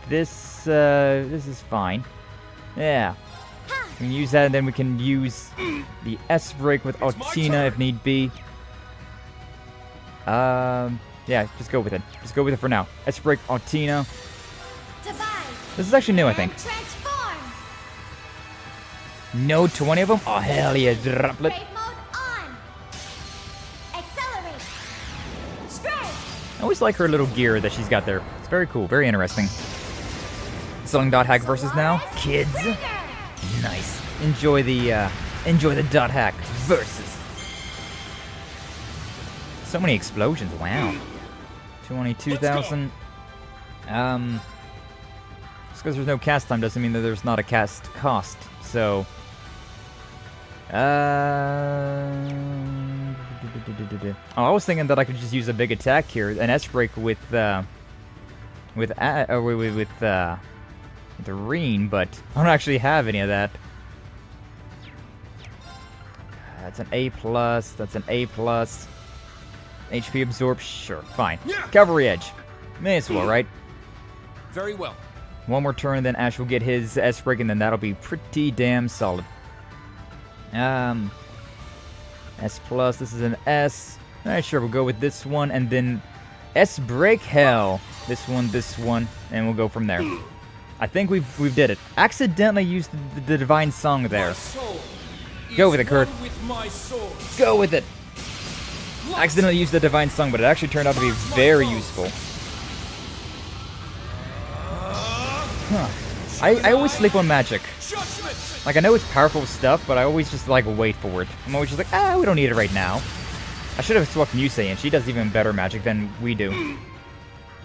This is fine. Yeah. We can use that, and then we can use the S-Break with Altina if need be. Yeah, just go with it. Just go with it for now. S-Break, Altina. This is actually new, I think. No 20 of them? Oh, hell yeah, droplet. I always like her little gear that she's got there. It's very cool, very interesting. Selling dot hack versus now, kids. Nice. Enjoy the dot hack versus. So many explosions. Wow. 22,000. Just because there's no cast time doesn't mean that there's not a cast cost. So. Oh, I was thinking that I could just use a big attack here, an S-Break with the Reen, but I don't actually have any of that. That's an A+, that's an A+. HP absorb, sure, fine. Cavalry Edge. May as well, right? Very well. One more turn, and then Ash will get his S-Break, and then that'll be pretty damn solid. S+, this is an S. Alright, sure, we'll go with this one, and then S-Break Hell. This one, and we'll go from there. I think we've did it. Accidentally used the Divine Song there. Go with it, Kurt. Go with it. Accidentally used the Divine Song, but it actually turned out to be very useful. Huh. I always sleep on magic. Like, I know it's powerful stuff, but I always just, like, wait for it. I'm always just like, we don't need it right now. I should have swapped Musei, and she does even better magic than we do.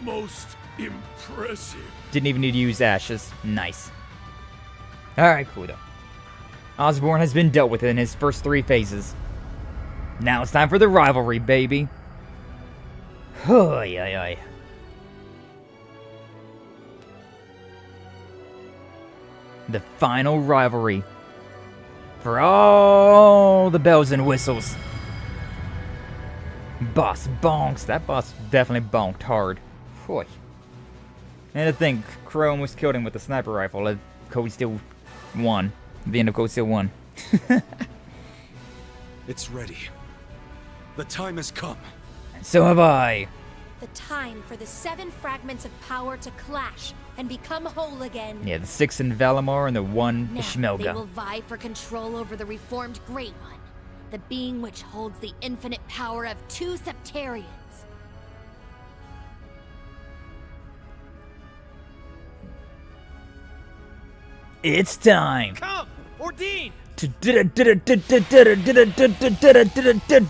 Most impressive. Didn't even need to use Ashes. Nice. Alright, cool though. Osborne has been dealt with in his first 3 phases. Now it's time for the rivalry, baby. Oy, oy, oy. The final rivalry. For all the bells and whistles. Boss bonks. That boss definitely bonked hard. Boy. And to think, Crow almost killed him with the sniper rifle. Code Steel 1. The end of Code Steel 1. It's ready. The time has come. And so have I. The time for the 7 fragments of power to clash and become whole again. Yeah, the 6 in Valimar and the 1 Now Ishmelga. they will vie for control over the reformed Great One, the being which holds the infinite power of 2 Septarians. It's time. Come, Ordine.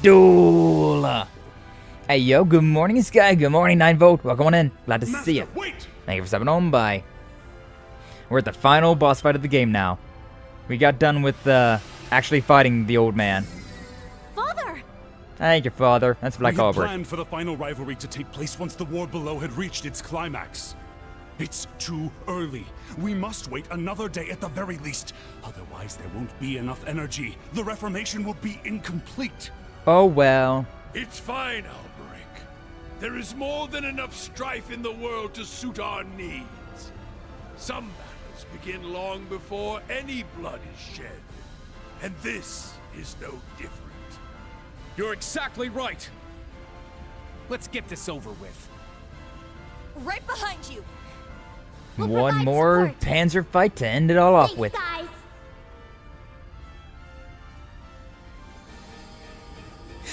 Duel. Hey yo, good morning Sky, good morning 9volt, welcome on in, glad to see you. Thank you for stopping on by. We're at the final boss fight of the game now. We got done with actually fighting the old man. Father! Thank you, Father. That's Black We had Alberich. planned for the final rivalry to take place once the war below had reached its climax. It's too early. We must wait another day at the very least. Otherwise, there won't be enough energy. The Reformation will be incomplete. Oh well. It's fine, Alberich. There is more than enough strife in the world to suit our needs. Some battles begin long before any blood is shed. And this is no different. You're exactly right. Let's get this over with. Right behind you. One more Panzer fight to end it all off with. Guys.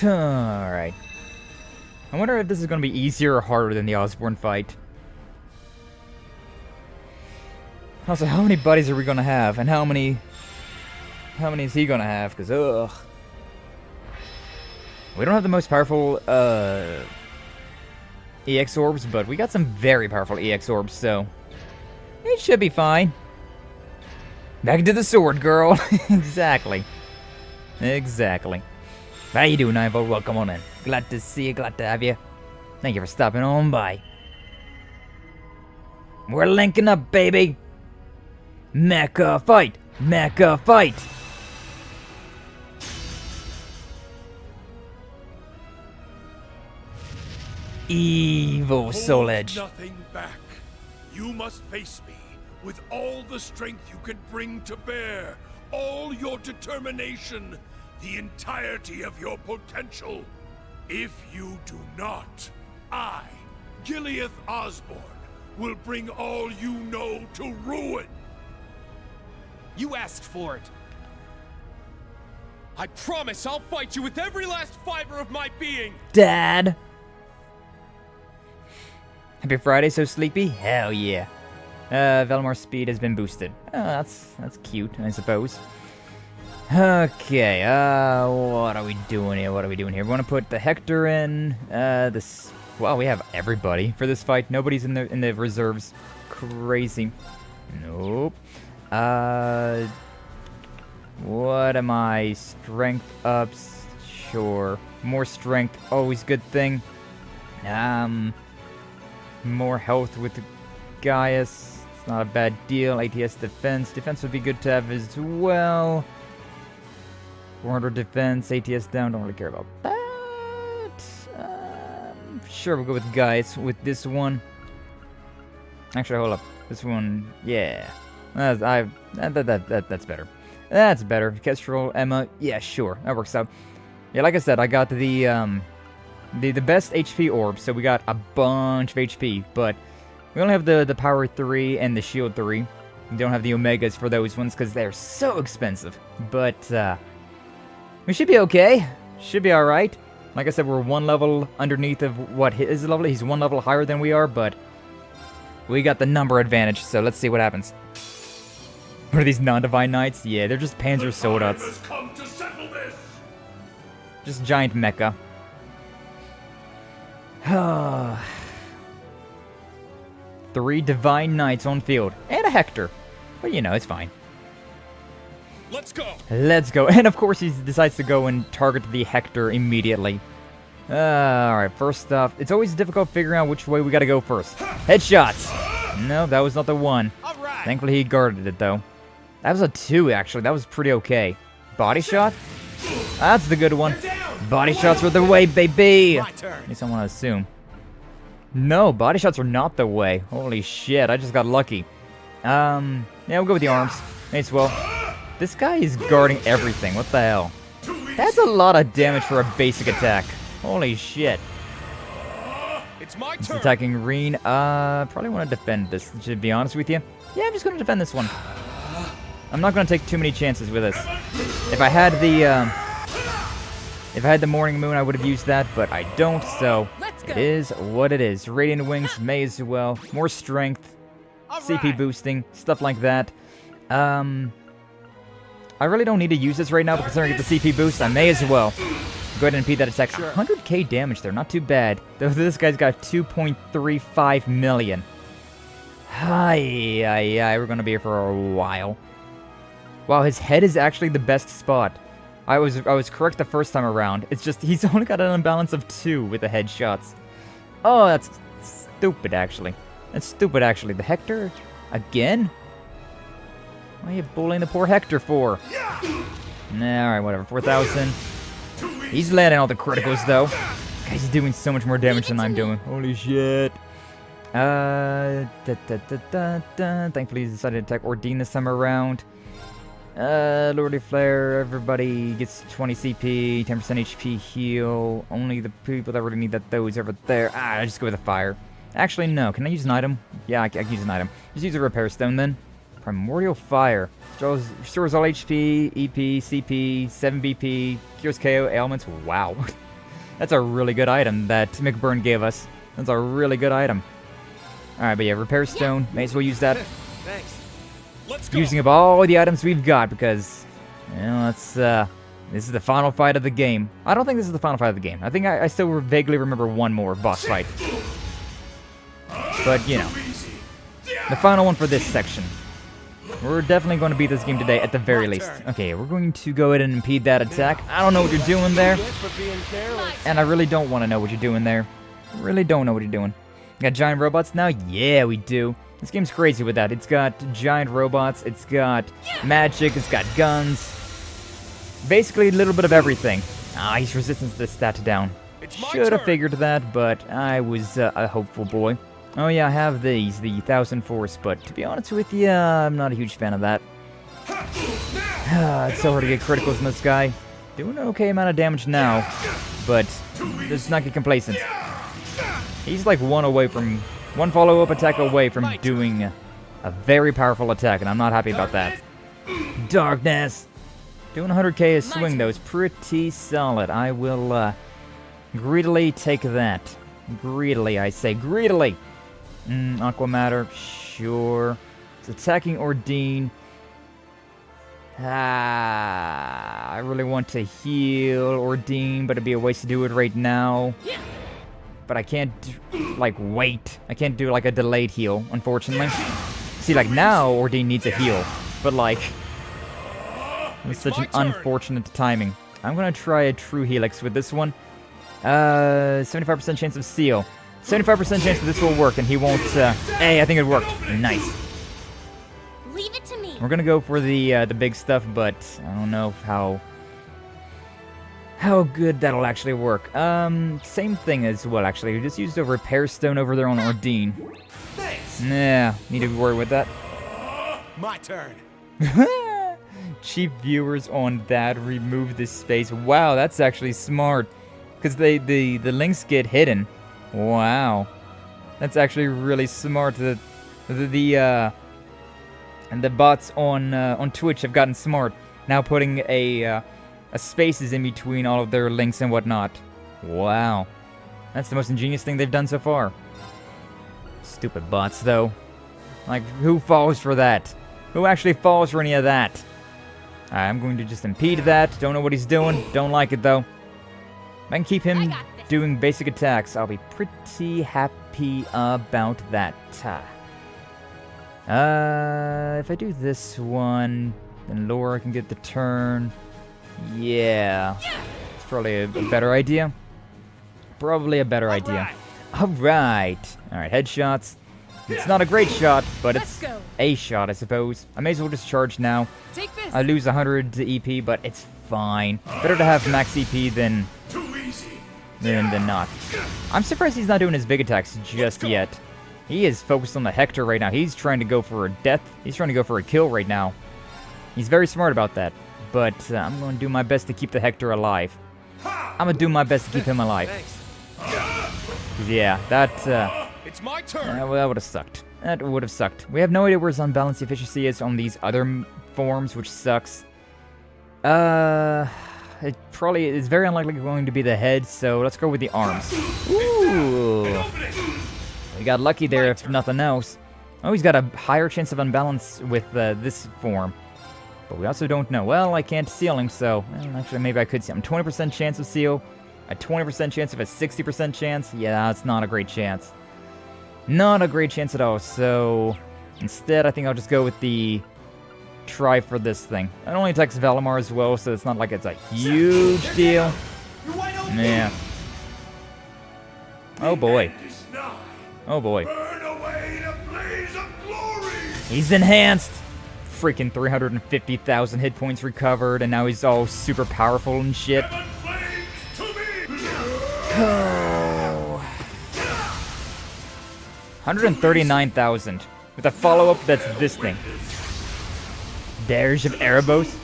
Alright. I wonder if this is going to be easier or harder than the Osborne fight. Also, how many buddies are we going to have? And how many is he going to have? Because, ugh. We don't have the most powerful, EX orbs, but we got some very powerful EX orbs, so it should be fine. Back into the sword, girl. Exactly. Exactly. How you doing, 9volt? Welcome on in. Glad to see you, glad to have you. Thank you for stopping on by. We're linking up, baby. Mecha fight! Mecha fight! Evil Soul Edge. Nothing back. You must face me with all the strength you can bring to bear, all your determination, the entirety of your potential. If you do not, I, Giliath Osborne, will bring all you know to ruin. You asked for it. I promise I'll fight you with every last fiber of my being. Dad. Happy Friday, so sleepy? Hell yeah. Velmar's speed has been boosted. Oh, that's cute, I suppose. Okay, what are we doing here? We want to put the Hector in. Well, we have everybody for this fight. Nobody's in the reserves. Crazy. Nope. What am I? Strength ups. Sure. More strength, always good thing. More health with Gaius. It's not a bad deal. ATS defense. Defense would be good to have as well. 400 defense. ATS down. Don't really care about that. Sure, we'll go with Gaius with this one. Actually, hold up. This one, yeah. That's better. That's better. Kestrel, Emma. Yeah, sure. That works out. Yeah, like I said, I got the best HP orb, so we got a bunch of HP, but we only have the power 3 and the shield 3. We don't have the omegas for those ones because they're so expensive. But we should be okay. Should be alright. Like I said, we're one level underneath of what his level. He's one level higher than we are, but we got the number advantage, so let's see what happens. What are these non-divine knights? Yeah, they're just Panzer Soldats. Just giant mecha. 3 divine knights on field. And a Hector. But you know, it's fine. Let's go! Let's go. And of course he decides to go and target the Hector immediately. Alright, first off, it's always difficult figuring out which way we gotta go first. Headshots! No, that was not the one. Thankfully he guarded it though. That was a 2 actually, that was pretty okay. Body shot? That's the good one. Body shots were the way, baby! At least I want to assume. No, body shots are not the way. Holy shit, I just got lucky. Yeah, we'll go with the arms. May as well. This guy is guarding everything, what the hell? That's a lot of damage for a basic attack. Holy shit. It's my He's turn. attacking Reen. Probably want to defend this, to be honest with you. Yeah, I'm just going to defend this one. I'm not going to take too many chances with this. If I had the Morning Moon, I would have used that, but I don't, so it is what it is. Radiant Wings may as well. More strength, CP boosting, stuff like that. I really don't need to use this right now, but considering I get the CP boost, I may as well. Go ahead and repeat that attack. 100k damage there, not too bad. Though this guy's got 2.35 million. Hi, we're gonna be here for a while. Wow, his head is actually the best spot. I was correct the first time around. It's just he's only got an imbalance of 2 with the headshots. Oh, that's stupid actually. That's stupid actually. The Hector again? What are you bullying the poor Hector for? Nah, alright, whatever. 4,000. He's landing all the criticals, though. Guy's doing so much more damage than I'm doing. Holy shit. Thankfully, he decided to attack Ordine this time around. Lordly Flare, everybody gets 20 CP, 10% HP heal. Only the people that really need that, those over there. I just go with a fire. Actually, no. Can I use an item? Yeah, I can use an item. Just use a repair stone, then. Primordial Fire. Restores all HP, EP, CP, 7 BP, cures KO, ailments. Wow. That's a really good item that McBurn gave us. That's a really good item. Alright, but yeah, Repair Stone. May as well use that. Thanks. Let's go. Using up all the items we've got because, you know, this is the final fight of the game. I don't think this is the final fight of the game. I think I still vaguely remember one more boss fight. But, you know, the final one for this section. We're definitely going to beat this game today at the very least. Okay, we're going to go ahead and impede that attack. I don't know what you're doing there. And I really don't want to know what you're doing there. I really don't know what you're doing. Got giant robots now? Yeah, we do. This game's crazy with that. It's got giant robots, it's got magic, it's got guns. Basically a little bit of everything. Ah, he's resistant to the stat down. Should have figured that, but I was a hopeful boy. Oh yeah, I have these, the 1000 Force, but to be honest with you, I'm not a huge fan of that. It's so hard to get criticals in this guy. Doing an okay amount of damage now, but let's not get complacent. He's like one follow-up attack away from doing a very powerful attack, and I'm not happy about that. Darkness! Doing 100k a swing, though, is pretty solid. I will greedily take that. Greedily, I say. Greedily! Aqua Matter, sure. It's attacking Ordine. I really want to heal Ordine, but it'd be a waste to do it right now. But I can't, like, wait. I can't do, like, a delayed heal, unfortunately. See, like, now Ordine needs a heal. But, like, it's such an unfortunate timing. I'm gonna try a true helix with this one. 75% chance of seal. 75% chance that this will work, and he won't, Hey, I think it worked. Nice. Leave it to me. We're gonna go for the big stuff, but I don't know how good that'll actually work. Same thing as well, actually. We just used a repair stone over there on Ordine. Thanks. Nah, need to be worried with that. My turn. Cheap viewers on that remove this space. Wow, that's actually smart. Because the links get hidden. Wow. That's actually really smart. And the bots on Twitch have gotten smart. Now putting a spaces in between all of their links and whatnot. Wow. That's the most ingenious thing they've done so far. Stupid bots, though. Like, who falls for that? Who actually falls for any of that? I'm going to just impede that. Don't know what he's doing. Don't like it, though. If I can keep him doing basic attacks, I'll be pretty happy about that. If I do this one, then Laura can get the turn. Yeah. It's probably a better idea. Probably a better idea. Alright. Alright, headshots. It's not a great shot, but it's a shot, I suppose. I may as well just charge now. I lose 100 EP, but it's fine. Better to have max EP than not. I'm surprised he's not doing his big attacks just yet. He is focused on the Hector right now. He's trying to go for a death. He's trying to go for a kill right now. He's very smart about that. But I'm going to do my best to keep the Hector alive. I'm going to do my best to keep him alive. Yeah, that... It's my turn. Well, that would have sucked. That would have sucked. We have no idea where his unbalanced efficiency is on these other forms, which sucks. It probably is very unlikely going to be the head, so let's go with the arms. Ooh. We got lucky there, if nothing else. Oh, he's got a higher chance of unbalance with this form. But we also don't know. Well, I can't seal him, so... Well, actually, maybe I could seal him. 20% chance of seal. A 20% chance of a 60% chance. Yeah, that's not a great chance. Not a great chance at all. So, instead, I think I'll just go with the... try for this thing. It only attacks Valimar as well, so it's not like it's a huge deal. Yeah. Oh boy. Oh boy. He's enhanced! Freaking 350,000 hit points recovered, and now he's all super powerful and shit. Oh. 139,000. With a follow-up that's this thing. Derge of Erebos.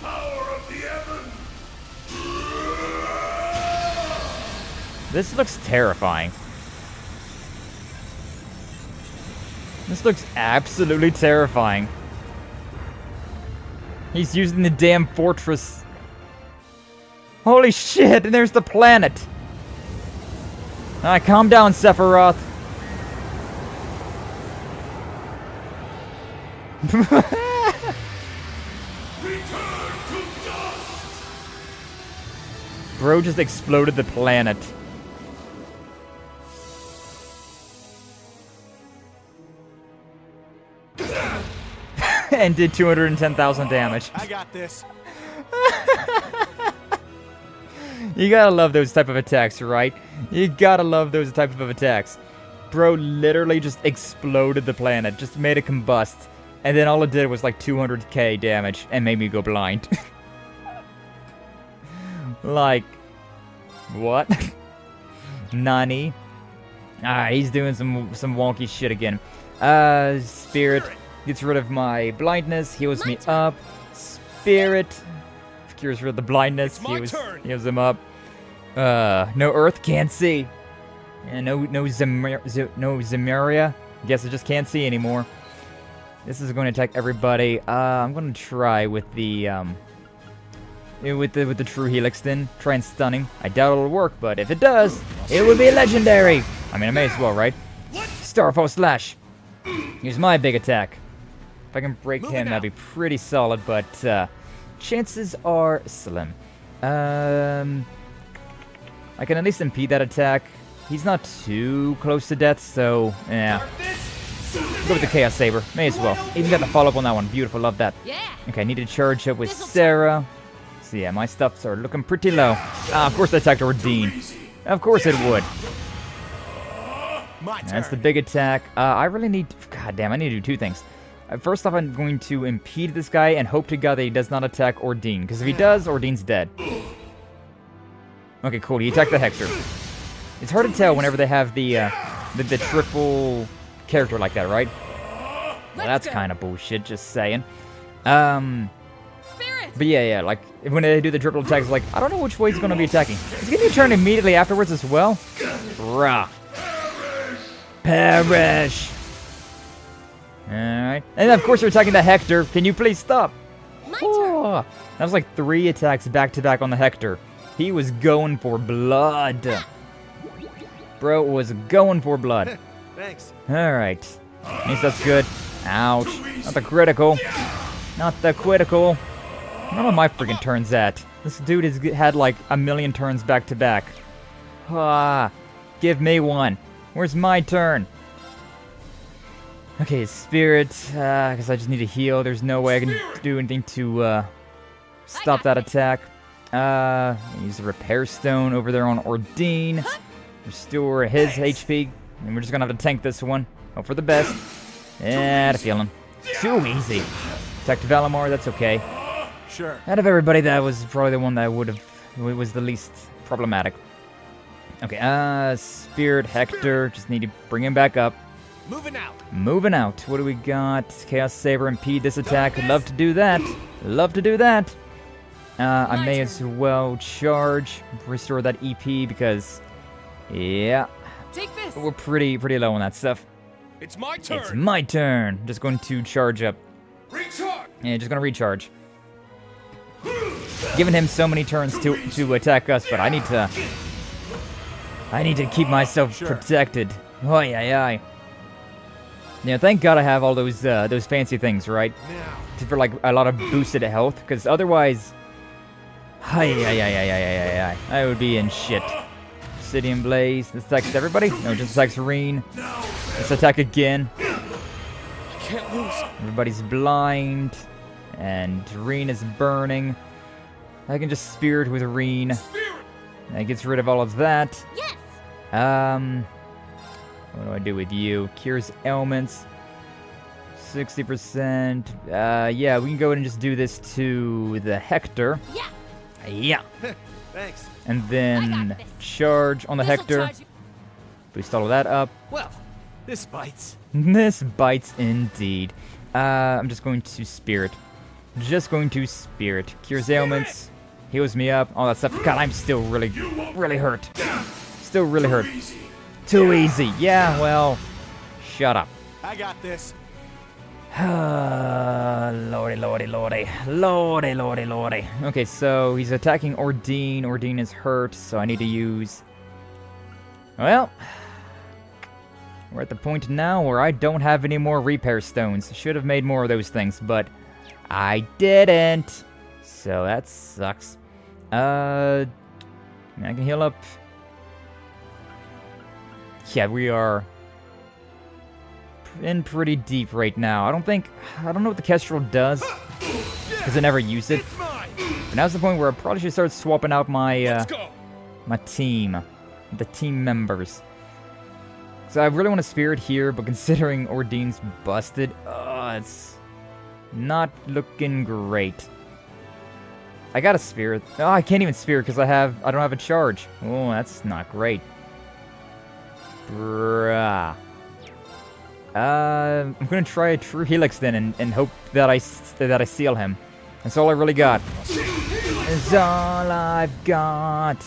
This looks terrifying. This looks absolutely terrifying. He's using the damn fortress. Holy shit, and there's the planet. Alright, calm down, Sephiroth. Bro just exploded the planet. And did 210,000 damage. I got this. You gotta love those type of attacks, right? You gotta love those type of attacks. Bro literally just exploded the planet, just made it combust. And then all it did was like 200k damage and made me go blind. Like, what? Nani? He's doing some wonky shit again. Spirit gets rid of my blindness, heals me up. Spirit cures rid of the blindness, heals him up. No Earth, can't see. And no Zemeria. Guess I just can't see anymore. This is going to attack everybody. I'm going to try with the true Helix then. Try and stun him. I doubt it'll work, but if it does, it would be legendary. I mean, I may as well, right? Starfall Slash. Here's my big attack. If I can break him, that'd be pretty solid, but chances are slim. I can at least impede that attack. He's not too close to death, so yeah. Go with the Chaos Saber. May as well. Even got the follow-up on that one. Beautiful. Love that. Okay, I need to charge up with Sarah. So yeah, my stuffs are looking pretty low. Of course I attacked Ordine. Of course it would. That's the big attack. I really need... God damn, I need to do two things. First off, I'm going to impede this guy and hope to God that he does not attack Ordine. Because if he does, Ordine's dead. Okay, cool. He attacked the Hector. It's hard to tell whenever they have the triple character like that, right? Well, that's kind of bullshit, just saying. But yeah, like, when they do the triple attacks, like, I don't know which way he's going to be attacking. Is he going to turn immediately afterwards as well? Rah. Perish! Alright. And of course you're attacking the Hector. Can you please stop? Oh, that was like 3 attacks back to back on the Hector. He was going for blood. Bro was going for blood. Thanks. Alright. At least that's good. Ouch. Not the critical. Not the critical. None of my freaking turns at. This dude has had like a million turns back to back. Give me one. Where's my turn? Okay, Spirit, because I just need to heal. There's no way I can do anything to stop that attack. Use the Repair Stone over there on Ordine. Restore his HP. And we're just going to have to tank this one. Hope for the best. Yeah, I had a feeling. Too easy. Attack to Valimar, that's okay. Sure. Out of everybody, that was probably the one that was the least problematic. Okay, Spirit, Hector, just need to bring him back up. Moving out. Moving out. What do we got? Chaos Saber, impede this attack. I'd love to do that. Love to do that. I may as well charge, restore that EP because, yeah, take this. We're pretty low on that stuff. It's my turn. It's my turn. Just going to charge up. Recharge. Yeah, just gonna recharge. Giving him so many turns to attack us, but I need to keep myself protected. Oi, aye, aye. Yeah, thank God I have all those fancy things, right? For like a lot of boosted health, because otherwise, I would be in shit. Obsidian Blaze. This attacks everybody? No, just attacks Reen. Let's attack again. Can't lose. Everybody's blind, and Reen is burning. I can just Spirit with Reen. That gets rid of all of that. Yes. What do I do with you? Cures ailments. 60%. Yeah, we can go ahead and just do this to the Hector. Yeah. Yeah. Thanks. And then charge on the Hector. Boost all of that up. Well, this bites. This bites indeed. I'm just going to Spirit. Just going to Spirit. Cures ailments. Heals me up. All that stuff. God, I'm still really hurt. Still really hurt. Too easy. Yeah, well, shut up. I got this. Lordy, lordy, lordy. Lordy, lordy, lordy. Okay, so he's attacking Ordine. Ordine is hurt, so I need to use... Well, we're at the point now where I don't have any more repair stones. Should have made more of those things, but I didn't. So that sucks. I can heal up. Yeah, we are in pretty deep right now. I don't know what the Kestrel does, because I never used it. But now's the point where I probably should start swapping out my my team, the team members. So I really want to Spirit here, but considering Ordine's busted, it's not looking great. I got a Spirit. Oh, I can't even Spirit because I don't have a charge. Oh, that's not great. Bruh. I'm gonna try a True Helix then and hope that I seal him. That's all I really got. That's all I've got.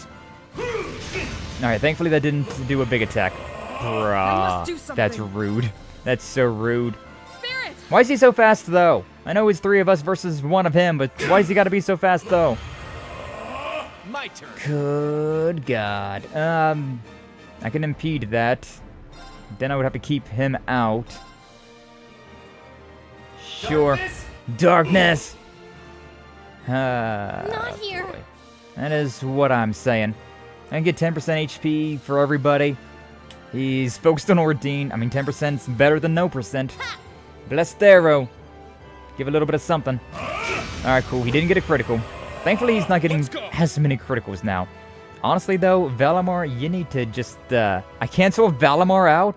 Alright, thankfully that didn't do a big attack. Bruh. That's rude. That's so rude. Spirit! Why is he so fast though? I know it's 3 of us versus 1 of him, but why has he gotta be so fast though? My turn. Good God. I can impede that. Then I would have to keep him out. Sure. Darkness! Not here. Boy. That is what I'm saying. I can get 10% HP for everybody. He's focused on Ordine. I mean, 10% is better than no percent. Blessed arrow. Give a little bit of something. Alright, cool. He didn't get a critical. Thankfully, he's not getting as many criticals now. Honestly, though, Valimar, you need to just, I can't swap Valimar out?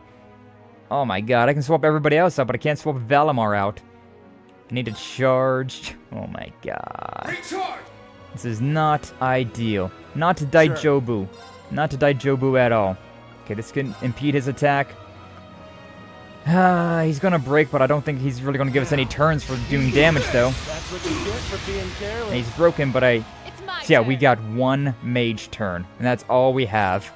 Oh my god, I can swap everybody else out, but I can't swap Valimar out. I need to charge. Oh my god. This is not ideal. Not to Daijobu. Not to Daijobu at all. Okay, this can impede his attack. He's gonna break, but I don't think he's really gonna give us any turns for doing damage, though. That's what you get for being careless. And he's broken, but So yeah, we got 1 mage turn, and that's all we have.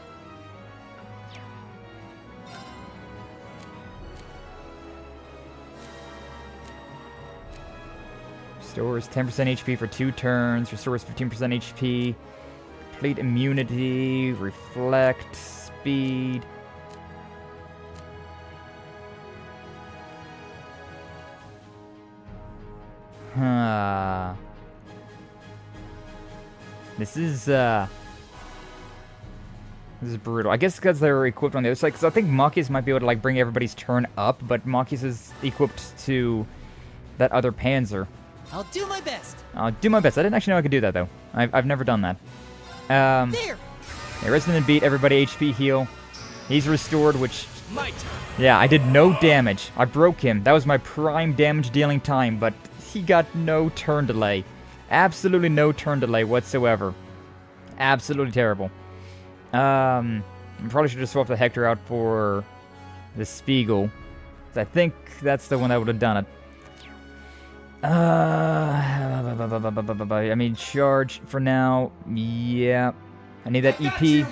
Restores 10% HP for 2 turns, restores 15% HP, complete immunity, reflect, speed. This is brutal. I guess because they're equipped on the other side. Because I think Machias might be able to like bring everybody's turn up, but Machias is equipped to that other Panzer. I'll do my best. I'll do my best. I didn't actually know I could do that though. I've never done that. There. Yeah, Resident Beat. Everybody HP heal. He's restored, which. My turn. Yeah, I did no damage. I broke him. That was my prime damage dealing time, but he got no turn delay. Absolutely no turn delay whatsoever. Absolutely terrible. I probably should have swapped the Hector out for the Spiegel. I think that's the one that would have done it. I mean, charge for now. Yeah. I need that EP.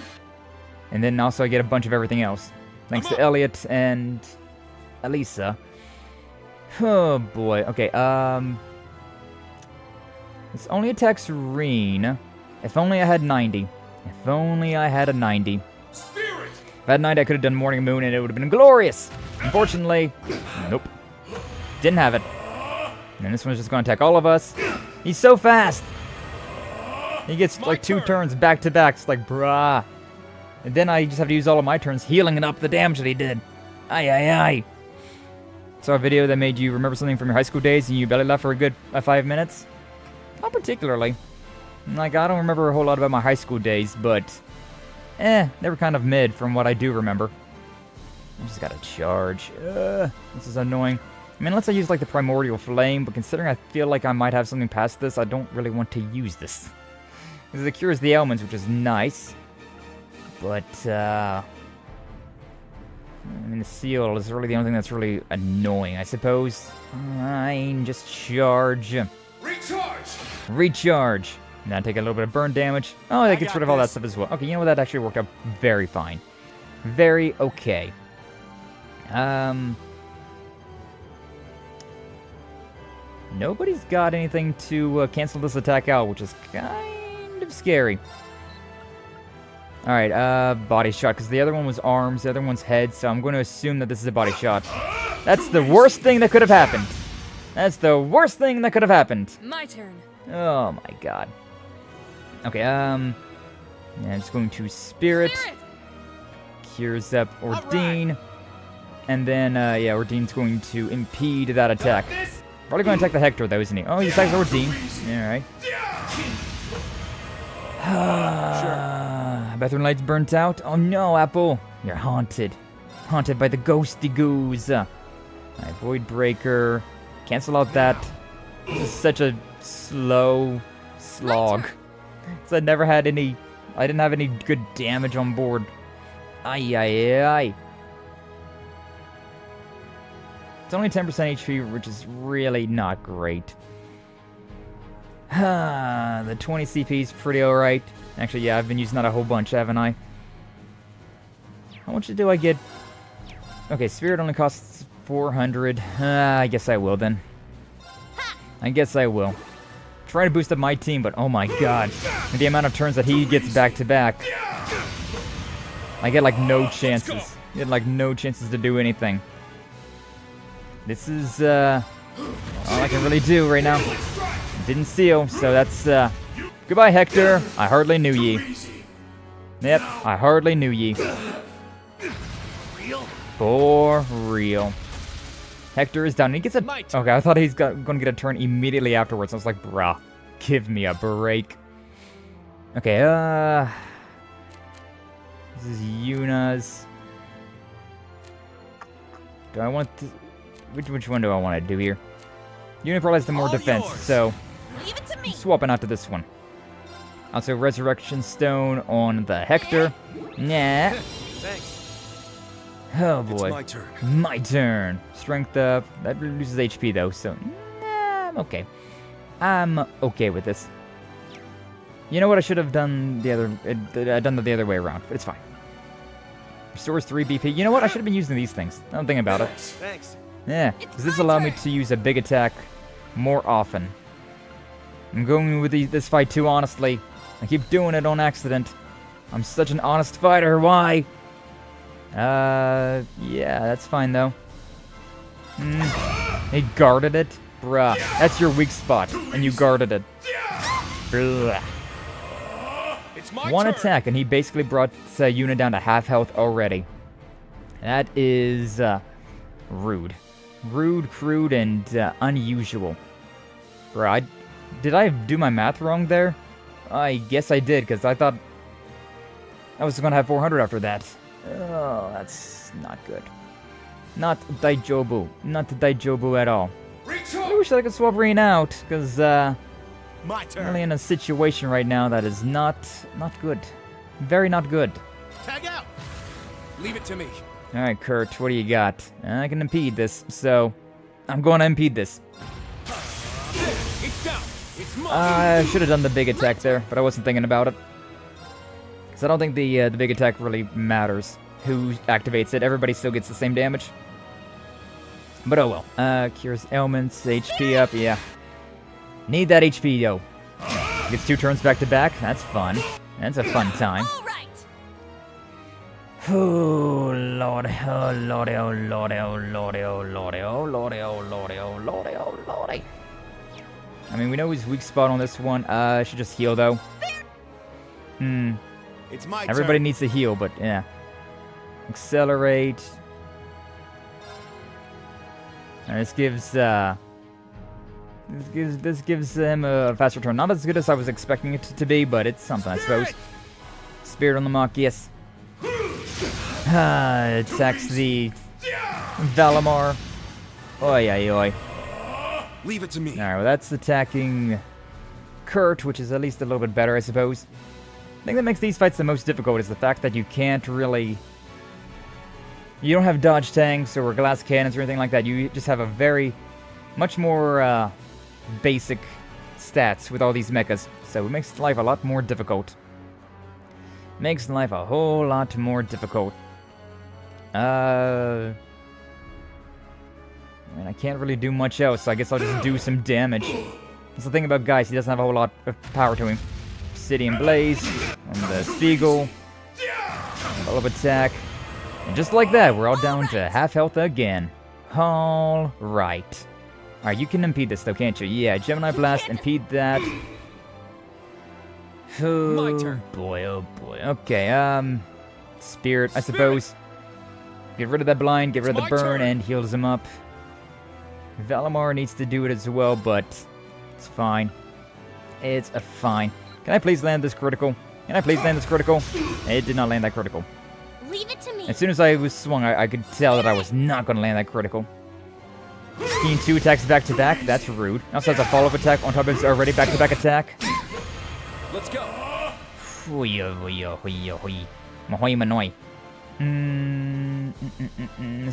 And then also I get a bunch of everything else. Thanks to Elliot and Elisa. Oh boy. Okay, this only attacks Reen. If only I had 90. If only I had a 90. If I had 90, I could have done Morning Moon and it would have been glorious. Unfortunately, nope. Didn't have it. And this one's just going to attack all of us. He's so fast! He gets like 2 turns back to back. It's like, bruh. And then I just have to use all of my turns healing it up the damage that he did. Aye, aye, aye. Saw a video that made you remember something from your high school days and you belly laughed for a good 5 minutes? Not particularly. Like, I don't remember a whole lot about my high school days, but... they were kind of mid from what I do remember. I just gotta charge. This is annoying. I mean, unless I use, like, the Primordial Flame, but considering I feel like I might have something past this, I don't really want to use this. Because it cures the ailments, which is nice. But, I mean, the seal is really the only thing that's really annoying, I suppose. Fine, just charge. Recharge! Now take a little bit of burn damage. Oh, that gets rid of all that stuff as well. Okay, you know what? That actually worked out very fine. Very okay. Nobody's got anything to cancel this attack out, which is kind of scary. Alright, body shot, because the other one was arms, the other one's head, so I'm going to assume that this is a body shot. That's the worst thing that could have happened. That's the worst thing that could have happened. My turn. Oh my god. Okay, yeah, I'm just going to Spirit. Cures up Ordain. And then, yeah, Ordain's going to impede that attack. Probably going to attack the Hector, though, isn't he? Oh, he attacks Ordain. Alright. Bathroom lights burnt out. Oh no, Apple. You're haunted. Haunted by the ghosty goos. Alright, Void Breaker. Cancel out that. This is such a slow slog. So I never had any... I didn't have any good damage on board. Ay, ay, ay. It's only 10% HP, which is really not great. The 20 CP is pretty alright. Actually, yeah, I've been using that a whole bunch, haven't I? How much do I get? Okay, Spirit only costs 400. I guess I will then. I guess I will. Try to boost up my team, but oh my god. The amount of turns that he gets back to back. I get like no chances. I get like no chances to do anything. This is all I can really do right now. Didn't seal, so that's goodbye, Hector. I hardly knew ye. Yep, I hardly knew ye. For real. Hector is down. He gets a... Okay, I thought he's going to get a turn immediately afterwards. I was like, bruh, give me a break. Okay, this is Yuna's. Do I want to... Which one do I want to do here? Yuna probably has the more defense, so... Swapping out to this one. Also, Resurrection Stone on the Hector. Nah. Thanks. Oh boy. It's my turn. My turn. Strength up. That reduces HP though, so nah, I'm okay. I'm okay with this. You know what? I should have done the other way around, but it's fine. Restores 3 BP. You know what? I should have been using these things. I'm thinking about it. Thanks. Yeah, because this allowed me to use a big attack more often. I'm going with this fight too honestly. I keep doing it on accident. I'm such an honest fighter. Why? Yeah, that's fine though. He guarded it? Bruh, that's your weak spot, and you guarded it. Blah. One attack, and he basically brought Yuna down to half health already. That is, rude. Rude, crude, and unusual. Bruh, did I do my math wrong there? I guess I did, because I thought I was going to have 400 after that. Oh, that's not good. Not Daijobu. Not Daijobu at all. I wish I could swap Rain out, because, I'm really in a situation right now that is not good. Very not good. Tag out! Leave it to me. Alright, Kurt, what do you got? I can impede this, so I'm going to impede this. It's down. It's mine. I should have done the big attack there, but I wasn't thinking about it. Because I don't think the big attack really matters who activates it. Everybody still gets the same damage. But oh well. Cures ailments, HP up, yeah. Need that HP, yo. Gets 2 turns back to back. That's fun. That's a fun time. Oh lord, oh lordy, oh lordy, oh lordy, oh lordy, oh lordy, oh lordy, oh lordy, oh lordy. I mean, we know his weak spot on this one. Should just heal though. It's my Everybody turn. needs to heal, but yeah. Accelerate. And this gives him a fast return. Not as good as I was expecting it to be, but it's something, I suppose. Spirit on the mark, yes. Attacks the Valimar. Oi, oi, oi. Leave it to me. Alright, well that's attacking Kurt, which is at least a little bit better, I suppose. The thing that makes these fights the most difficult is the fact that you can't really... You don't have dodge tanks or glass cannons or anything like that. You just have a much more basic stats with all these mechas. So it makes life a lot more difficult. Makes life a whole lot more difficult. I mean, I can't really do much else, so I guess I'll just do some damage. That's the thing about Geist, he doesn't have a whole lot of power to him. Obsidian Blaze, and the Spiegel. Level of attack. And just like that, we're all down to half health again. Alright. Alright, you can impede this though, can't you? Yeah, Gemini Blast, impede that. Oh, My turn. Boy, oh boy. Okay, Spirit, I suppose. Get rid of that blind, get rid of the burn, and heals him up. Valimar needs to do it as well, but it's fine. It's fine. Can I please land this critical? Can I please land this critical? It did not land that critical. Leave it to me. As soon as I was swung, I could tell that I was not going to land that critical. Skiing 2 attacks back to back. That's rude. Also has a follow-up attack on top of his already back-to-back attack. Let's go. This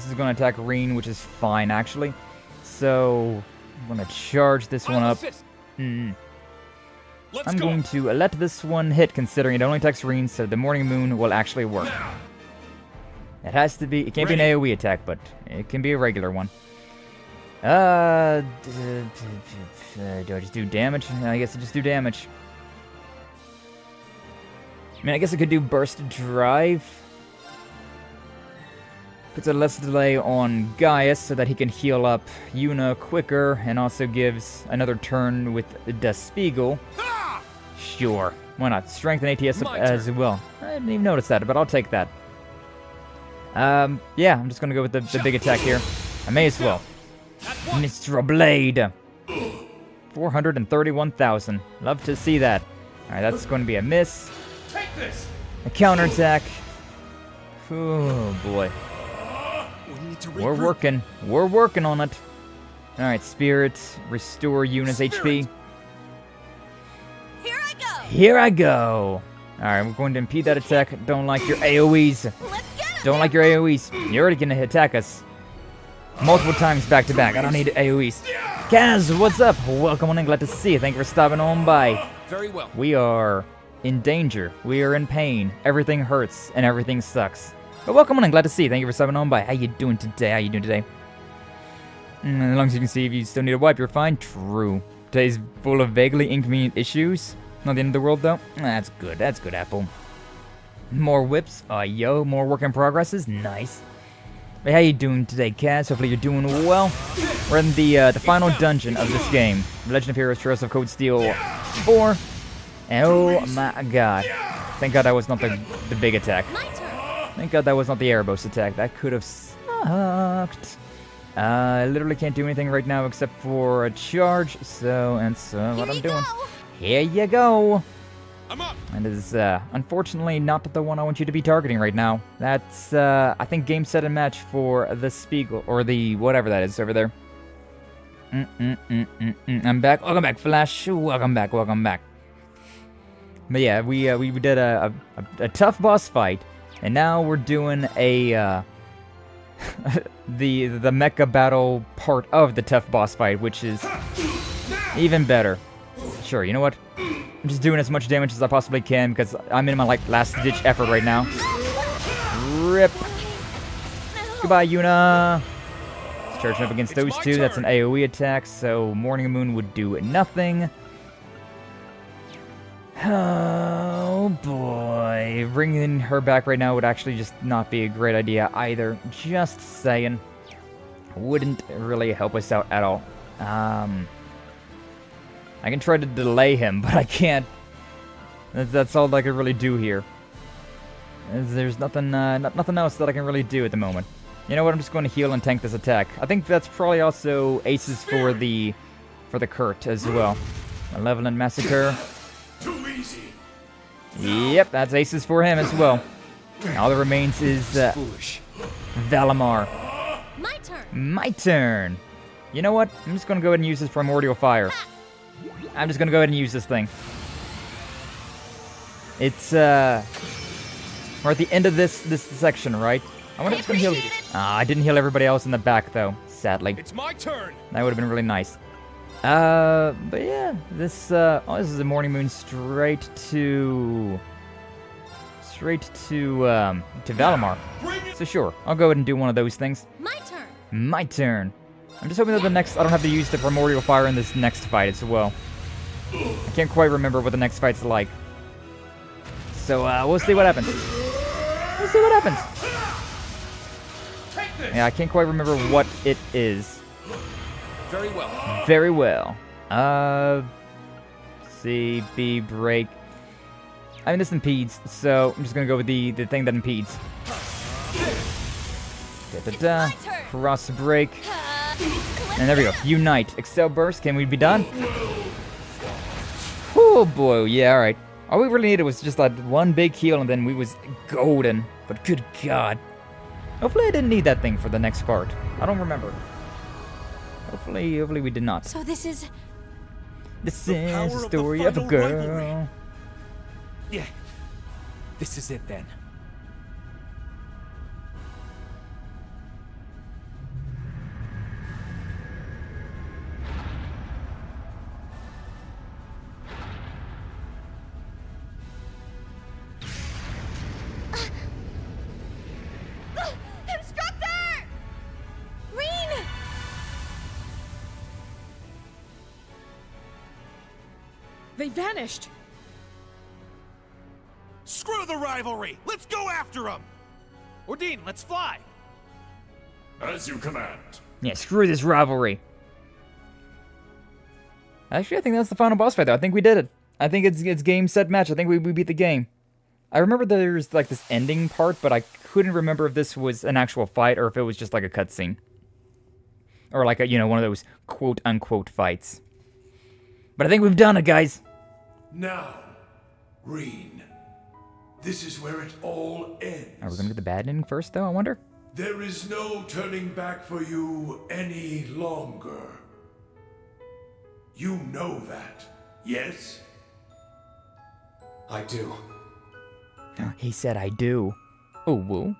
is going to attack Reen, which is fine, actually. So, I'm going to charge this one up. I'm going to let this one hit, considering it only attacks Reen, so the Morning Moon will actually work. It has to be... It can't be an AoE attack, but it can be a regular one. Do I just do damage? I guess I just do damage. I mean, I guess I could do Burst Drive. Puts a less delay on Gaius so that he can heal up Yuna quicker, and also gives another turn with the Spiegel. Sure, why not? Strength and ATS as well. I didn't even notice that, but I'll take that. Yeah, I'm just gonna go with the big attack here. I may as well. Mr. Blade. 431,000. Love to see that. Alright, that's going to be a miss. Take this. A counterattack. Oh boy. We're working. We're working on it. Alright, Spirit. Restore Yuna's HP. Here I go. Here I go. Alright, we're going to impede that attack. Don't like your AoEs. Don't like your AoEs. You're already going to attack us multiple times back to back. I don't need AoEs. Kaz, what's up? Welcome on in. Glad to see you. Thank you for stopping on by. Very well. We are in danger. We are in pain. Everything hurts and everything sucks. But welcome on in. Glad to see you. Thank you for stopping on by. How you doing today? How you doing today? As long as you can see, if you still need a wipe, you're fine. True. Today's full of vaguely inconvenient issues. Not the end of the world, though. That's good. That's good, Apple. More whips. Yo. More work in progresses. Nice. Hey, how you doing today, Kaz? Hopefully you're doing well. We're in the final dungeon of this game. Legend of Heroes Trails of Cold Steel 4. And oh my god. Thank god that was not the big attack. Thank god that was not the Erebos attack. That could have sucked. I literally can't do anything right now except for a charge. So, that's what I'm doing. Here you go. And it is, unfortunately, not the one I want you to be targeting right now. That's, I think, game, set, and match for the Spiegel, or the whatever that is over there. I'm back. Welcome back, Flash. Welcome back, welcome back. But yeah, we did a tough boss fight, and now we're doing a, the mecha battle part of the tough boss fight, which is even better. Sure, you know what? I'm just doing as much damage as I possibly can because I'm in my last-ditch effort right now. Rip. Goodbye, Yuna. Charging up against those two. That's an AoE attack, so Morning Moon would do nothing. Oh boy. Bringing her back right now would actually just not be a great idea either. Just saying. Wouldn't really help us out at all. I can try to delay him, but I can't. That's all I can really do here. There's nothing else that I can really do at the moment. You know what? I'm just going to heal and tank this attack. I think that's probably also aces for the Kurt as well. Malevolent Massacre. Too easy. Yep, that's aces for him as well. All that remains is Valimar. My turn. My turn. You know what? I'm just gonna go ahead and use this Primordial Fire. I'm just gonna go ahead and use this thing. It's we're at the end of this section, right? I wonder if it's gonna heal. I didn't heal everybody else in the back though, sadly. It's my turn. That would have been really nice. But yeah, this is a Morning Moon straight to Valimar. So sure, I'll go ahead and do one of those things. My turn. My turn. I'm just hoping that I don't have to use the Primordial Fire in this next fight as well. I can't quite remember what the next fight's like. So we'll see what happens. We'll see what happens. Yeah, I can't quite remember what it is. Very well. Very well. C, B, break. I mean, this impedes, so I'm just gonna go with the thing that impedes. Da-da-da. Cross break. And there we go. Unite. Excel burst. Can we be done? Oh boy. Yeah, alright. All we really needed was just like one big heal and then we was golden. But good God. Hopefully I didn't need that thing for the next part. I don't remember. Hopefully we did not. So this is the story of a girl. Rivalry. Yeah. This is it then. They vanished! Screw the rivalry! Let's go after them! Ordine, let's fly! As you command. Yeah, screw this rivalry. Actually, I think that's the final boss fight, though. I think we did it. I think it's game, set, match. I think we beat the game. I remember there's like this ending part, but I couldn't remember if this was an actual fight or if it was just like a cutscene. Or like a, one of those quote-unquote fights. But I think we've done it, guys. Now, Reen, this is where it all ends. Are we gonna get the bad ending first, though, I wonder? There is no turning back for you any longer. You know that, yes? I do. He said I do. Oh, woo.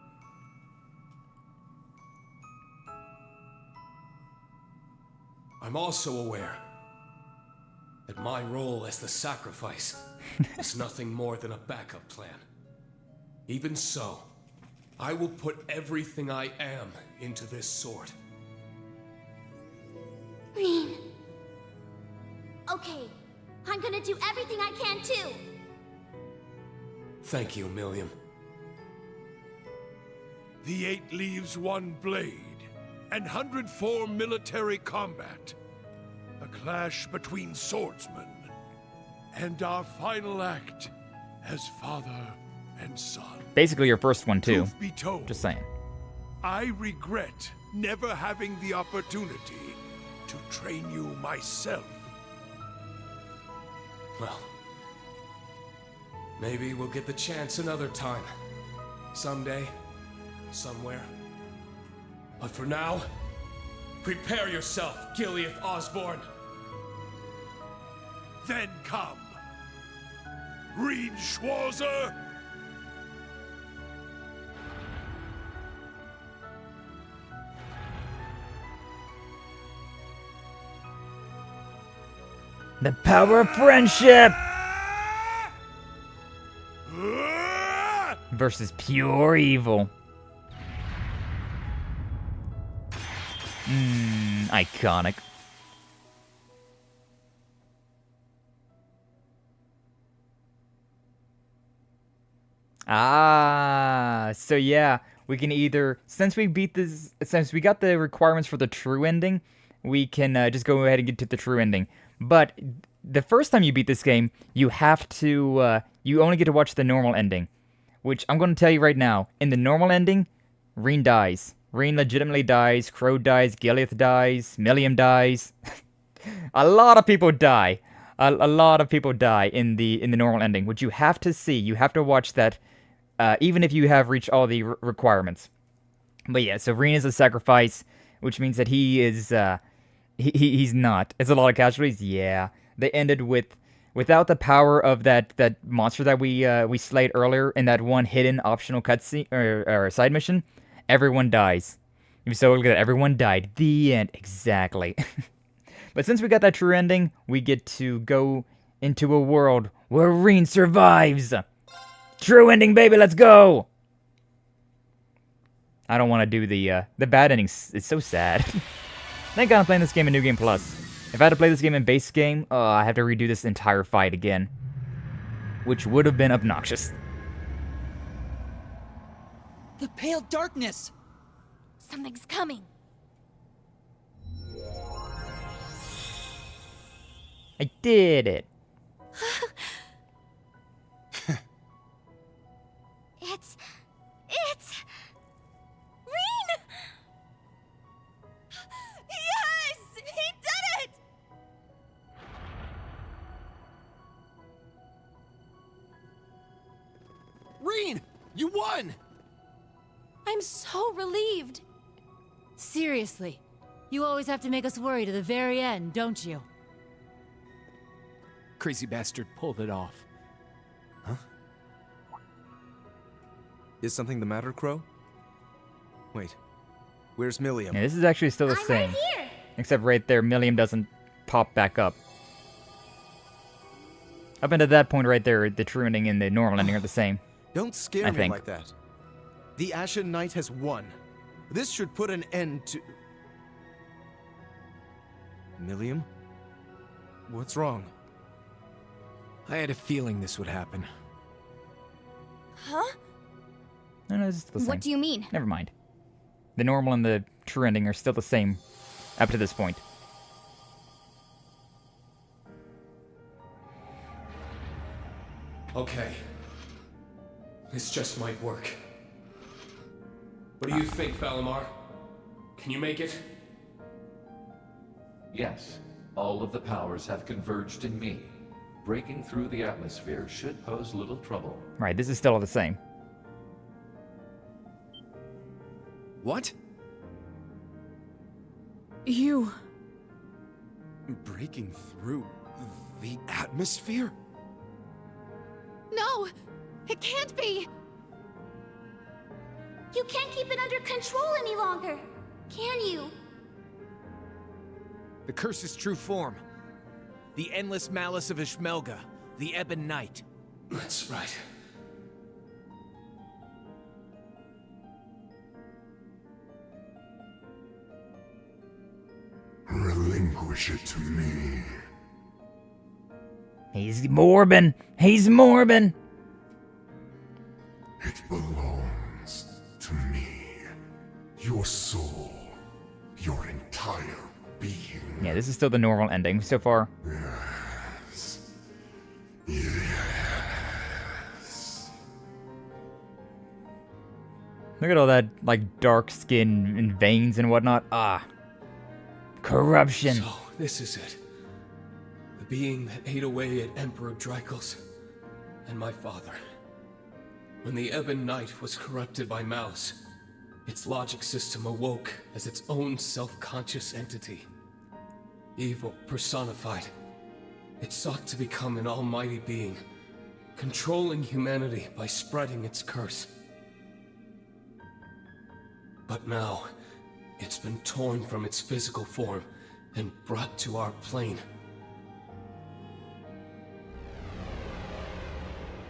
I'm also aware that my role as the sacrifice is nothing more than a backup plan. Even so, I will put everything I am into this sword. Reen. Okay, I'm gonna do everything I can too. Thank you, Milliam. The 8 leaves 1 blade, and 104 military combat. A clash between swordsmen, and our final act as father and son. Basically your first one, too. Truth be told, just saying. I regret never having the opportunity to train you myself. Well, maybe we'll get the chance another time. Someday, somewhere. But for now, prepare yourself, Giliath Osborne. Then come, Reen Schwarzer. The power of friendship versus pure evil. Iconic. Ah, so yeah, we can either, since we got the requirements for the true ending, we can just go ahead and get to the true ending. But the first time you beat this game, you have to, you only get to watch the normal ending, which I'm going to tell you right now. In the normal ending, Reen dies. Reen legitimately dies, Crow dies, Giliath dies, Milliam dies. A lot of people die. A lot of people die in the normal ending, which you have to see. You have to watch that. Even if you have reached all the requirements. But yeah, so Reen is a sacrifice, which means that he is, he's not. It's a lot of casualties, yeah. They ended without the power of that monster that we slayed earlier in that one hidden optional cutscene, or side mission, everyone dies. So look at that, everyone died. The end, exactly. But since we got that true ending, we get to go into a world where Reen survives! True ending, baby, let's go! I don't want to do the bad ending. It's so sad. Thank God I'm playing this game in New Game Plus. If I had to play this game in base game, I have to redo this entire fight again. Which would have been obnoxious. The pale darkness! Something's coming. I did it. It's... Reen! Yes! He did it! Reen! You won! I'm so relieved. Seriously, you always have to make us worry to the very end, don't you? Crazy bastard pulled it off. Is something the matter, Crow? Wait, where's Milliam? Yeah, this is actually still the same. Right here. Except right there, Milliam doesn't pop back up. Up until that point right there, the true ending and the normal ending are the same. Don't scare me like that. The Ashen Knight has won. This should put an end to... Milliam? What's wrong? I had a feeling this would happen. Huh? No, it's still the same. What do you mean? Never mind. The normal and the true ending are still the same up to this point. Okay. This just might work. What do you think, Valimar? Can you make it? Yes. All of the powers have converged in me. Breaking through the atmosphere should pose little trouble. Right, this is still the same. What? You... Breaking through the atmosphere? No! It can't be! You can't keep it under control any longer, can you? The curse's true form. The endless malice of Ishmelga, the Ebon Knight. That's right. Relinquish it to me. He's Morbin! He's Morbin! It belongs to me. Your soul. Your entire being. Yeah, this is still the normal ending so far. Yes. Yes. Look at all that, like, dark skin and veins and whatnot. Ah. Corruption. So, this is it. The being that ate away at Emperor Drykel's and my father. When the Ebon Knight was corrupted by Malice, its logic system awoke as its own self-conscious entity. Evil personified. It sought to become an almighty being, controlling humanity by spreading its curse. But now, it's been torn from its physical form and brought to our plane.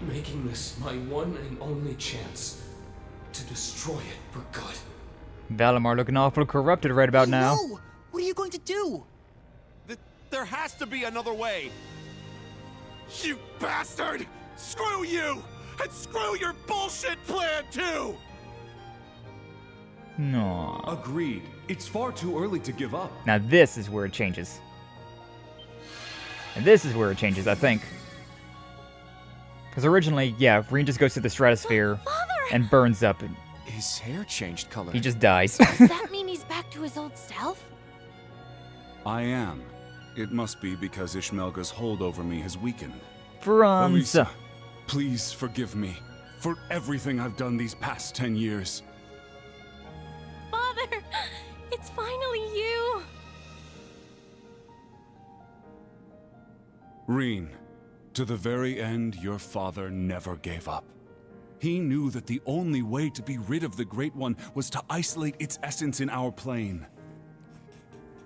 Making this my one and only chance to destroy it for good. Valimar looking awful corrupted right about now. No! What are you going to do? There has to be another way. You bastard! Screw you! And screw your bullshit plan, too! No. Agreed. It's far too early to give up. Now this is where it changes. And this is where it changes, I think. Because originally, yeah, Reen just goes to the stratosphere and burns up. And his hair changed color. he just dies. Does that mean he's back to his old self? I am. It must be because Ishmelga's hold over me has weakened. Franz. Elisa, please forgive me for everything I've done these past 10 years. Father, it's finally you. Reen, to the very end, your father never gave up. He knew that the only way to be rid of the Great One was to isolate its essence in our plane.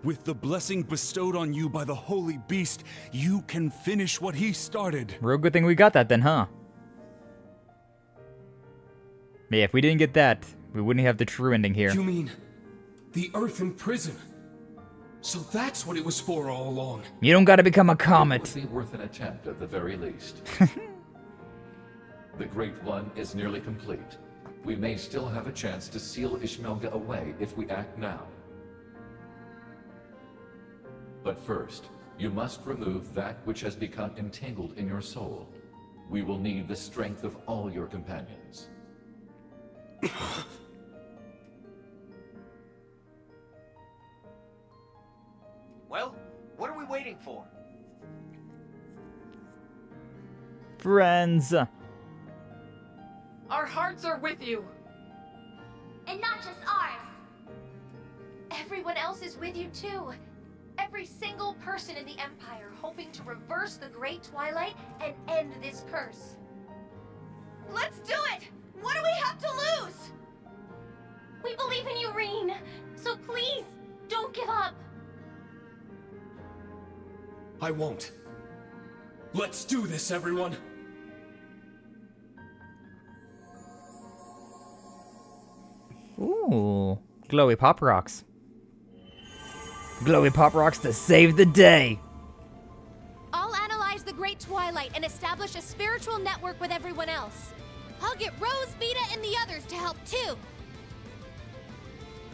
With the blessing bestowed on you by the Holy Beast, you can finish what he started. Real good thing we got that then, huh? Yeah, if we didn't get that, we wouldn't have the true ending here. You mean the Earth in prison? So that's what it was for all along. You don't gotta become a comet. It would be worth an attempt at the very least. The Great One is nearly complete. We may still have a chance to seal Ishmelga away if we act now. But first, you must remove that which has become entangled in your soul. We will need the strength of all your companions. Well, what are we waiting for? Friends. Our hearts are with you. And not just ours. Everyone else is with you too. Every single person in the Empire hoping to reverse the Great Twilight and end this curse. Let's do it! What do we have to lose? We believe in you, Reen. So please, don't give up. I won't. Let's do this, everyone. Ooh, glowy pop rocks. Glowy pop rocks to save the day. I'll analyze the Great Twilight and establish a spiritual network with everyone else. I'll get Rose, Vita, and the others to help too.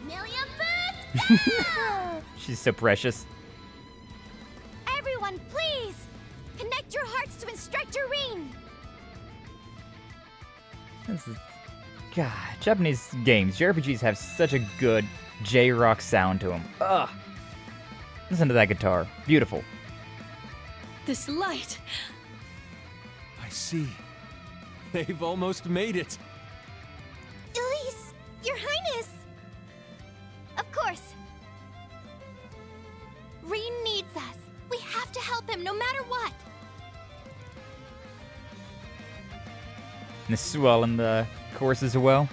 Million boost! She's so precious. Everyone, please! Connect your hearts to Instructor Reen! This is... God, Japanese games, JRPGs have such a good J-rock sound to them. Ugh. Listen to that guitar. Beautiful. This light. I see. They've almost made it. Elise, Your Highness! Of course. Reen needs us. We have to help him no matter what. And the swell in the chorus as well.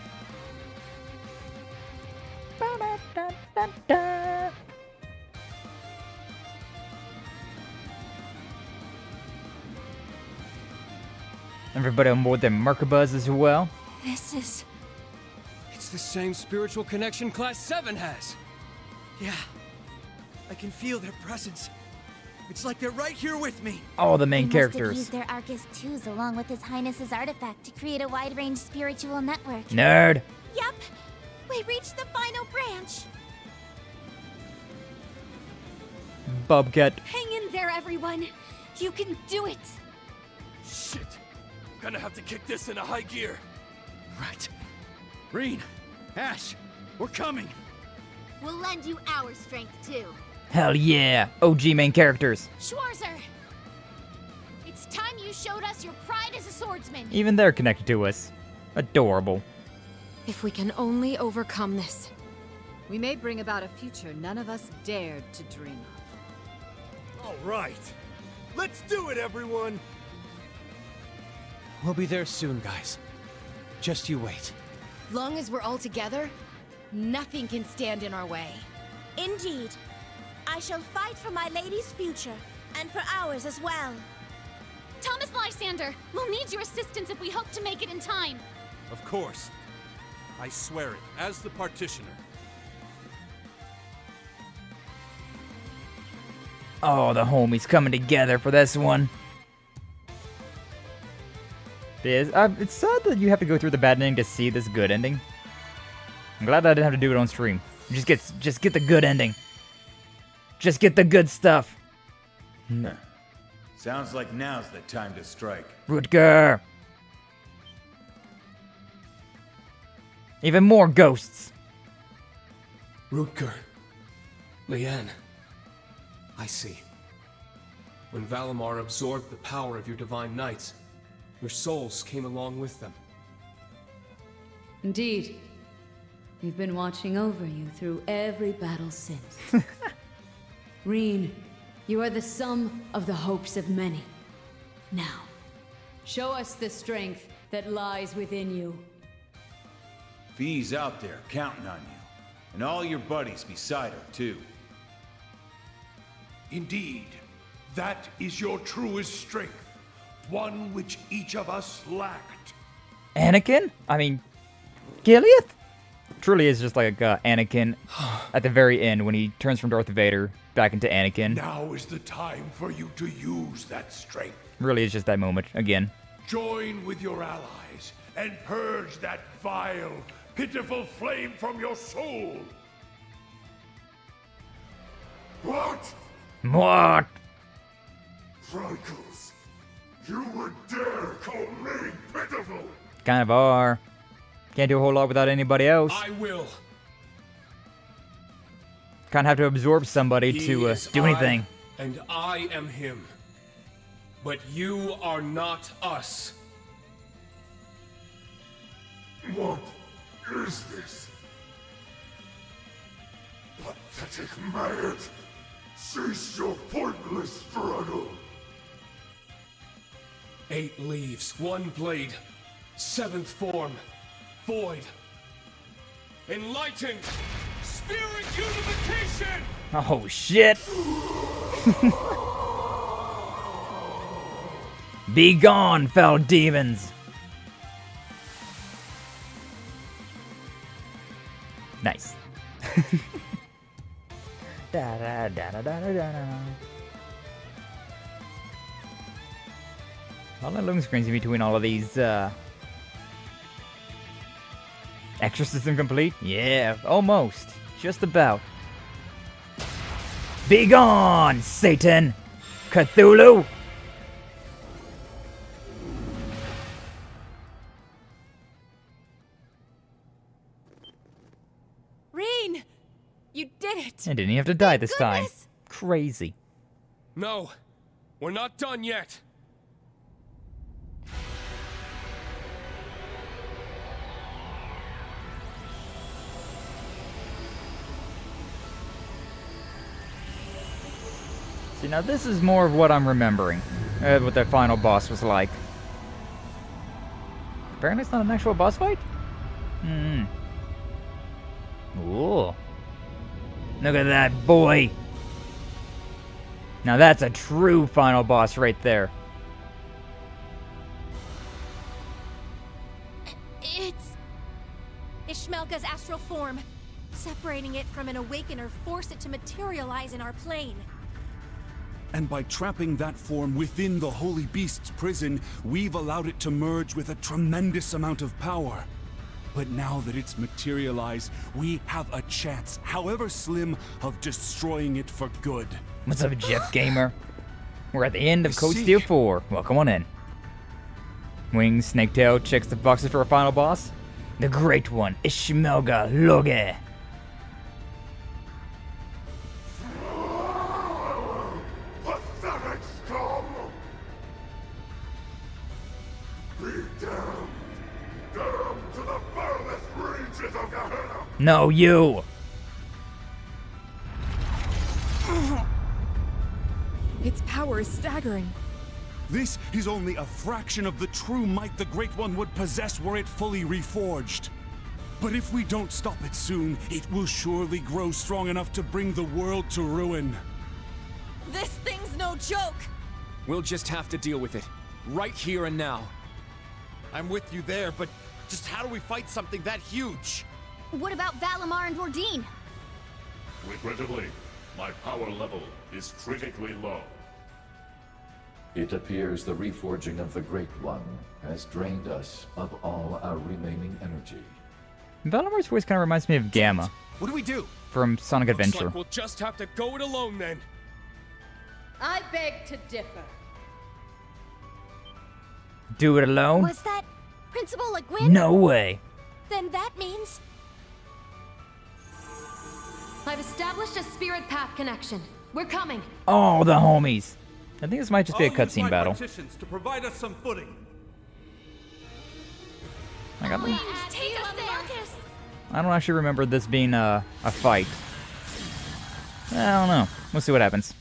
Everybody on board their Merkabas as well. This is... It's the same spiritual connection Class 7 has. Yeah. I can feel their presence. It's like they're right here with me. All the main They must have characters. used their Arcus 2s along with His Highness's artifact to create a wide-range spiritual network. Nerd. Yup. We reached the final branch. Bobcat. Hang in there, everyone. You can do it. Shit. Gonna have to kick this into high gear. Right. Reen, Ash, we're coming. We'll lend you our strength, too. Hell yeah. OG main characters. Schwarzer! It's time you showed us your pride as a swordsman. Even they're connected to us. Adorable. If we can only overcome this. We may bring about a future none of us dared to dream of. All right. Let's do it, everyone. We'll be there soon, guys. Just you wait. Long as we're all together, nothing can stand in our way. Indeed. I shall fight for my lady's future, and for ours as well. Thomas Lysander, we'll need your assistance if we hope to make it in time. Of course. I swear it, as the partitioner. Oh, the homies coming together for this one. It is. It's sad that you have to go through the bad ending to see this good ending. I'm glad that I didn't have to do it on stream. Just get the good ending. Just get the good stuff. Sounds like now's the time to strike. Rutger. Even more ghosts. Rutger. Leanne. I see. When Valimar absorbed the power of your divine knights, your souls came along with them. Indeed. We've been watching over you through every battle since. Reen, you are the sum of the hopes of many. Now, show us the strength that lies within you. Fee's out there counting on you. And all your buddies beside her, too. Indeed, that is your truest strength. One which each of us lacked. Anakin? I mean, Giliath? Truly is just like Anakin at the very end when he turns from Darth Vader back into Anakin. Now is the time for you to use that strength. Really is just that moment again. Join with your allies and purge that vile, pitiful flame from your soul. What? What? Frankles, you would dare call me pitiful? Kind of are. Can't do a whole lot without anybody else. I will. Kind of have to absorb somebody He to is do anything. And I am him. But you are not us. What is this? Pathetic mad! Cease your pointless struggle! 8 leaves, 1 blade, 7th form, void. Enlightened! Spirit unification! Oh shit! Be gone, foul demons! Nice. Da da da da da da da. All that loading screens in between all of these. Exorcism complete? Yeah, almost. Just about. Be gone, Satan! Cthulhu! Reen! You did it! I didn't even have to die this time. Crazy. No, we're not done yet. See, now this is more of what I'm remembering. What that final boss was like. Apparently it's not an actual boss fight? Ooh. Look at that boy. Now that's a true final boss right there. It's Ishmelga's astral form. Separating it from an awakener forced it to materialize in our plane. And by trapping that form within the Holy Beast's prison, we've allowed it to merge with a tremendous amount of power. But now that it's materialized, we have a chance, however slim, of destroying it for good. What's up, Jeff Gamer? We're at the end of Code Steel 4. Welcome on in. Wings, Snaketail checks the boxes for a final boss. The Great One, Ishmelga Loge. Pathetic scum! Be damned! Damned to the furthest reaches of Gehenna! No, you! Its power is staggering. This is only a fraction of the true might the Great One would possess were it fully reforged. But if we don't stop it soon, it will surely grow strong enough to bring the world to ruin. This thing's no joke! We'll just have to deal with it. Right here and now. I'm with you there, but just how do we fight something that huge? What about Valimar and Ordine? Regrettably, my power level is critically low. It appears the reforging of the Great One has drained us of all our remaining energy. Valdemor's voice kind of reminds me of Gamma. What do we do? From Sonic Looks Adventure. like we'll just have to go it alone then. I beg to differ. Do it alone? Was that Principal Le Guin? No way. Then that means... I've established a spirit path connection. We're coming. Oh, the homies. I think this might just be a cutscene battle. To provide us some footing. I got Please, take us there. I don't actually remember this being a fight. I don't know. We'll see what happens.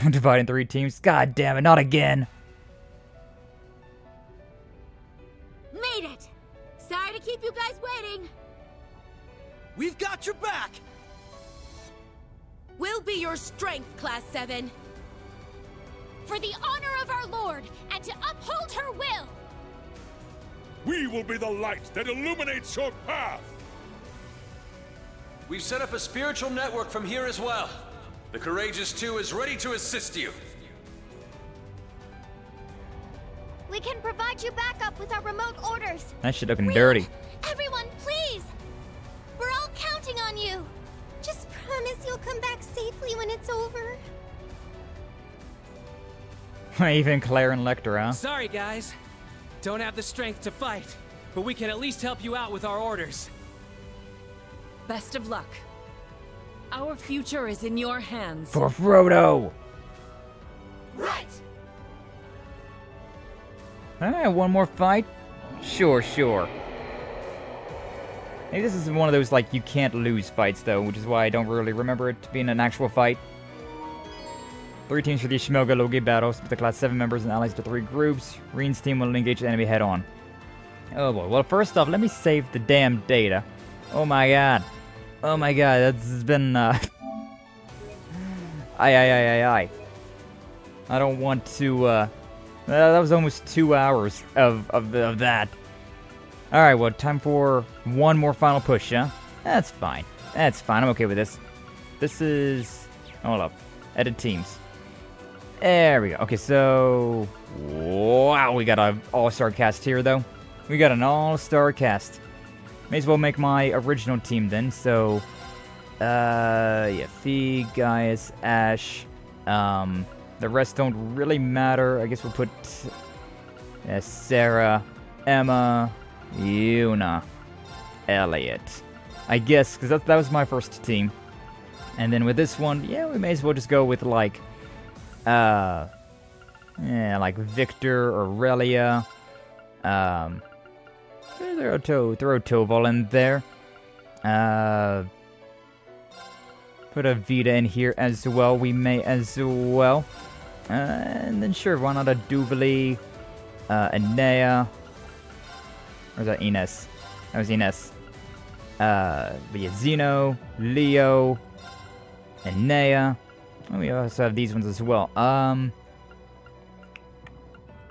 Divided in 3 teams. God damn it, not again. Made it. Sorry to keep you guys waiting. We've got your back. We'll be your strength, Class 7. For the honor of our Lord, and to uphold her will. We will be the light that illuminates your path. We've set up a spiritual network from here as well. The Courageous 2 is ready to assist you. We can provide you backup with our remote orders. That shit looking dirty. Everyone, please! We're all counting on you. Just promise you'll come back safely when it's over. Even Claire and Lechter, huh? Sorry, guys. Don't have the strength to fight, but we can at least help you out with our orders. Best of luck. Our future is in your hands. For Frodo! Right! Alright, one more fight? Sure. Maybe this is one of those, like, you can't lose fights, though, which is why I don't really remember it being an actual fight. 3 teams for the Ishmelga Logi battle, split the Class 7 members and allies to 3 groups. Reen's team will engage the enemy head-on. Oh boy, well first off, let me save the damn data. Oh my god, that's been, I don't want to, that was almost 2 hours of that. Alright, well, time for one more final push, huh? That's fine, I'm okay with this. This is, hold up, edit teams. There we go. Okay, so... Wow, we got an all-star cast here, though. We got an all-star cast. May as well make my original team, then. So, yeah, Fee, Gaius, Ash. The rest don't really matter. I guess we'll put... Sarah, Emma, Yuna, Elliot. I guess, because that was my first team. And then with this one, yeah, we may as well just go with, like... yeah, like Victor, Aurelia, throw Toval in there, put a Vita in here as well, we may as well, and then sure, why not a Duvali, Enea, or is that Ines? That was Ines, but yeah, Zeno, Leo, Enea. Oh, we also have these ones as well. Yeah,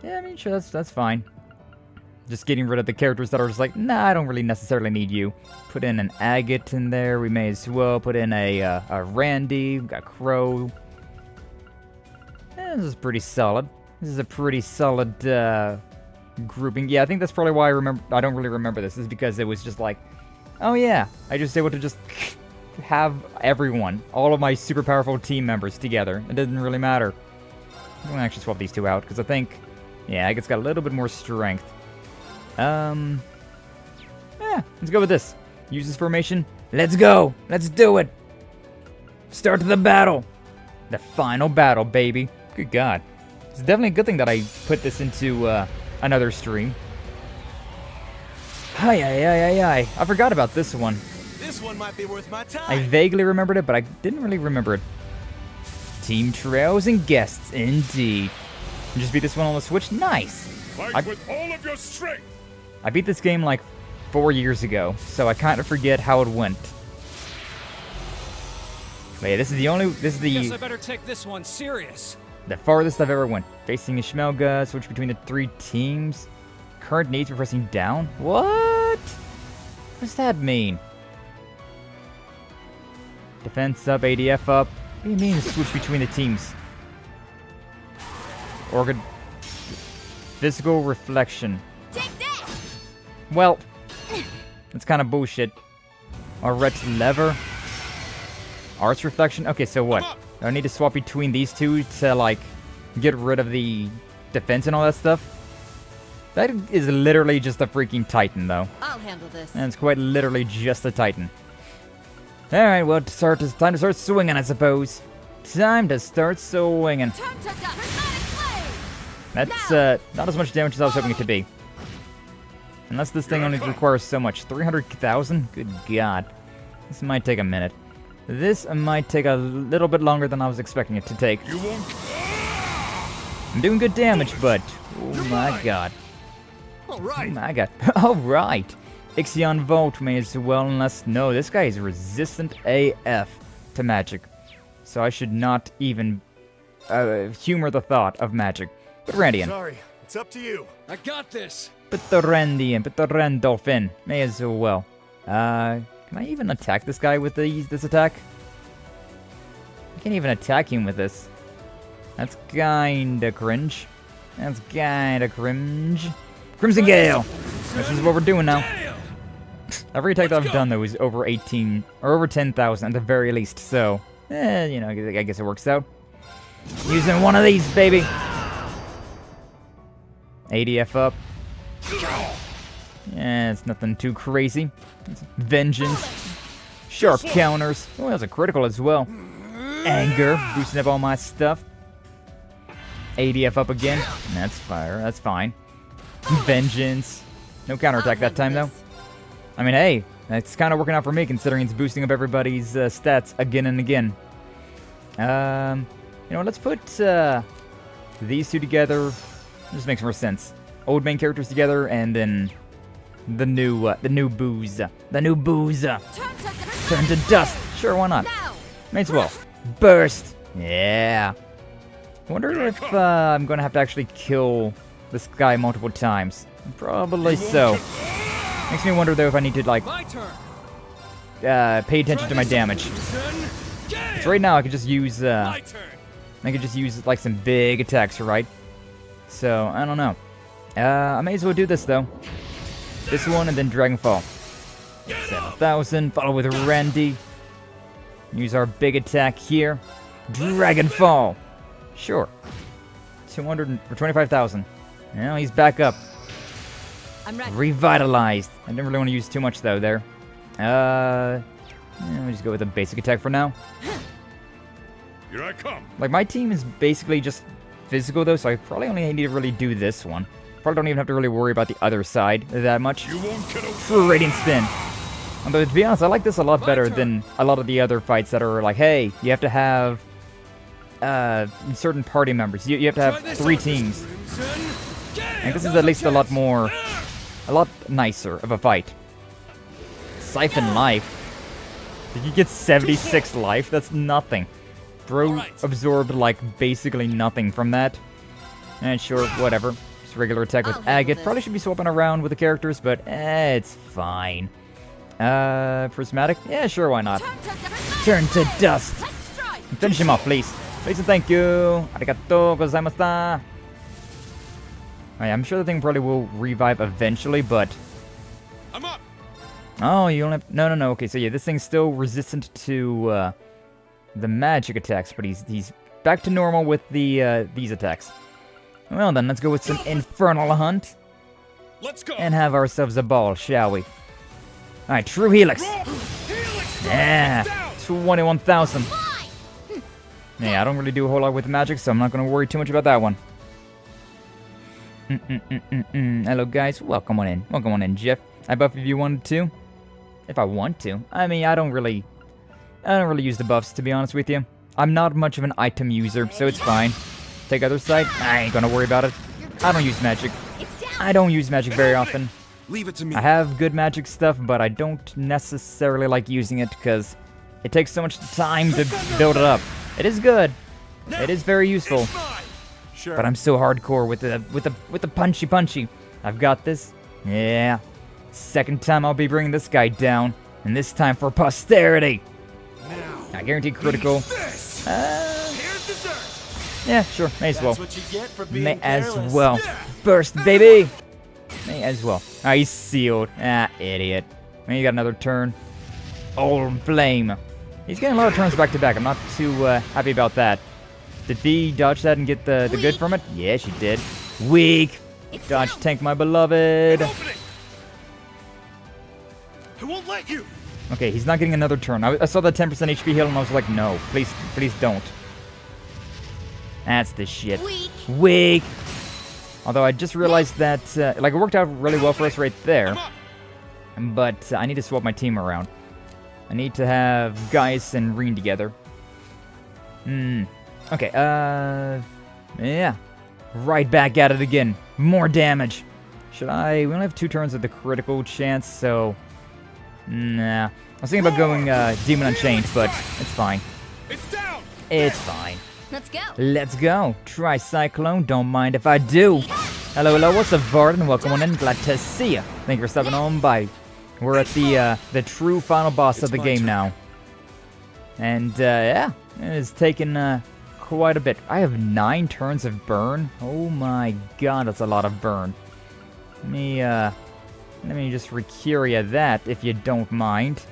I mean, sure, that's fine. Just getting rid of the characters that are just like, nah, I don't really necessarily need you. Put in an Agate in there. We may as well put in a Randy. We've got Crow. This is pretty solid. This is a pretty solid grouping. Yeah, I think that's probably why I don't really remember this. Is because it was just like, oh yeah, I just able to just have everyone, all of my super powerful team members together. It doesn't really matter. I'm gonna actually swap these 2 out because I think, yeah, Agate's got a little bit more strength. Yeah, let's go with this. Use this formation. Let's go. Let's do it. Start the battle. The final battle, baby. Good God. It's definitely a good thing that I put this into another stream. I forgot about this one. This one might be worth my time. I vaguely remembered it, but I didn't really remember it. Team Trails and Guests, indeed. You just beat this one on the Switch? Nice. Fight with all of your strength. I beat this game like 4 years ago, so I kind of forget how it went. But yeah, this is the Guess I better take this one serious. The farthest I've ever went. Facing Ishmelga, switch between the 3 teams. Current needs for pressing down? What? What does that mean? Defense up, ADF up. What do you mean switch between the teams? Orchid. Physical reflection. Well, that's kind of bullshit. Arret's lever. Arts reflection? Okay, so what? I need to swap between these two to, like, get rid of the defense and all that stuff? That is literally just a freaking Titan, though. I'll handle this. And it's quite literally just a Titan. Alright, well, it's time to start swinging, I suppose. Time to start swinging. That's, not as much damage as I was hoping it to be. Unless this thing only requires so much. 300,000? Good God. This might take a minute. This might take a little bit longer than I was expecting it to take. I'm doing good damage, but... Oh my God. Oh my God. Alright. Ixion Volt may as well, unless... No, this guy is resistant AF to magic. So I should not even humor the thought of magic. But Randian. Sorry, it's up to you. I got this. But the Randolphin may as well. Can I even attack this guy with this attack? I can't even attack him with this. That's kinda cringe. That's kinda cringe. Crimson Gale! This is what we're doing now. Every attack that I've done, though, is over 18, or over 10,000 at the very least, so... you know, I guess it works out. Using one of these, baby! ADF up. Yeah, it's nothing too crazy. It's vengeance. Sharp counters. Oh, that's a critical as well. Anger, boosting up all my stuff. ADF up again. That's fire, that's fine. Vengeance. No counterattack that time, though. I mean, hey, that's kind of working out for me, considering it's boosting up everybody's stats again and again. You know, let's put these two together. This makes more sense. Old main characters together, and then the new booze. The new booze. Turn to dust. Sure, why not? May as well. Burst. Yeah. I wonder if I'm going to have to actually kill this guy multiple times. Probably so. Makes me wonder, though, if I need to, like, pay attention to my damage. Because right now, I could just use, like, some big attacks, right? So, I don't know. I may as well do this, though. This one, and then Dragonfall. 7,000, follow with Randy. Use our big attack here. Dragonfall. Sure. 200 for 25,000. Well, he's back up. I'm ready. Revitalized. I didn't really want to use too much, though, there. Yeah, we'll just go with a basic attack for now. Here I come. Like, my team is basically just physical, though, so I probably only need to really do this one. Probably don't even have to really worry about the other side that much. You won't get True Radiant Spin. Although, to be honest, I like this a lot better than a lot of the other fights that are like, hey, you have to have certain party members. You have to have 3 teams. And this is at least a lot nicer of a fight. Siphon life. Did you get 76 life? That's nothing. Bro absorbed, like, basically nothing from that. And sure, whatever. Just regular attack with Agate. Probably should be swapping around with the characters, but it's fine. Prismatic? Yeah, sure, why not? Turn to dust. Finish him off, please. Please and thank you. Arigato gozaimashita. Alright, I'm sure the thing probably will revive eventually, but... I'm up. Oh, you don't have... No. Okay, so yeah, this thing's still resistant to, the magic attacks, but he's back to normal with the, these attacks. Well then, let's go with some Infernal Hunt. Let's go. And have ourselves a ball, shall we? Alright, True Helix. Yeah, 21,000. Yeah, I don't really do a whole lot with magic, so I'm not going to worry too much about that one. Hello, guys. Welcome on in. Welcome on in, Jeff. I buff if you wanted to. If I want to. I mean, I don't really use the buffs, to be honest with you. I'm not much of an item user, so it's fine. Take other side. I ain't gonna worry about it. I don't use magic. I don't use magic very often. Leave it to me. I have good magic stuff, but I don't necessarily like using it because it takes so much time to build it up. It is good. It is very useful. Sure. But I'm so hardcore with the punchy. I've got this. Yeah. Second time I'll be bringing this guy down, and this time for posterity. I guarantee critical. Yeah, sure. May as well. That's what you get for being May as careless. well. Burst, baby! May as well. Ah, he's sealed. Ah, idiot. Maybe you got another turn. Old flame. He's getting a lot of turns back to back. I'm not too happy about that. Did V dodge that and get the good from it? Yeah, she did. Weak. Dodge tank, my beloved. I won't let you. Okay, he's not getting another turn. I saw that 10% HP heal and I was like, no, please don't. That's the shit. Weak. Although I just realized that, like, it worked out really well for us right there. But I need to swap my team around. I need to have Gaius and Reen together. Okay, yeah. Right back at it again. More damage. Should I? We only have 2 turns with the critical chance, so... Nah. I was thinking about going Demon Unchained, but it's fine. It's fine. Let's go. Let's go. Try Cyclone, don't mind if I do. Hello, what's up, Varden? Welcome on in. Glad to see ya. Thank you for stopping on by. We're at the true final boss of the game now. And, yeah. It's taken, quite a bit. I have 9 turns of burn. Oh my god, that's a lot of burn. Let me just Recuria that, if you don't mind.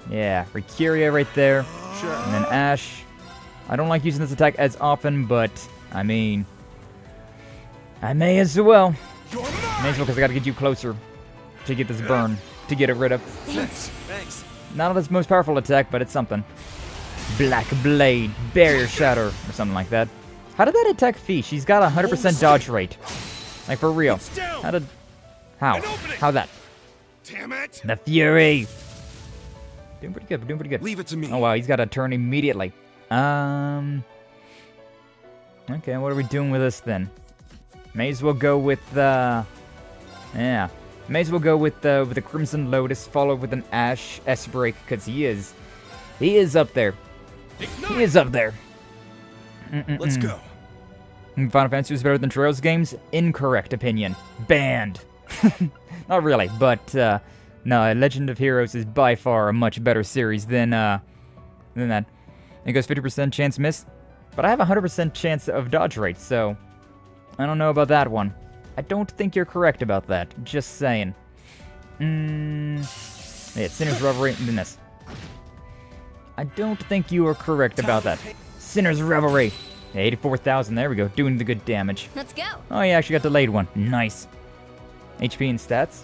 Yeah, Recuria right there. Sure. And then Ash. I don't like using this attack as often, but, I mean... I may as well. May as well, because I gotta get you closer to get this burn, to get it rid of. Thanks. Not its most powerful attack, but it's something. Black Blade, Barrier Shatter, or something like that. How did that attack Fee? She's got a 100% dodge rate. Like, for real. How? How that? Damn it! The Fury! Doing pretty good, doing pretty good. Leave it to me. Oh wow, he's got a turn immediately. Okay, what are we doing with this then? May as well go with yeah. May as well go with the Crimson Lotus, followed with an Ash S-Break, because he is up there. He is up there. Let's go. Final Fantasy was better than Trails games? Incorrect opinion. Banned. Not really, but no, Legend of Heroes is by far a much better series than that. It goes 50% chance miss, but I have a 100% chance of dodge rate, so I don't know about that one. I don't think you're correct about that. Just saying. Yeah, Sinner's Revelry and this. I don't think you are correct about that. Sinner's Revelry. 84,000. There we go. Doing the good damage. Let's go. Oh, you actually got delayed one. Nice. HP and stats?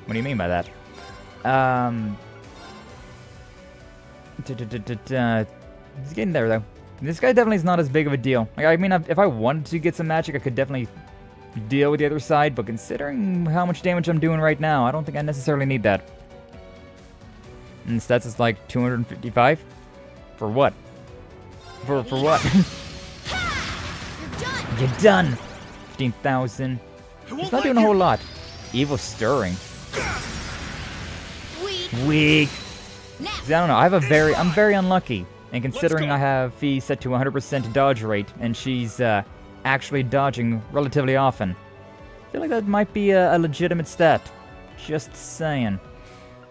What do you mean by that? He's getting there, though. This guy definitely is not as big of a deal. Like, I mean, if I wanted to get some magic, I could definitely deal with the other side, but considering how much damage I'm doing right now, I don't think I necessarily need that. And stats is like 255? For what? For what? You're done! 15,000. He's not doing a whole lot. Evil Stirring. Weak. See, I don't know. I'm very unlucky. And considering I have Fee set to 100% dodge rate, and she's actually dodging relatively often, I feel like that might be a legitimate stat. Just saying.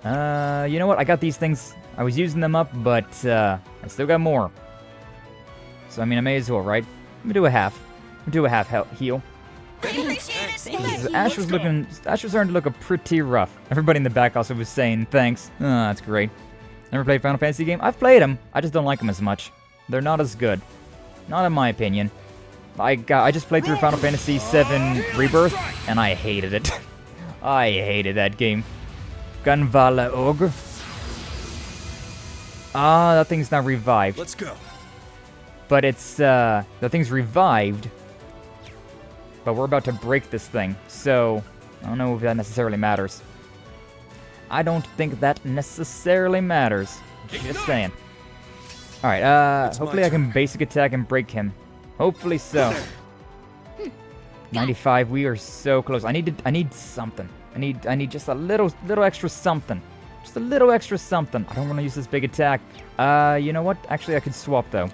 You know what? I got these things. I was using them up, but I still got more. So I mean, I may as well, right? Let me do a half. Do a half heal. Ash was starting to look pretty rough. Everybody in the back also was saying thanks. Oh, that's great. Never played Final Fantasy game? I've played them. I just don't like them as much. They're not as good. Not in my opinion. I just played through Final Fantasy VII Rebirth, and I hated it. I hated that game. Gunvala Ogre. Ah, that thing's not revived. Let's go. But it's, that thing's revived. But we're about to break this thing, so I don't know if that necessarily matters. I don't think that necessarily matters. Just saying. Alright, hopefully I can basic attack and break him. Hopefully so. 95, we are so close. I need something. I need just a little extra something. Just a little extra something. I don't want to use this big attack. You know what? Actually, I could swap though.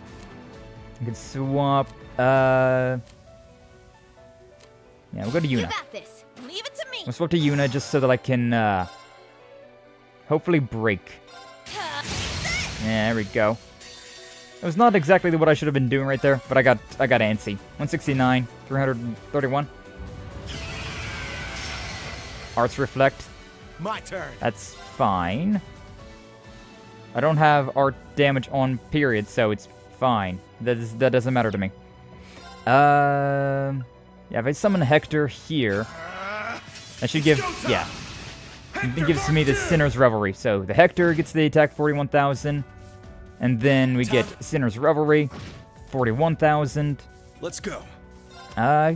I could swap, yeah, we'll go to Yuna. You got this. Leave it to me. We'll swap to Yuna just so that I can, hopefully break. Yeah, there we go. It was not exactly what I should have been doing right there, but I got antsy. 169, 331. Arts Reflect. My turn. That's fine. I don't have art damage on period, so it's fine. That doesn't matter to me. Yeah, if I summon Hector here, that should give, yeah. It gives me the Sinner's Revelry. So the Hector gets the attack 41,000, and then we get Sinner's Revelry 41,000. Let's go.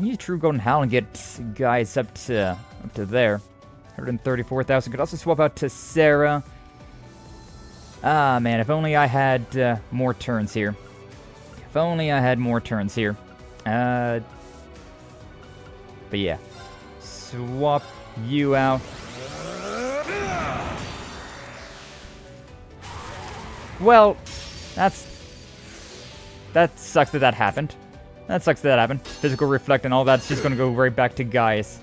Use True Golden Howl and get guys up to there. 134,000. Could also swap out to Sarah. Ah, man, if only I had more turns here. If only I had more turns here. But yeah. Swap you out. Well, that sucks that happened. That sucks that happened. Physical Reflect and all that's just gonna go right back to Gaius.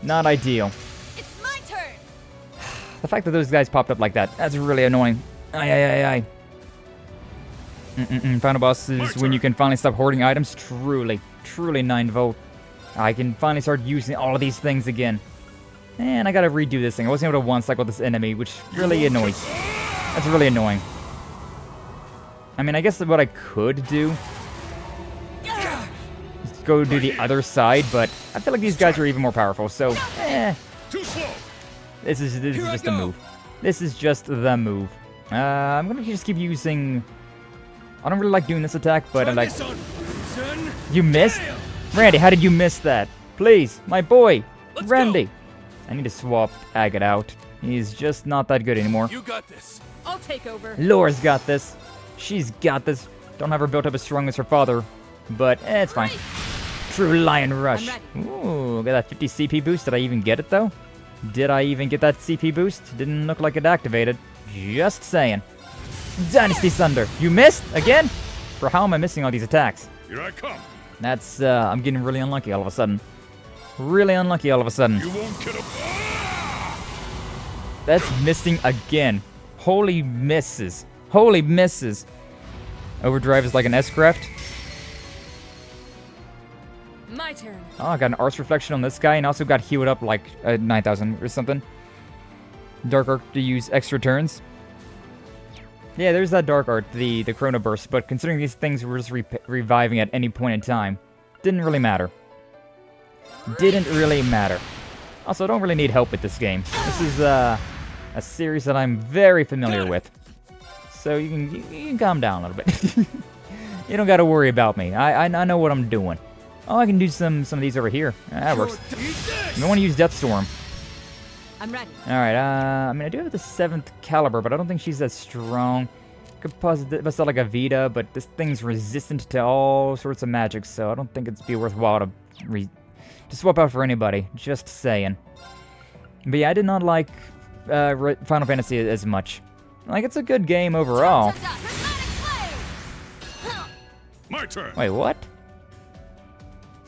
Not ideal. It's my turn. The fact that those guys popped up like that, that's really annoying. Aye. Final boss is when you can finally stop hoarding items. Truly 9-volt. I can finally start using all of these things again. And I gotta redo this thing. I wasn't able to one-cycle this enemy, which really annoys. That's really annoying. I mean, I guess what I could do is go do the other side, but I feel like these guys are even more powerful, so, This is just a move. This is just the move. I'm gonna just keep using... I don't really like doing this attack, but I like... You missed? Randy, how did you miss that? Please, my boy, Randy. I need to swap Agate out. He's just not that good anymore. You got this. I'll take over. Laura's got this. She's got this. Don't have her built up as strong as her father, but it's fine. True Lion Rush. Ooh, got that 50 CP boost. Did I even get it, though? Did I even get that CP boost? Didn't look like it activated. Just saying. Dynasty Thunder. You missed? Again? For how am I missing all these attacks? Here I come. That's, I'm getting really unlucky all of a sudden. Really unlucky all of a sudden. You won't get a... That's missing again. Holy misses. Holy misses. Overdrive is like an S-craft. My turn. Oh, I got an Arts Reflection on this guy and also got healed up like 9,000 or something. Dark Art to use extra turns. Yeah, there's that Dark Art, the Chrono Burst, but considering these things were just reviving at any point in time, didn't really matter. Didn't really matter. Also, I don't really need help with this game. This is a series that I'm very familiar with. So you can calm down a little bit. You don't gotta worry about me. I know what I'm doing. Oh, I can do some of these over here. That works. I want to use Deathstorm. I'm ready. Alright, I mean, I do have the 7th caliber, but I don't think she's that strong. Could bust out like a Vita, but this thing's resistant to all sorts of magic, so I don't think it'd be worthwhile to swap out for anybody. Just saying. But yeah, I did not like Final Fantasy as much. Like, it's a good game overall. My turn. Wait, what?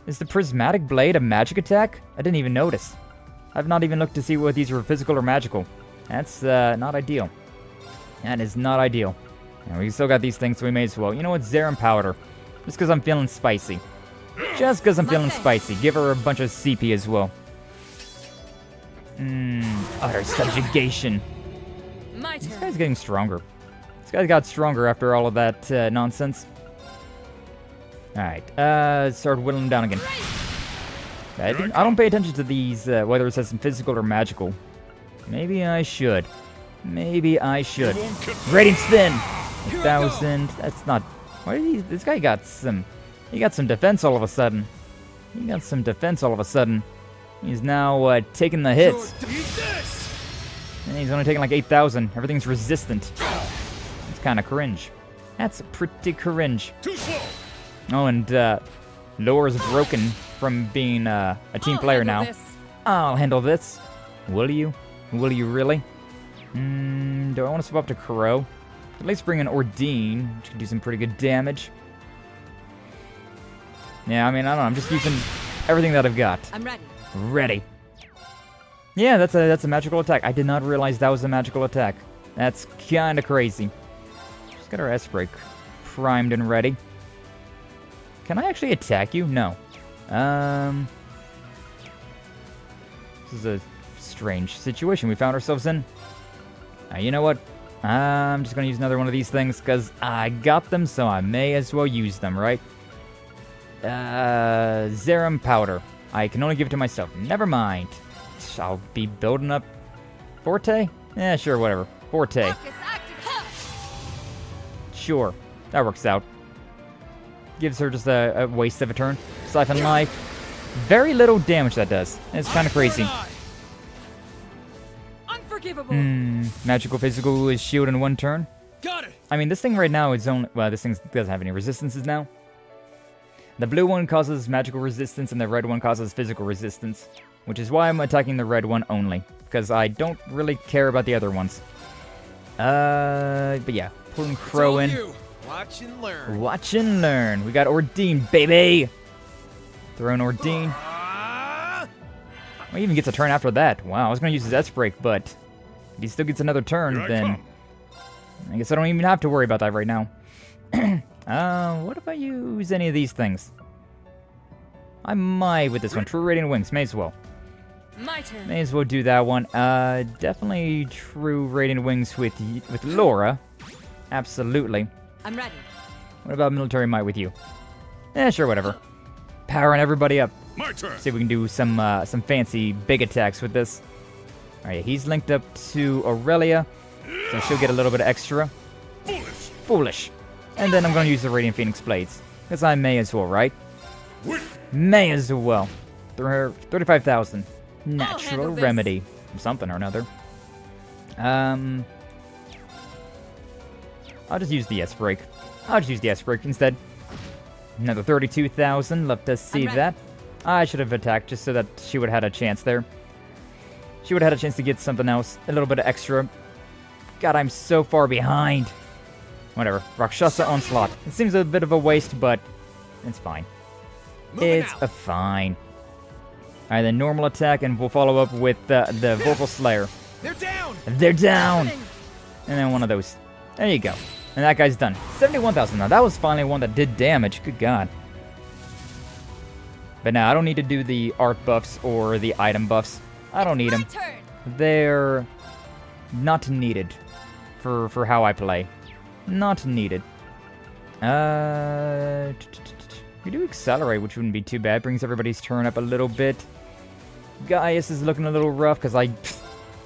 Is the Prismatic Blade a magic attack? I didn't even notice. I've not even looked to see whether these were physical or magical. That's not ideal. That is not ideal. And we still got these things, so we may as well. You know what? Zerum Powder. Just because I'm feeling spicy. Just because I'm feeling spicy. Give her a bunch of CP as well. Utter Subjugation. My turn. This guy's getting stronger. This guy got stronger after all of that nonsense. Alright, start whittling down again. I don't pay attention to these, whether it says some physical or magical. Maybe I should. Maybe I should. Radiant Spin! 1,000. That's not... Why did he... This guy got some... He got some defense all of a sudden. He got some defense all of a sudden. He's now, taking the hits. And he's only taking like 8,000. Everything's resistant. It's kind of cringe. That's pretty cringe. Oh, and, Laura's broken from being, a team player now. I'll handle this. Will you? Will you really? Do I want to swap up to Crow? At least bring in Ordine, which can do some pretty good damage. Yeah, I mean, I don't know. I'm just using everything that I've got. I'm ready. Ready. Yeah, that's a magical attack. I did not realize that was a magical attack. That's kind of crazy. Just got our S-Break. primed and ready. Can I actually attack you? No. This is a strange situation we found ourselves in. You know what? I'm just gonna use another one of these things, because I got them, so I may as well use them, right? Zerum powder. I can only give it to myself. Never mind. I'll be building up... Forte? Yeah, sure, whatever. Forte. Sure. That works out. Gives her just a waste of a turn. Siphon life. Very little damage that does. It's kind of crazy. Unforgivable. Magical physical is shield in 1 turn. Got it. I mean, this thing right now is only... Well, this thing doesn't have any resistances now. The blue one causes magical resistance, and the red one causes physical resistance. Which is why I'm attacking the red one only. Because I don't really care about the other ones. But yeah. Pulling Crow in. Watch and learn. Watch and learn. We got Ordine, baby! Throw in Ordine. Well, he even gets a turn after that. Wow, I was going to use his S-Break, but if he still gets another turn, then I guess I don't even have to worry about that right now. What if I use any of these things? I might with this one. True Radiant Wings. May as well. My turn. May as well do that one. Definitely True Radiant Wings with Laura. Absolutely. I'm ready. What about Military Might with you? Eh, sure, whatever. Powering everybody up. My turn. See if we can do some fancy big attacks with this. Alright, he's linked up to Aurelia, so she'll get a little bit of extra. Foolish. And then I'm going to use the Radiant Phoenix Blades, because I may as well, right? May as well. 35,000. Natural remedy. Something or another. I'll just use the S-Break. I'll just use the S-Break instead. Another 32,000. Love to see that. I should have attacked just so that she would have had a chance there. She would have had a chance to get something else. A little bit of extra. God, I'm so far behind. Whatever. Rakshasa Onslaught. It seems a bit of a waste, but it's fine. It's a fine. Alright, then normal attack, and we'll follow up with the Vocal Slayer. They're down! They're down! And then one of those. There you go. And that guy's done. 71,000. Now, that was finally one that did damage. Good God. But now, I don't need to do the art buffs or the item buffs. I don't need them. They're not needed for how I play. Not needed. We do Accelerate, which wouldn't be too bad. Brings everybody's turn up a little bit. Gaius is looking a little rough because I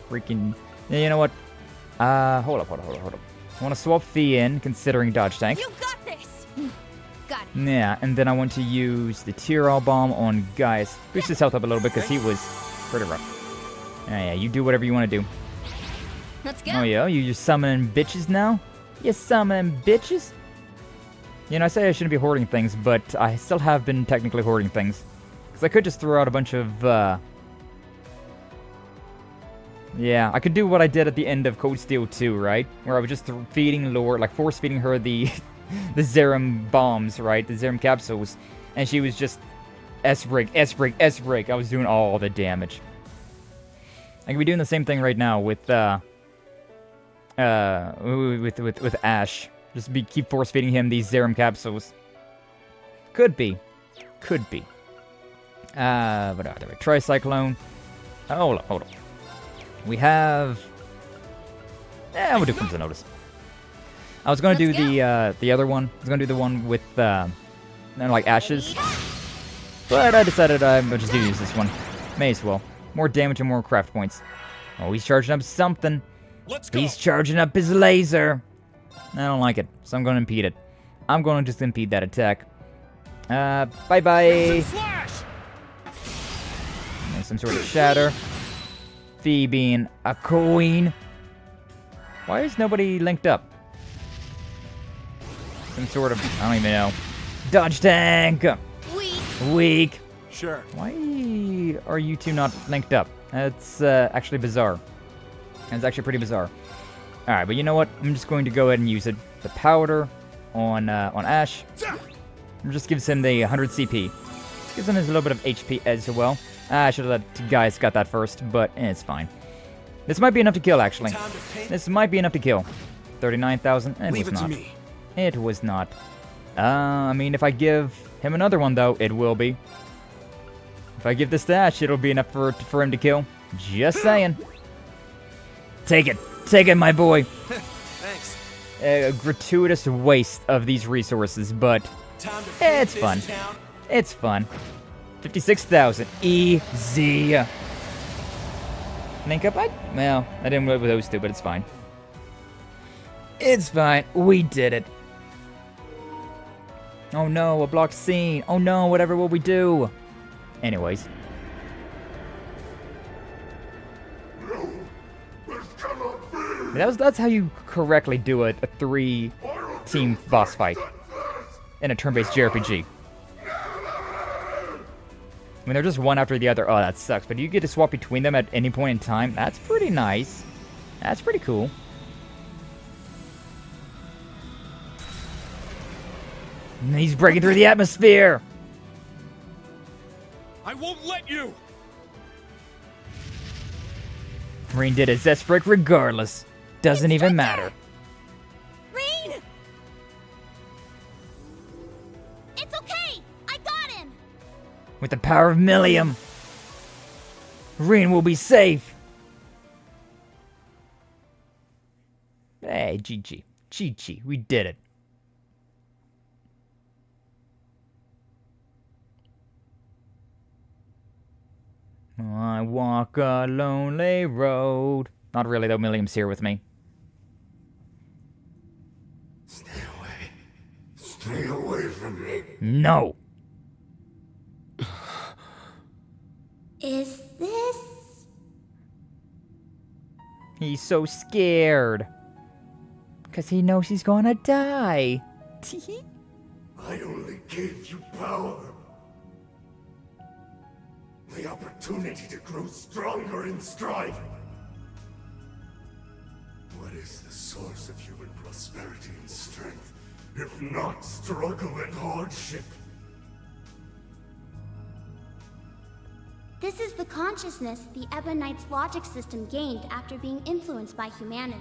freaking... You know what? Hold up. I want to swap Fee in, considering Dodge Tank. You got this! Got it. Yeah, and then I want to use the Tyrol Bomb on Gaius. Boost his health up a little bit because he was pretty rough. Yeah, you do whatever you want to do. Let's go. Oh yeah, you just summoning bitches now? You summoning bitches? You know, I say I shouldn't be hoarding things, but I still have been technically hoarding things. Because I could just throw out a bunch of, yeah, I could do what I did at the end of Cold Steel 2, right? Where I was just feeding Lore, like force-feeding her the the Zerum bombs, right? The Zerum capsules. And she was just S-break. I was doing all the damage. I could be doing the same thing right now with Ash. Just keep force-feeding him these Zerum capsules. Could be. But other way. Tricyclone. Hold on. We have... we'll do Crimson Notice. I was going to do the other one. I was going to do the one with, like, ashes. But I decided I'm just going to use this one. May as well. More damage and more craft points. Oh, he's charging up something. He's charging up his laser. I don't like it, so I'm going to impede it. I'm going to just impede that attack. Bye-bye. Some sort of shatter. Fee being a queen. Why is nobody linked up? Some sort of, I don't even know. Dodge tank! Weak. Sure. Why are you two not linked up? That's actually bizarre. That's actually pretty bizarre. Alright, but you know what? I'm just going to go ahead and use it. The powder on Ash. It just gives him the 100 CP. Gives him a little bit of HP as well. I should have let Gaius got that first, but it's fine. This might be enough to kill, actually. This might be enough to kill. 39,000, and Leave it was it to not. me. It was not. I mean, if I give him another one, though, it will be. If I give this to Ash, it'll be enough for him to kill. Just saying. Take it. Take it, my boy. Thanks. A gratuitous waste of these resources, but it's fun. It's fun. 56,000. Easy. Link up? Well, I didn't wait with those two, but it's fine. It's fine. We did it. Oh no, a blocked scene. Oh no, whatever will we do? Anyways. That's how you correctly do a 3-team boss fight in a turn-based JRPG. I mean, they're just one after the other. Oh, that sucks. But you get to swap between them at any point in time. That's pretty nice. That's pretty cool. And he's breaking through the atmosphere. I won't let you. Reen did his Zesprick regardless. Doesn't even matter. Reen! It's okay! I got him! With the power of Millium, Reen will be safe. Hey, GG. GG. We did it. I walk a lonely road. Not really, though. Millium's here with me. Stay away from me. No. Is this... He's so scared. Because he knows he's gonna die. I only gave you power. The opportunity to grow stronger in striving. What is the source of human prosperity and strength, if not struggle and hardship? This is the consciousness the Ebonite's logic system gained after being influenced by humanity.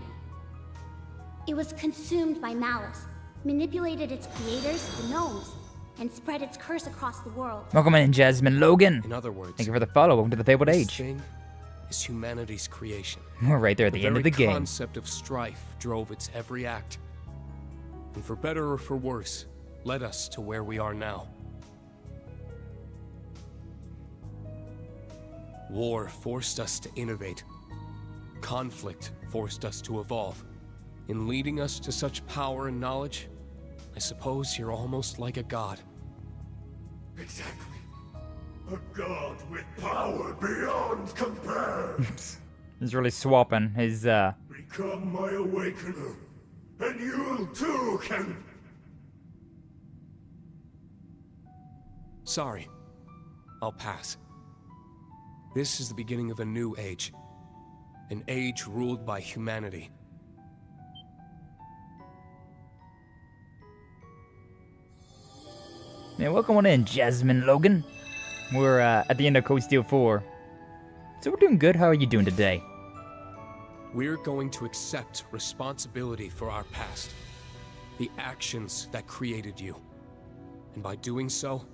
It was consumed by malice, manipulated its creators, the gnomes, and spread its curse across the world. Welcome in, Jasmine Logan. In other words, thank you for the follow. Welcome to the Fabled this Age. Thing is humanity's creation. We're right there at the end of the game. The concept of strife drove its every act, and for better or for worse, led us to where we are now. War forced us to innovate. Conflict forced us to evolve. In leading us to such power and knowledge, I suppose you're almost like a god. Exactly. A god with power beyond compare. He's really swapping his, Become my awakener, and you too can... Sorry. I'll pass. This is the beginning of a new age. An age ruled by humanity. Yeah, welcome on in, Jasmine Logan. We're at the end of Code Steel 4. So we're doing good. How are you doing today? We're going to accept responsibility for our past. The actions that created you. And by doing so,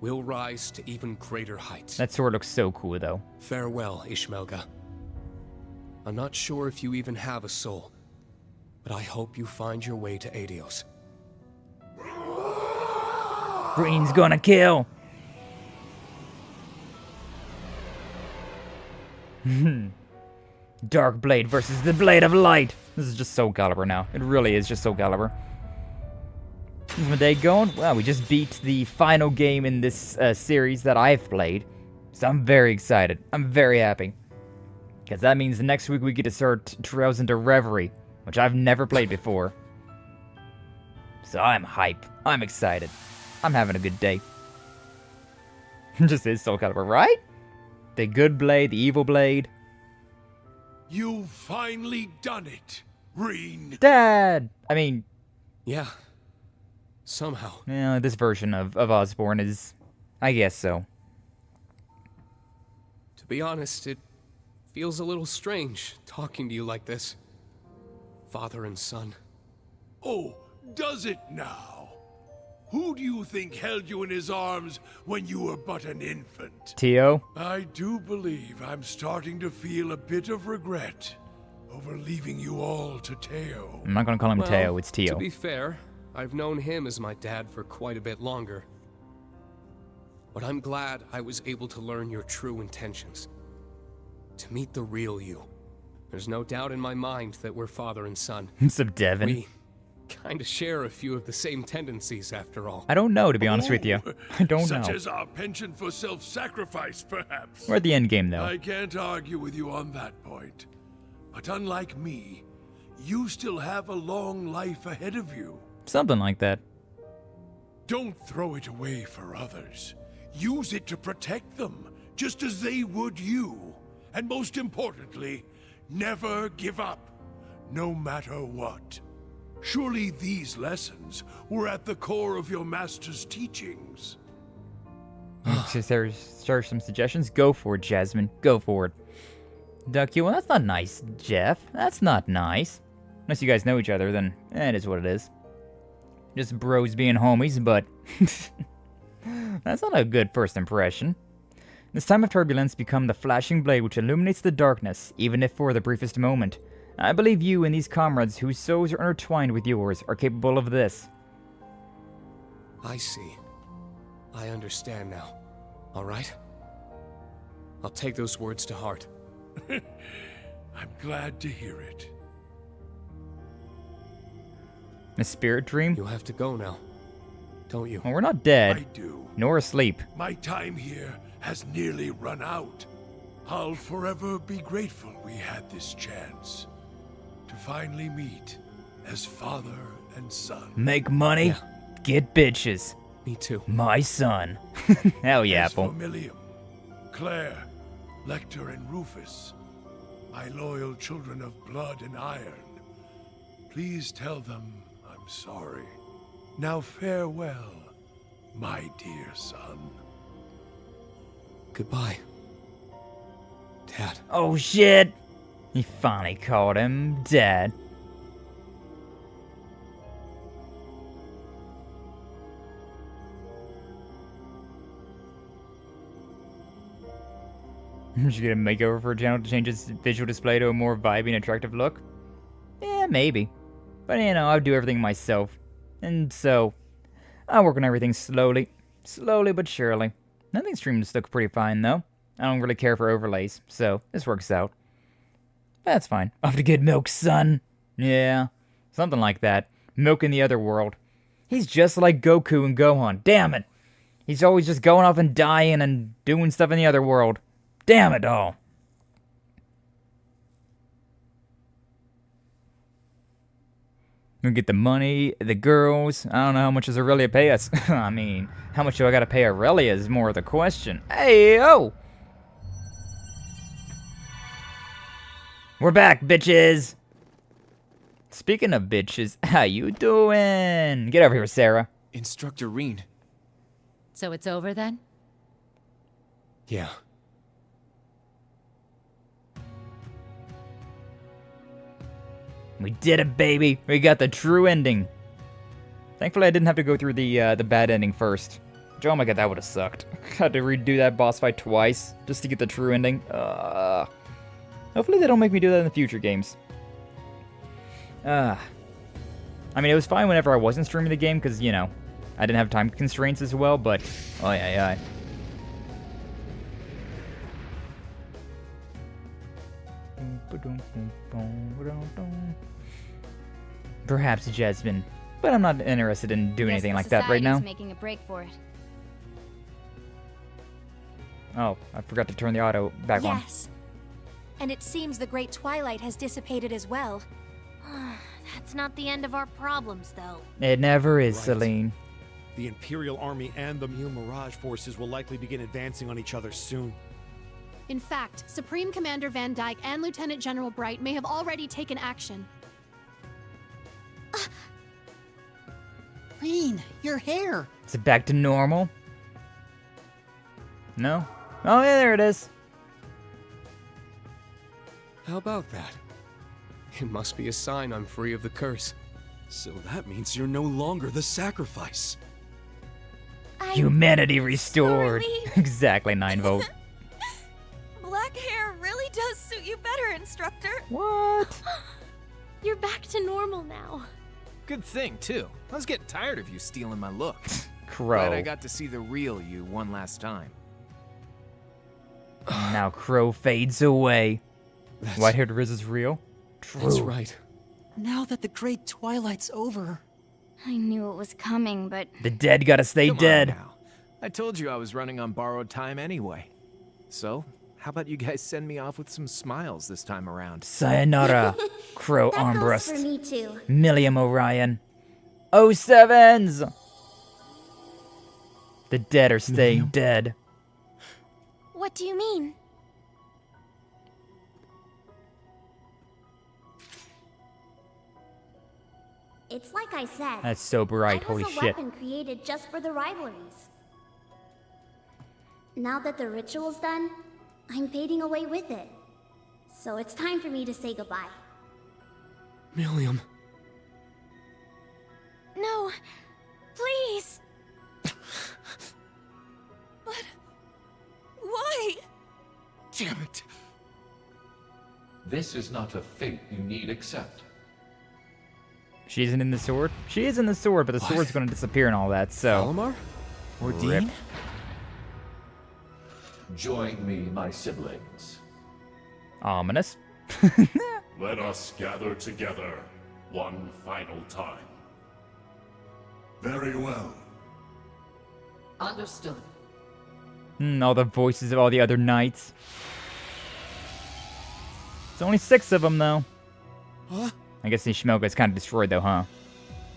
we'll rise to even greater heights. That sword looks so cool, though. Farewell, Ishmelga. I'm not sure if you even have a soul, but I hope you find your way to Adios. Green's gonna kill. Dark Blade versus the Blade of Light. This is just Soul Calibur now. It really is just Soul Calibur. How's my day going? Well, we just beat the final game in this series that I've played. So I'm very excited. I'm very happy. Because that means next week we get to start Trails into Reverie, which I've never played before. So I'm hype. I'm excited. I'm having a good day. Just is Soul Calibur, right? The good blade, the evil blade. You've finally done it, Reen. Dad! I mean... Yeah. Somehow. Yeah, this version of Osborne is... I guess so. To be honest, it feels a little strange talking to you like this. Father and son. Oh, Does it now? Who do you think held you in his arms when you were but an infant? Tio? I do believe I'm starting to feel a bit of regret over leaving you all to Teo. I'm not gonna call him Teo, it's Tio. To be fair, I've known him as my dad for quite a bit longer. But I'm glad I was able to learn your true intentions. To meet the real you. There's no doubt in my mind that we're father and son. What's up, Devin? We kinda share a few of the same tendencies, after all. I don't know, to be honest with you. I don't know. Such as our penchant for self-sacrifice, perhaps. We're at the end game, though. I can't argue with you on that point. But unlike me, you still have a long life ahead of you. Something like that. Don't throw it away for others. Use it to protect them, just as they would you. And most importantly, never give up, no matter what. Surely these lessons were at the core of your master's teachings. There's some suggestions? Go for it, Jasmine. Go for it. Ducky, well, that's not nice, Jeff. That's not nice. Unless you guys know each other, then it is what it is. Just bros being homies, but that's not a good first impression. This time of turbulence become the flashing blade which illuminates the darkness, even if for the briefest moment. I believe you and these comrades whose souls are intertwined with yours are capable of this. I see. I understand now. All right? I'll take those words to heart. I'm glad to hear it. A spirit dream? You have to go now, don't you? Well, we're not dead. I do. Nor asleep. My time here has nearly run out. I'll forever be grateful we had this chance to finally meet as father and son. Make money, yeah. Get bitches. Me too. My son. Hell yeah, As for Apple. Milliam, Claire, Lechter, and Rufus, my loyal children of blood and iron, please tell them I'm sorry. Now farewell, my dear son. Goodbye, Dad. Oh shit! He finally called him Dad. Should get a makeover for a channel to change its visual display to a more vibey and attractive look? Yeah, maybe. But you know, I'll do everything myself. And so, I work on everything slowly. Slowly but surely. I think streams look pretty fine though. I don't really care for overlays, so this works out. That's fine. Off to get milk, son. Yeah, something like that. Milk in the other world. He's just like Goku and Gohan. Damn it! He's always just going off and dying and doing stuff in the other world. Damn it all! We get the money, the girls. I don't know how much does Aurelia pay us. I mean, how much do I gotta pay Aurelia is more of the question. Hey, yo! We're back, bitches! Speaking of bitches, how you doing? Get over here, Sarah. Instructor Reen. So it's over then? Yeah. We did it, baby. We got the true ending. Thankfully, I didn't have to go through the bad ending first. Oh my god, that would have sucked. Had to redo that boss fight twice just to get the true ending. Hopefully they don't make me do that in the future games. I mean, it was fine whenever I wasn't streaming the game because, you know, I didn't have time constraints as well, but... Oh, yeah. Perhaps Jasmine, but I'm not interested in doing anything like that right now. Making a break for it. Oh, I forgot to turn the auto back on. Yes. And it seems the Great Twilight has dissipated as well. That's not the end of our problems, though. It never is, Celine. The Imperial Army and the Mu Mirage forces will likely begin advancing on each other soon. In fact, Supreme Commander Van Dyke and Lieutenant General Bright may have already taken action. Reen, your hair! Is it back to normal? No? Oh, yeah, there it is. How about that? It must be a sign I'm free of the curse. So that means you're no longer the sacrifice. Humanity restored. Exactly, 9-volt. Black hair really does suit you better, Instructor. What? You're back to normal now. Good thing, too. I was getting tired of you stealing my look. Crow. Glad I got to see the real you one last time. Now Crow fades away. White-haired Riz is real? True. That's right. Now that the Great Twilight's over... I knew it was coming, but... The dead gotta stay Come on dead. now. I told you I was running on borrowed time anyway. So, how about you guys send me off with some smiles this time around? Sayonara, Crow That goes Armbrust. for me too. Milliam Orion. 07s! The dead are staying dead. What do you mean? It's like I said. That's so bright, I holy was a shit. weapon created just for the rivalries. Now that the ritual's done, I'm fading away with it. So it's time for me to say goodbye. Milliam. No, please. But... why? Damn it. This is not a fate you need accept. She isn't in the sword? She is in the sword, but the sword's gonna disappear and all that, so... Alomar? Or Rip. Dean? Join me, my siblings. Ominous. Let us gather together one final time. Very well. Understood. All the voices of all the other knights. It's only 6 of them, though. Huh? I guess Ishmelga is kind of destroyed, though, huh?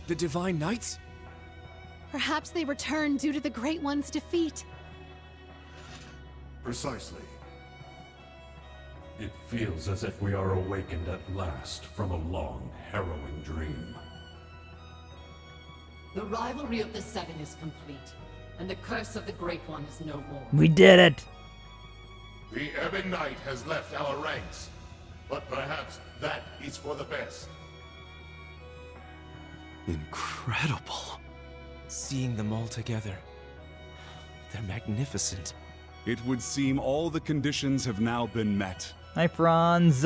The Divine Knights? Perhaps they return due to the Great One's defeat. Precisely. It feels as if we are awakened at last from a long, harrowing dream. The rivalry of the Seven is complete, and the curse of the Great One is no more. We did it! The Ebon Knight has left our ranks, but perhaps that is for the best. Incredible. Seeing them all together. They're magnificent. It would seem all the conditions have now been met. Hi, Franz.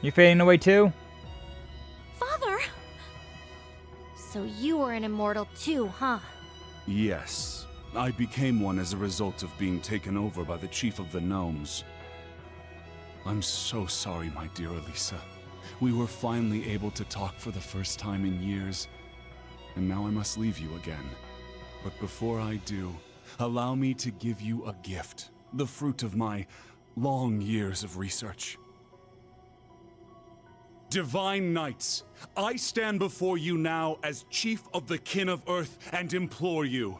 You fading away too? Father! So you were an immortal too, huh? Yes. I became one as a result of being taken over by the Chief of the Gnomes. I'm so sorry, my dear Elisa. We were finally able to talk for the first time in years, and now I must leave you again. But before I do, allow me to give you a gift, the fruit of my long years of research. Divine Knights, I stand before you now as Chief of the Kin of Earth and implore you.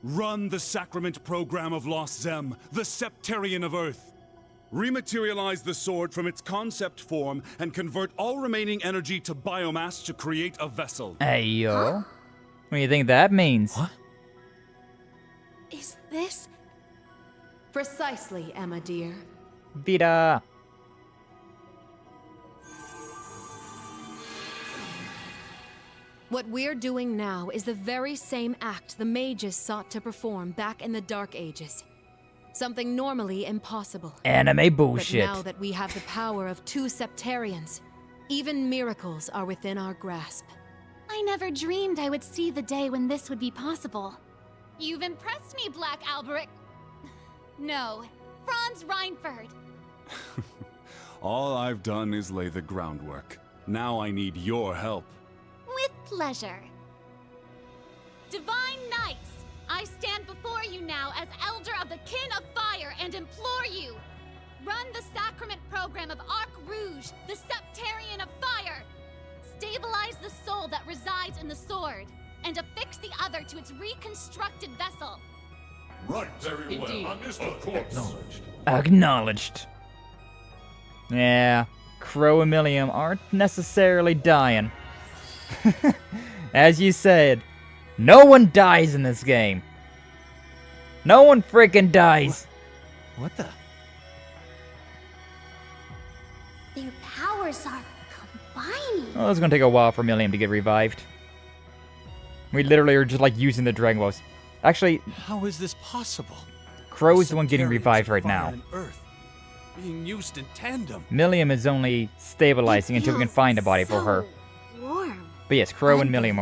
Run the Sacrament Program of Lost Zem, the Septarian of Earth. Rematerialize the sword from its concept form and convert all remaining energy to biomass to create a vessel. Hey, yo. What do you think that means? What? Is this... Precisely, Emma dear. Vita. What we're doing now is the very same act the mages sought to perform back in the Dark Ages. Something normally impossible. Anime bullshit. But now that we have the power of 2 Septarians, even miracles are within our grasp. I never dreamed I would see the day when this would be possible. You've impressed me, Black Alberich. No, Franz Reinford. All I've done is lay the groundwork. Now I need your help. With pleasure. Divine Knights, I stand before you now as Elder of the Kin of Fire and implore you. Run the Sacrament Program of Arc Rouge, the Septarian of Fire. Stabilize the soul that resides in the sword, and affix the other to its reconstructed vessel. Right, very well. Understood. Of course. Acknowledged. Acknowledged. Yeah, Crow and Milliam aren't necessarily dying. As you said, no one dies in this game. No one freaking dies. What the? Their power powers are combining. Well, it's gonna take a while for Milliam to get revived. We literally are just like using the Dragon Balls. Actually, how is this possible? Crow is the one getting revived right now. Earth being used in tandem. Milliam is only stabilizing until we can find a body for her. Warm. But yes, Crow and Milliam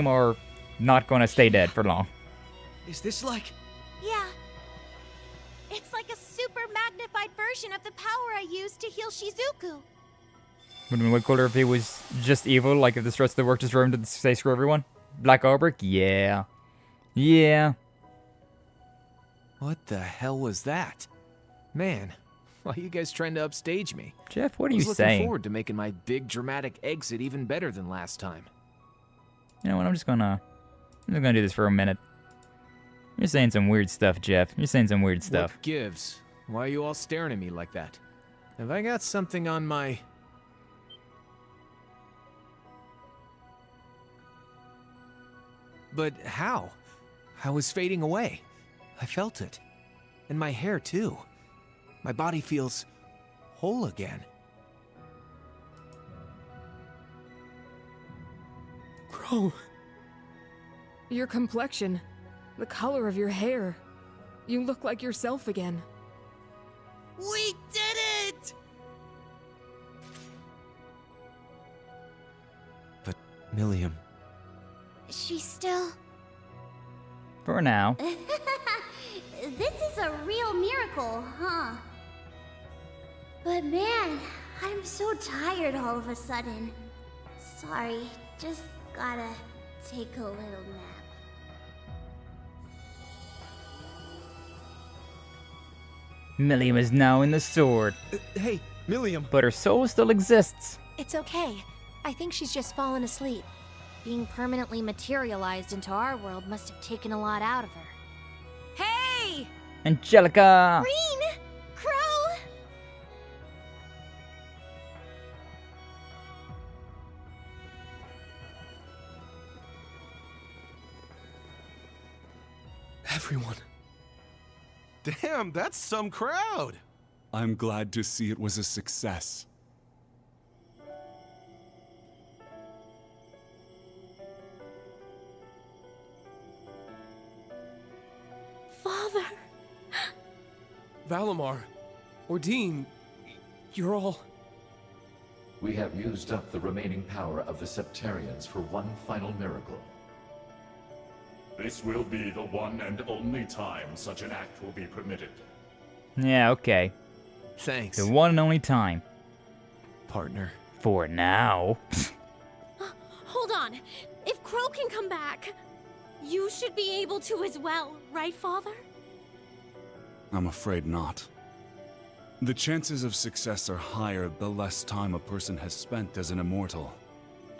are not gonna stay dead for long. Is this like... Yeah. It's like a super magnified version of the power I used to heal Shizuku. Would have been way cooler if he was just evil, like if the rest of the work just drove him to say screw everyone. Black Alberich? Yeah. Yeah. What the hell was that? Man, why are you guys trying to upstage me? Jeff, what are you I was saying? looking forward to making my big dramatic exit even better than last time. You know what, I'm just gonna do this for a minute. You're saying some weird stuff, Jeff. You're saying some weird stuff. What gives? Why are you all staring at me like that? Have I got something on my... But how? I was fading away. I felt it. And my hair, too. My body feels whole again. Crow. Your complexion. The color of your hair. You look like yourself again. We did it! But, Milliam... She's still... For now. This is a real miracle, huh? But man, I'm so tired all of a sudden. Sorry, just gotta take a little nap. Milliam is now in the sword. Hey, Milliam. But her soul still exists. It's okay. I think she's just fallen asleep. Being permanently materialized into our world must have taken a lot out of her. Hey! Angelica! Green! Crow! Everyone. Damn, that's some crowd. I'm glad to see it was a success. Father! Valimar, Ordine, you're all... We have used up the remaining power of the Septarians for one final miracle. This will be the one and only time such an act will be permitted. Yeah, okay. Thanks. The one and only time. Partner. For now. Hold on. If Crow can come back, you should be able to as well, right, Father? I'm afraid not. The chances of success are higher the less time a person has spent as an immortal.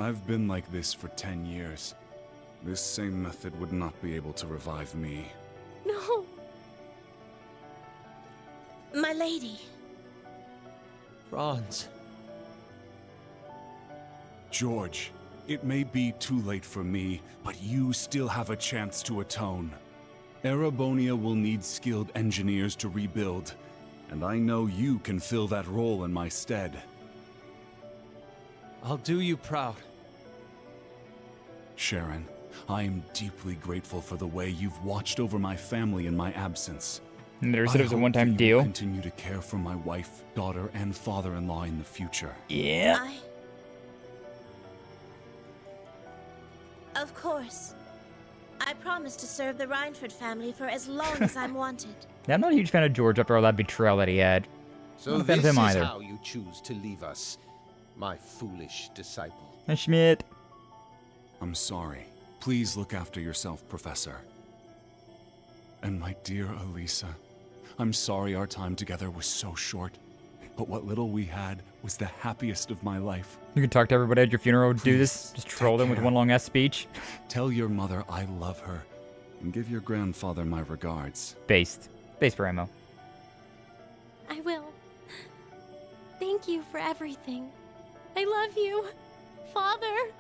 I've been like this for 10 years. This same method would not be able to revive me. No. My lady. Franz. George, it may be too late for me, but you still have a chance to atone. Erebonia will need skilled engineers to rebuild, and I know you can fill that role in my stead. I'll do you proud. Sharon, I am deeply grateful for the way you've watched over my family in my absence. And there said it was a one-time deal. Continue to care for my wife, daughter, and father-in-law in the future. Yeah. Of course. I promise to serve the Reinford family for as long as I'm wanted. Yeah, I'm not a huge fan of George after all that betrayal that he had. So Not a fan of this him is either. how you choose to leave us, my foolish disciple. And Schmidt. I'm sorry. Please look after yourself, Professor. And my dear Elisa, I'm sorry our time together was so short, but what little we had was the happiest of my life. You can talk to everybody at your funeral, do this, just troll them with one long-ass speech. Tell your mother I love her, and give your grandfather my regards. Based for ammo. I will. Thank you for everything. I love you, Father.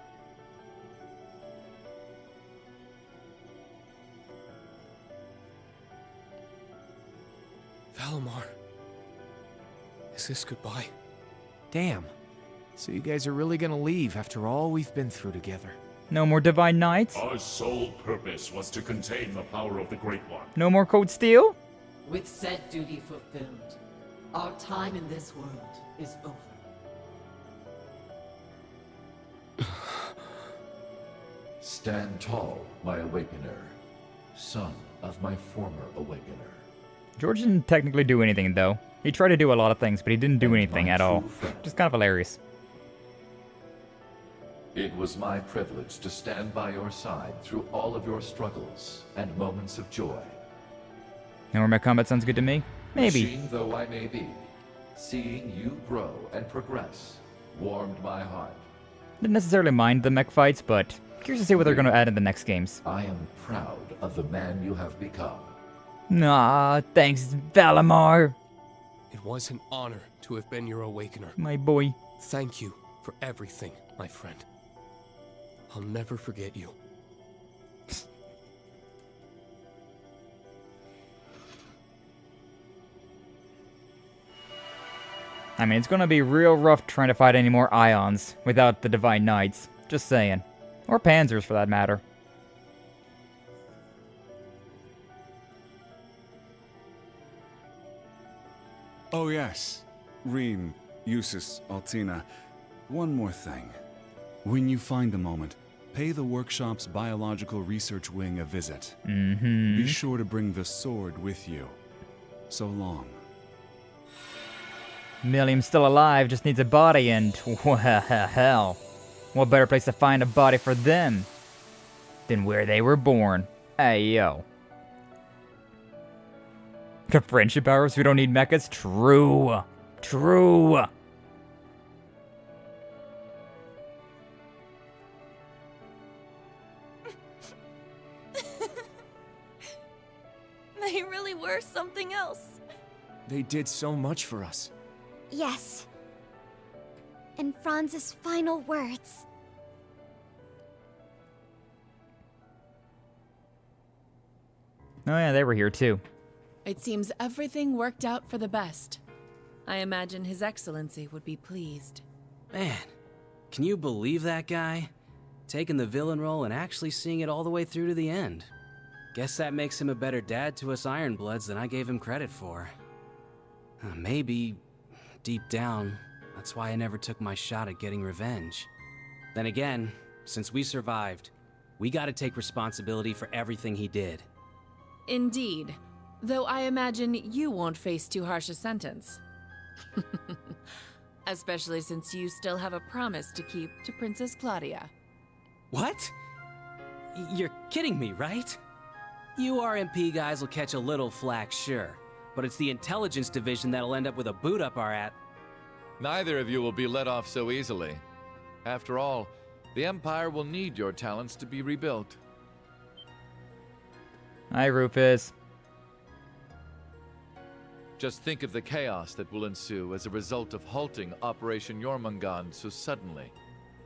Valimar. Is this goodbye? Damn. So you guys are really gonna leave after all we've been through together? No more Divine Knights? Our sole purpose was to contain the power of the Great One. No more Code Steel? With said duty fulfilled, our time in this world is over. Stand tall, my awakener, son of my former awakener. George didn't technically do anything, though. He tried to do a lot of things, but he didn't do anything at all. Just kind of hilarious. It was my privilege to stand by your side through all of your struggles and moments of joy. Normal combat sounds good to me. Maybe. Machine though I may be, seeing you grow and progress warmed my heart. Didn't necessarily mind the mech fights, but curious to see what they're going to add in the next games. I am proud of the man you have become. Nah, thanks, Valimar. It was an honor to have been your awakener. My boy. Thank you for everything, my friend. I'll never forget you. I mean, it's gonna be real rough trying to fight any more Ions without the Divine Knights. Just saying. Or Panzers, for that matter. Oh yes. Reem, Eustace, Altina. One more thing. When you find a moment, pay the workshop's biological research wing a visit. Be sure to bring the sword with you. So long. Millium's still alive, just needs a body, and well, hell. What better place to find a body for them than where they were born? Hey, yo. The friendship hours, we don't need mechas? True. True. They really were something else. They did so much for us. Yes. And Franz's final words. Oh yeah, they were here too. It seems everything worked out for the best. I imagine His Excellency would be pleased. Man, can you believe that guy? Taking the villain role and actually seeing it all the way through to the end. Guess that makes him a better dad to us Ironbloods than I gave him credit for. Maybe, deep down, that's why I never took my shot at getting revenge. Then again, since we survived, we gotta take responsibility for everything he did. Indeed. Though I imagine you won't face too harsh a sentence. Especially since you still have a promise to keep to Princess Claudia. What? You're kidding me, right? You RMP guys will catch a little flack, sure. But it's the intelligence division that'll end up with a boot up our at. Neither of you will be let off so easily. After all, the Empire will need your talents to be rebuilt. Hi, Rufus. Just think of the chaos that will ensue as a result of halting Operation Jormungand so suddenly.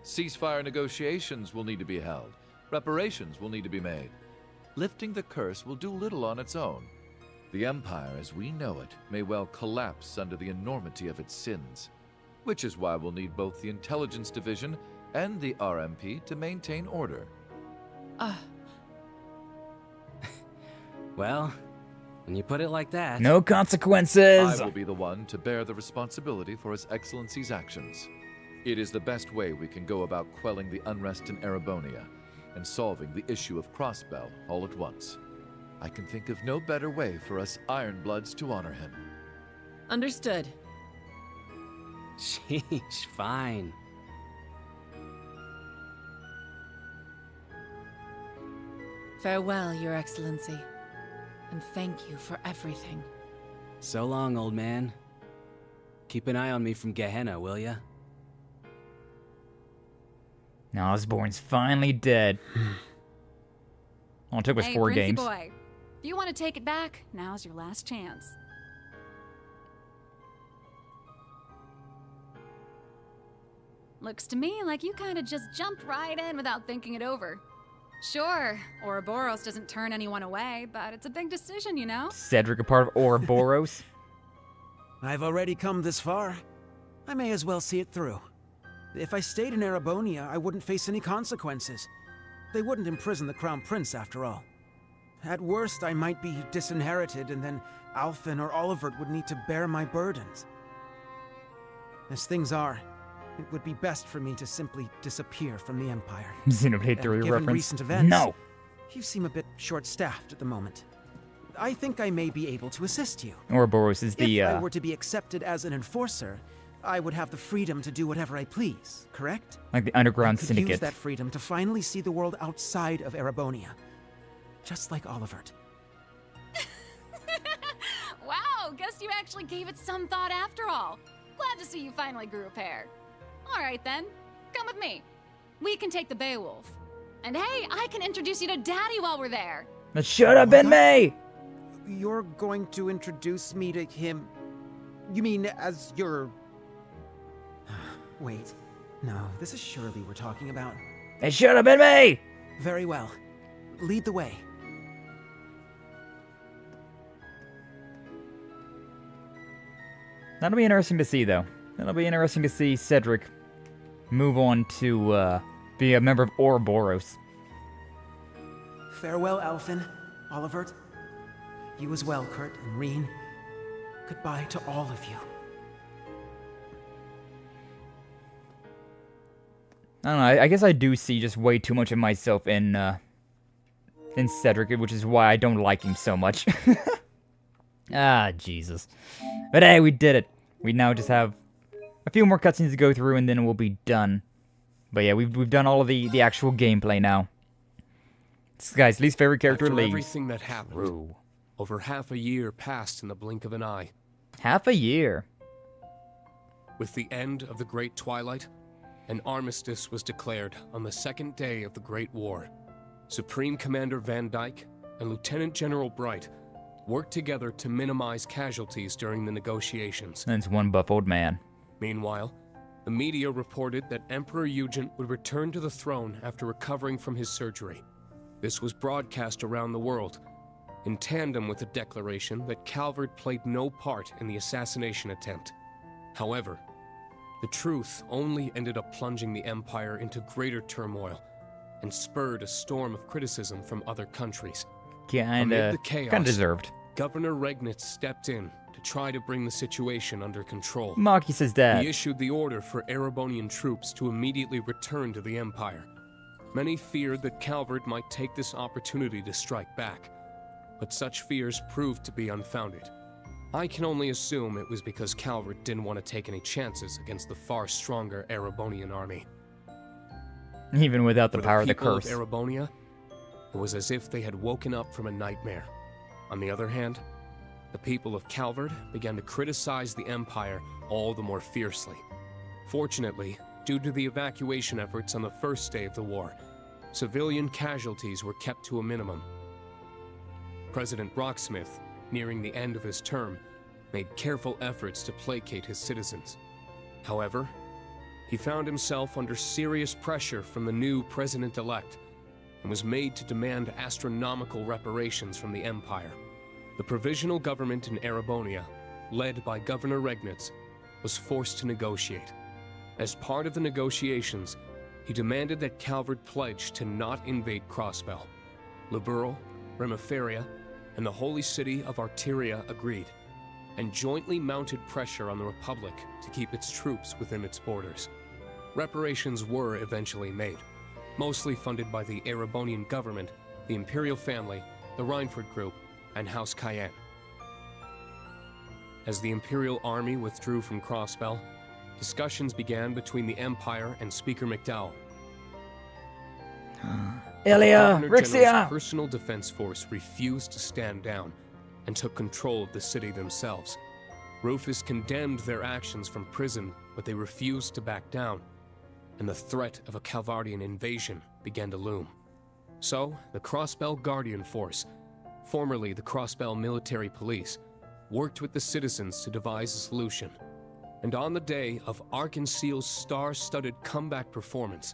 Ceasefire negotiations will need to be held. Reparations will need to be made. Lifting the curse will do little on its own. The Empire as we know it may well collapse under the enormity of its sins. Which is why we'll need both the Intelligence Division and the RMP to maintain order. Well, when you put it like that... No consequences! I will be the one to bear the responsibility for His Excellency's actions. It is the best way we can go about quelling the unrest in Erebonia and solving the issue of Crossbell all at once. I can think of no better way for us Ironbloods to honor him. Understood. Sheesh, fine. Farewell, Your Excellency. And thank you for everything. So long, old man. Keep an eye on me from Gehenna, will ya? Osborne's finally dead. All it took was 4 Princey games. Boy, if you want to take it back, now's your last chance. Looks to me like you kind of just jumped right in without thinking it over. Sure, Ouroboros doesn't turn anyone away, but it's a big decision, you know? Cedric, a part of Ouroboros. I've already come this far. I may as well see it through. If I stayed in Erebonia, I wouldn't face any consequences. They wouldn't imprison the Crown Prince, after all. At worst, I might be disinherited, and then Alphen or Olivert would need to bear my burdens. As things are, it would be best for me to simply disappear from the Empire. Xenoblade 3 given reference. recent events, No! You seem a bit short-staffed at the moment. I think I may be able to assist you. Ouroboros is the, If I were to be accepted as an enforcer, I would have the freedom to do whatever I please, correct? like the underground I could syndicate. use that freedom to finally see the world outside of Erebonia. Just like Olivert. Wow, guess you actually gave it some thought after all. Glad to see you finally grew a pair. All right then, come with me. We can take the Beowulf. And hey, I can introduce you to Daddy while we're there. Now shut up, Ben May! You're going to introduce me to him? You mean as your... Wait. No, this is Shirley we're talking about. Hey, shut up, Ben May! Very well. Lead the way. That'll be interesting to see, though. That'll be interesting to see Cedric move on to be a member of Ouroboros. Farewell, Alphen, Olivert. You as well, Kurt and Reen. Goodbye to all of you. I don't know, I guess I do see just way too much of myself in Cedric, which is why I don't like him so much. Ah, Jesus. But hey, we did it. We now just have a few more cutscenes to go through, and then we'll be done. But yeah, we've done all of the actual gameplay now. This guy's least favorite character After leaves. everything that happened, over half a year passed in the blink of an eye. Half a year? With the end of the Great Twilight, an armistice was declared on the second day of the Great War. Supreme Commander Van Dyke and Lieutenant General Bright worked together to minimize casualties during the negotiations. That's one buff old man. Meanwhile, the media reported that Emperor Eugen would return to the throne after recovering from his surgery. This was broadcast around the world, in tandem with the declaration that Calvert played no part in the assassination attempt. However, the truth only ended up plunging the Empire into greater turmoil and spurred a storm of criticism from other countries. Kinda deserved. Governor Regnitz stepped in to try to bring the situation under control. Maki says that. He issued the order for Erebonian troops to immediately return to the Empire. Many feared that Calvert might take this opportunity to strike back, but such fears proved to be unfounded. I can only assume it was because Calvert didn't want to take any chances against the far stronger Erebonian army. Even without the power of the people curse. Of Erebonia, it was as if they had woken up from a nightmare. On the other hand, the people of Calvert began to criticize the Empire all the more fiercely. Fortunately, due to the evacuation efforts on the first day of the war, civilian casualties were kept to a minimum. President Rocksmith, nearing the end of his term, made careful efforts to placate his citizens. However, he found himself under serious pressure from the new president-elect and was made to demand astronomical reparations from the Empire. The provisional government in Erebonia, led by Governor Regnitz, was forced to negotiate. As part of the negotiations, he demanded that Calvert pledge to not invade Crossbell. Liberl, Remiferia, and the holy city of Arteria agreed, and jointly mounted pressure on the Republic to keep its troops within its borders. Reparations were eventually made, mostly funded by the Erebonian government, the Imperial family, the Reinford Group, and House Cayenne. As the Imperial army withdrew from Crossbell, discussions began between the Empire and Speaker McDowell. Ilya, Governor Rixia! General's personal defense force refused to stand down and took control of the city themselves. Rufus condemned their actions from prison, but they refused to back down, and the threat of a Calvardian invasion began to loom. So, the Crossbell Guardian Force, formerly the Crossbell Military Police, worked with the citizens to devise a solution. And on the day of Arkanseal's star-studded comeback performance,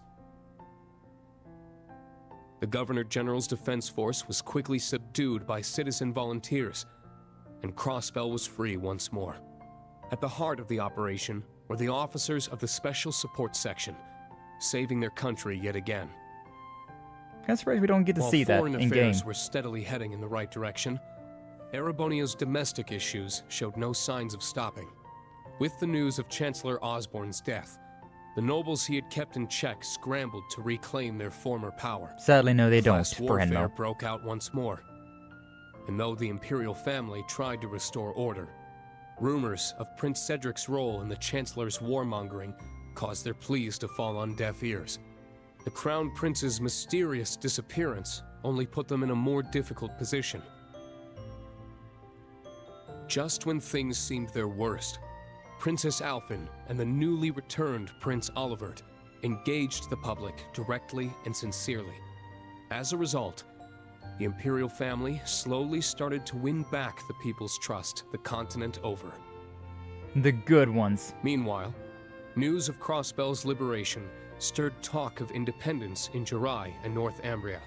the Governor General's defense force was quickly subdued by citizen volunteers, and Crossbell was free once more. At the heart of the operation were the officers of the Special Support Section, saving their country yet again. I'm surprised we don't get to see that While foreign in-game. affairs were steadily heading in the right direction, Erebonia's domestic issues showed no signs of stopping. With the news of Chancellor Osborne's death, the nobles he had kept in check scrambled to reclaim their former power. Sadly, no, they don't, Class warfare Brenno. broke out once more. And though the Imperial family tried to restore order, rumors of Prince Cedric's role in the Chancellor's warmongering caused their pleas to fall on deaf ears. The Crown Prince's mysterious disappearance only put them in a more difficult position. Just when things seemed their worst, Princess Alphen and the newly returned Prince Olivert engaged the public directly and sincerely. As a result, the Imperial family slowly started to win back the people's trust the continent over. The good ones. Meanwhile, news of Crossbell's liberation stirred talk of independence in Jirai and North Ambria.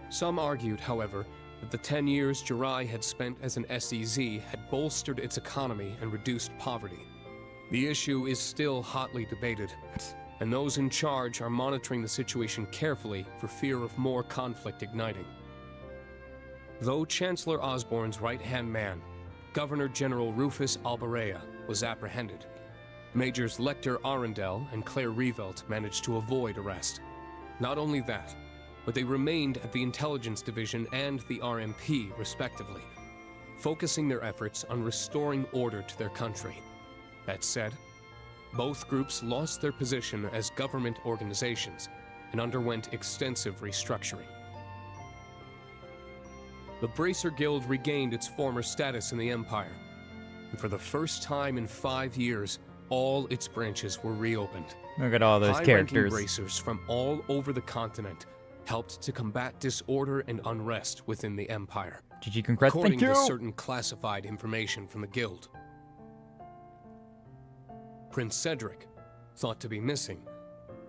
Some argued, however, that the 10 years Jirai had spent as an SEZ had bolstered its economy and reduced poverty. The issue is still hotly debated, and those in charge are monitoring the situation carefully for fear of more conflict igniting. Though Chancellor Osborne's right-hand man, Governor General Rufus Albarea, was apprehended, Majors Lechter Arundel and Claire Rieveldt managed to avoid arrest. Not only that, but they remained at the Intelligence Division and the RMP, respectively, focusing their efforts on restoring order to their country. That said, both groups lost their position as government organizations and underwent extensive restructuring. The Bracer Guild regained its former status in the Empire, and for the first time in 5 years, all its branches were reopened. Look at all those High-ranking characters. bracers from all over the continent helped to combat disorder and unrest within the Empire. GG, congrats, According thank to you. certain classified information from the Guild, Prince Cedric, thought to be missing,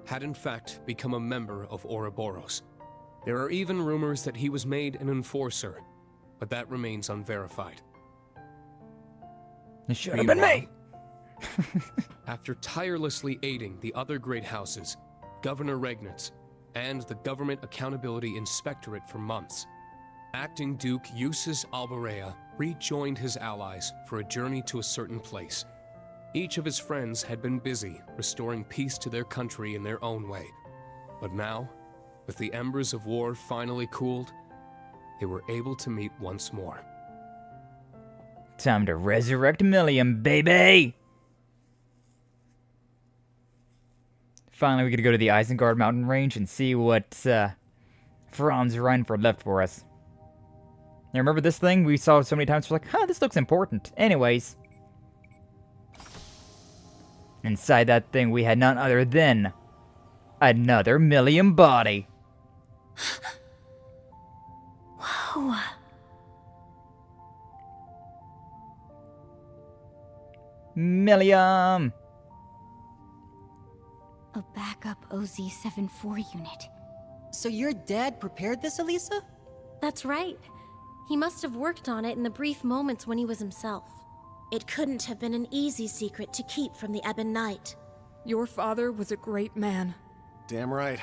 had in fact become a member of Ouroboros. There are even rumors that he was made an enforcer, but that remains unverified. It should have been me! After tirelessly aiding the other great houses, Governor Regnitz, and the Government Accountability Inspectorate for months, Acting Duke Rufus Albarea rejoined his allies for a journey to a certain place. Each of his friends had been busy restoring peace to their country in their own way. But now, with the embers of war finally cooled, they were able to meet once more. Time to resurrect Millium, baby! Finally, we get to go to the Isengard mountain range and see what Franz Reinford left for us. Now, remember this thing we saw so many times? We're like, huh, this looks important. Anyways. Inside that thing, we had none other than another Millium body. Whoa. Millium! A backup OZ-74 unit. So your dad prepared this, Elisa? That's right. He must have worked on it in the brief moments when he was himself. It couldn't have been an easy secret to keep from the Ebon Knight. Your father was a great man. Damn right.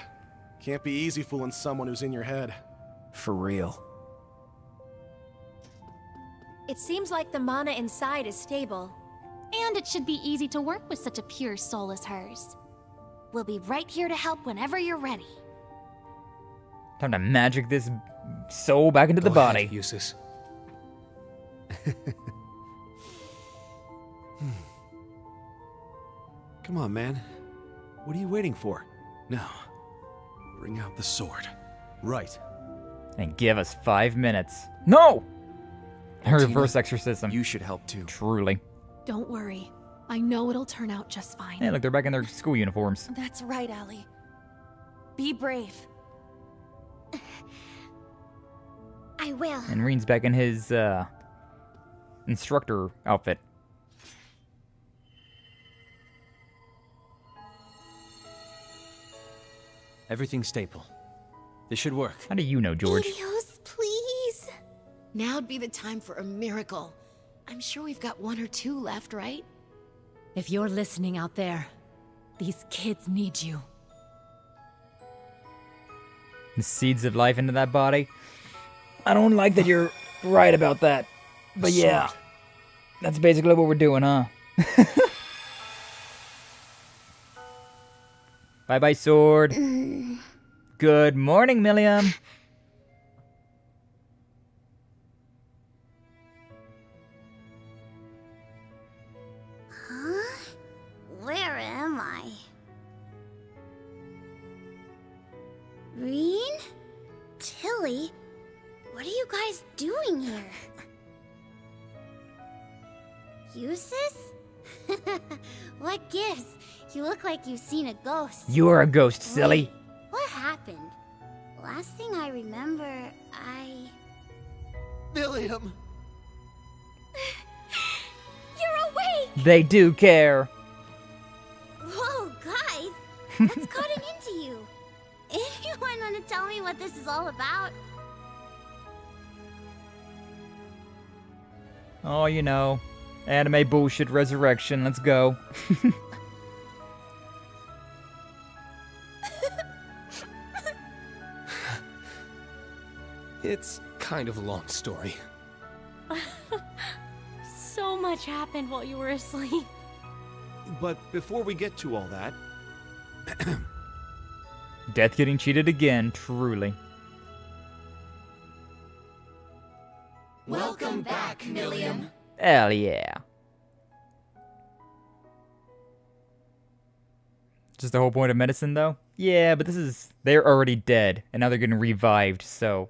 Can't be easy fooling someone who's in your head. For real. It seems like the mana inside is stable. And it should be easy to work with such a pure soul as hers. We'll be right here to help whenever you're ready. Time to magic this soul back into the body. Ahead, Rufus. Come on, man. What are you waiting for? Now, bring out the sword. Right. And give us 5 minutes. No! Tina, Reverse exorcism. You should help too. Truly. Don't worry. I know it'll turn out just fine. Hey, look, they're back in their school uniforms. That's right, Allie. Be brave. I will. And Reen's back in his, instructor outfit. Everything's stable. This should work. How do you know, George? Helios, please. Now'd be the time for a miracle. I'm sure we've got 1 or 2 left, right? If you're listening out there, these kids need you. The seeds of life into that body. I don't like that you're right about that. But yeah, that's basically what we're doing, huh? Bye-bye, sword. Good morning, Milliam. Huh? Where am I? Reen? Tilly? What are you guys doing here? Eustace? What gives? You look like you've seen a ghost. You are a ghost, silly. Wait, what happened? Last thing I remember, Milliam! You're awake! They do care. Whoa, guys! What's gotten into you? Anyone want to tell me what this is all about? Oh, you know, anime bullshit resurrection. Let's go. It's kind of a long story. So much happened while you were asleep. But before we get to all that... Death getting cheated again, truly. Welcome back, Milliam. Hell yeah. Just the whole point of medicine, though? Yeah, but they're already dead, and now they're getting revived, so...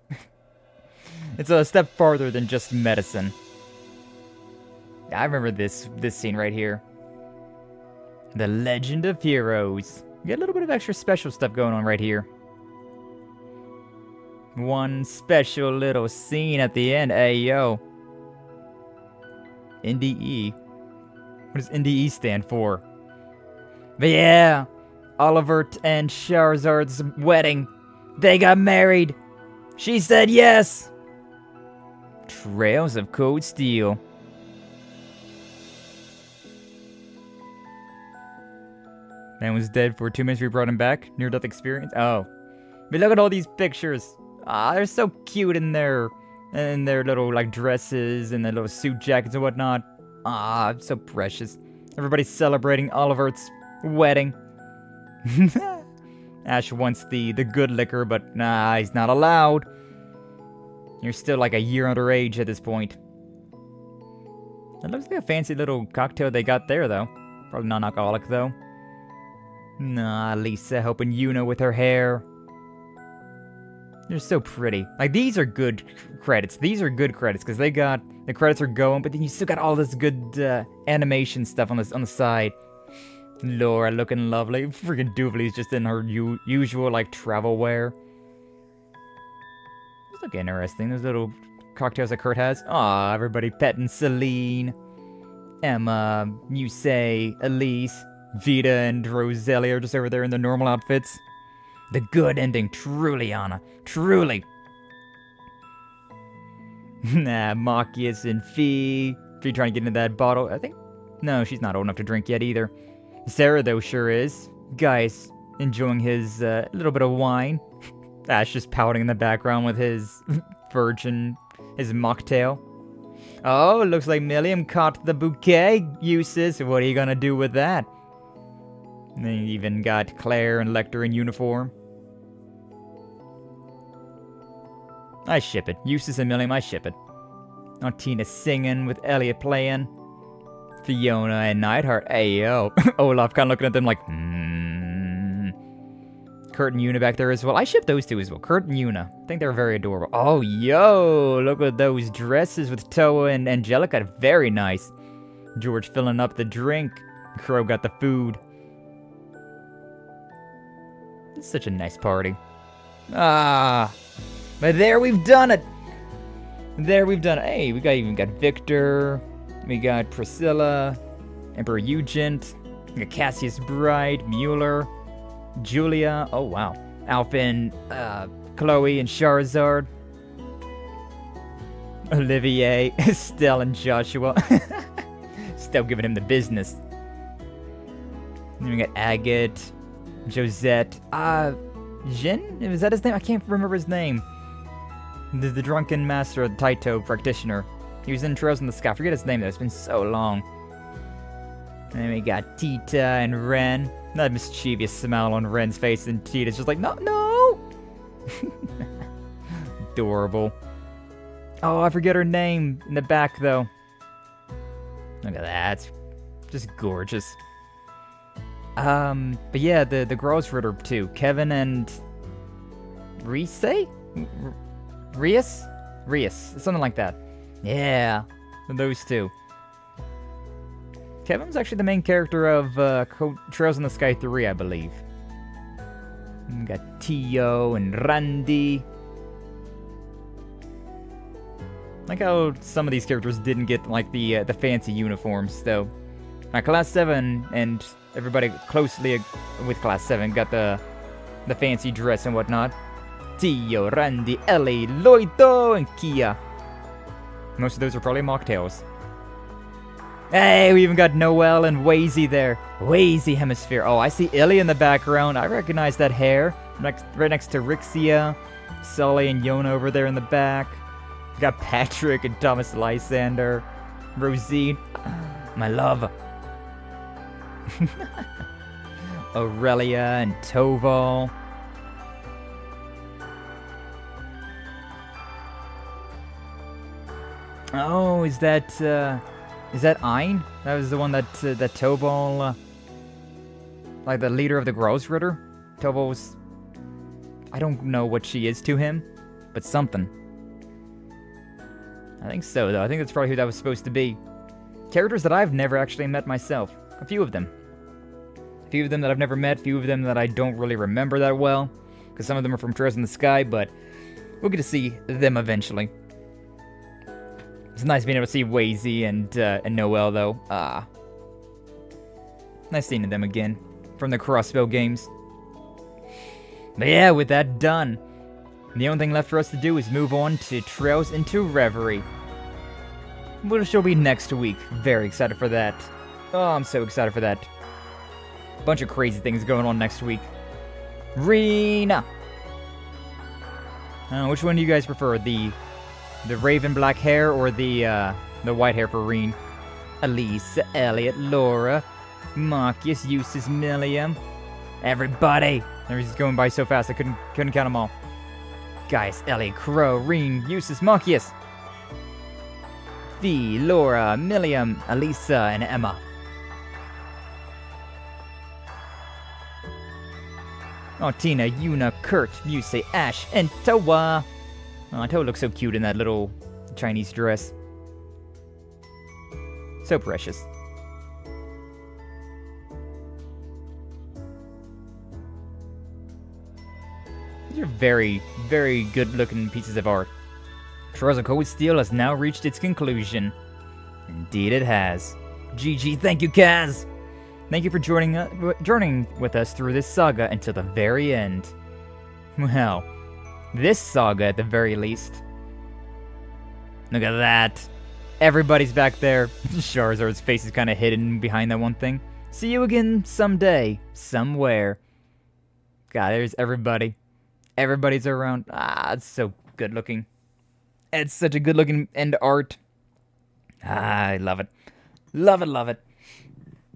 It's a step farther than just medicine. I remember this scene right here. The Legend of Heroes. We got a little bit of extra special stuff going on right here. One special little scene at the end. Hey, yo. NDE. What does NDE stand for? But yeah, Olivert and Charizard's wedding. They got married. She said yes. Trails of Cold Steel. Man was dead for 2 minutes. We brought him back. Near-death experience. Oh, but look at all these pictures. Ah, they're so cute in their little like dresses and their little suit jackets and whatnot. Ah, so precious. Everybody's celebrating Olivert's wedding. Ash wants the good liquor, but nah, he's not allowed. You're still like a year underage at this point. It looks like a fancy little cocktail they got there, though. Probably non-alcoholic, though. Nah, Lisa helping Yuna with her hair. They're so pretty. Like, these are good credits. These are good credits, because they got... The credits are going, but then you still got all this good animation stuff on the side. Laura looking lovely. Freaking Doobly's just in her usual, like, travel wear. Those look interesting. Those little cocktails that Kurt has. Aw, everybody petting Celine, Emma, Musei, Elise, Vita, and Roselia are just over there in their normal outfits. The good ending, truly, Anna. Truly. Nah, Machias and Fee. Fee trying to get into that bottle. I think... No, she's not old enough to drink yet either. Sarah, though, sure is. Guy's enjoying his little bit of wine. Ash just pouting in the background with his virgin, his mocktail. Oh, looks like Milliam caught the bouquet, Eustace. What are you gonna do with that? And they even got Claire and Lechter in uniform. I ship it. Eustace and Milliam, I ship it. Oh, Tina singing with Elliot playing. Fiona and Neidhart. Ayo. Olaf kind of looking at them like, Kurt and Yuna back there as well. I ship those two as well. Kurt and Yuna. I think they're very adorable. Oh, yo. Look at those dresses with Toa and Angelica. Very nice. George filling up the drink. Crow got the food. It's such a nice party. Ah. But there we've done it. There we've done it. Hey, we even got Victor. We got Priscilla. Emperor Eugent. We got Cassius Bride. Mueller. Julia. Oh, wow. Alpin. Chloe and Charizard. Olivier. Stell and Joshua. Still giving him the business. Then we got Agate, Josette, Jin? Is that his name? I can't remember his name. The drunken master of the Taito practitioner. He was in Trails in the Sky. I forget his name though, it's been so long. And then we got Tita and Ren. That mischievous smile on Ren's face, and Tita's just like, no, no! Adorable. Oh, I forget her name in the back though. Look at that. It's just gorgeous. But yeah, the Grossritter too. Kevin and Reese? Rias? Something like that. Yeah, those two. Kevin's actually the main character of Trails in the Sky 3, I believe. We got Tio and Randy. Like how some of these characters didn't get like the fancy uniforms, though. Class 7 and everybody closely with Class 7 got the fancy dress and whatnot. Tio, Randy, Ellie, Loito, and Kia. Most of those are probably mocktails. Hey, we even got Noelle and Wazy there. Wazy Hemisphere. Oh, I see Illy in the background. I recognize that hair. Right next to Rixia, Sully and Yona over there in the back. We got Patrick and Thomas Lysander. Rosine. My love. Aurelia and Toval. Oh, is that Ein? That was the one that Toval, like the leader of the Grossritter? Toval's, I don't know what she is to him, but something. I think so, though. I think that's probably who that was supposed to be. Characters that I've never actually met myself. A few of them. A few of them that I've never met, a few of them that I don't really remember that well, because some of them are from Trails in the Sky, but we'll get to see them eventually. It's nice being able to see Wazy and Noelle, though. Nice seeing them again from the Crossbow games. But yeah, with that done, the only thing left for us to do is move on to Trails into Reverie, which will be next week. Very excited for that. Oh, I'm so excited for that. Bunch of crazy things going on next week. Rena! Which one do you guys prefer? The raven black hair or the white hair for Reen? Elise, Elliot, Laura, Marcus, Eustace, Milliam. Everybody! Everybody's going by so fast I couldn't count them all. Guys, Elliot, Crow, Reen, Eustace, Marcus. Fee, Laura, Milliam, Elisa, and Emma. Oh, Tina, Yuna, Kurt, Muse, Ash, and Towa. Oh, Towa looks so cute in that little Chinese dress. So precious. These are very, very good-looking pieces of art. Trails of Cold Steel has now reached its conclusion. Indeed it has. GG, thank you, Kaz! Thank you for joining with us through this saga until the very end. Well, this saga at the very least. Look at that. Everybody's back there. Charizard's face is kind of hidden behind that one thing. See you again someday, somewhere. God, there's everybody. Everybody's around. It's so good looking. It's such a good looking end art. I love it. Love it, love it.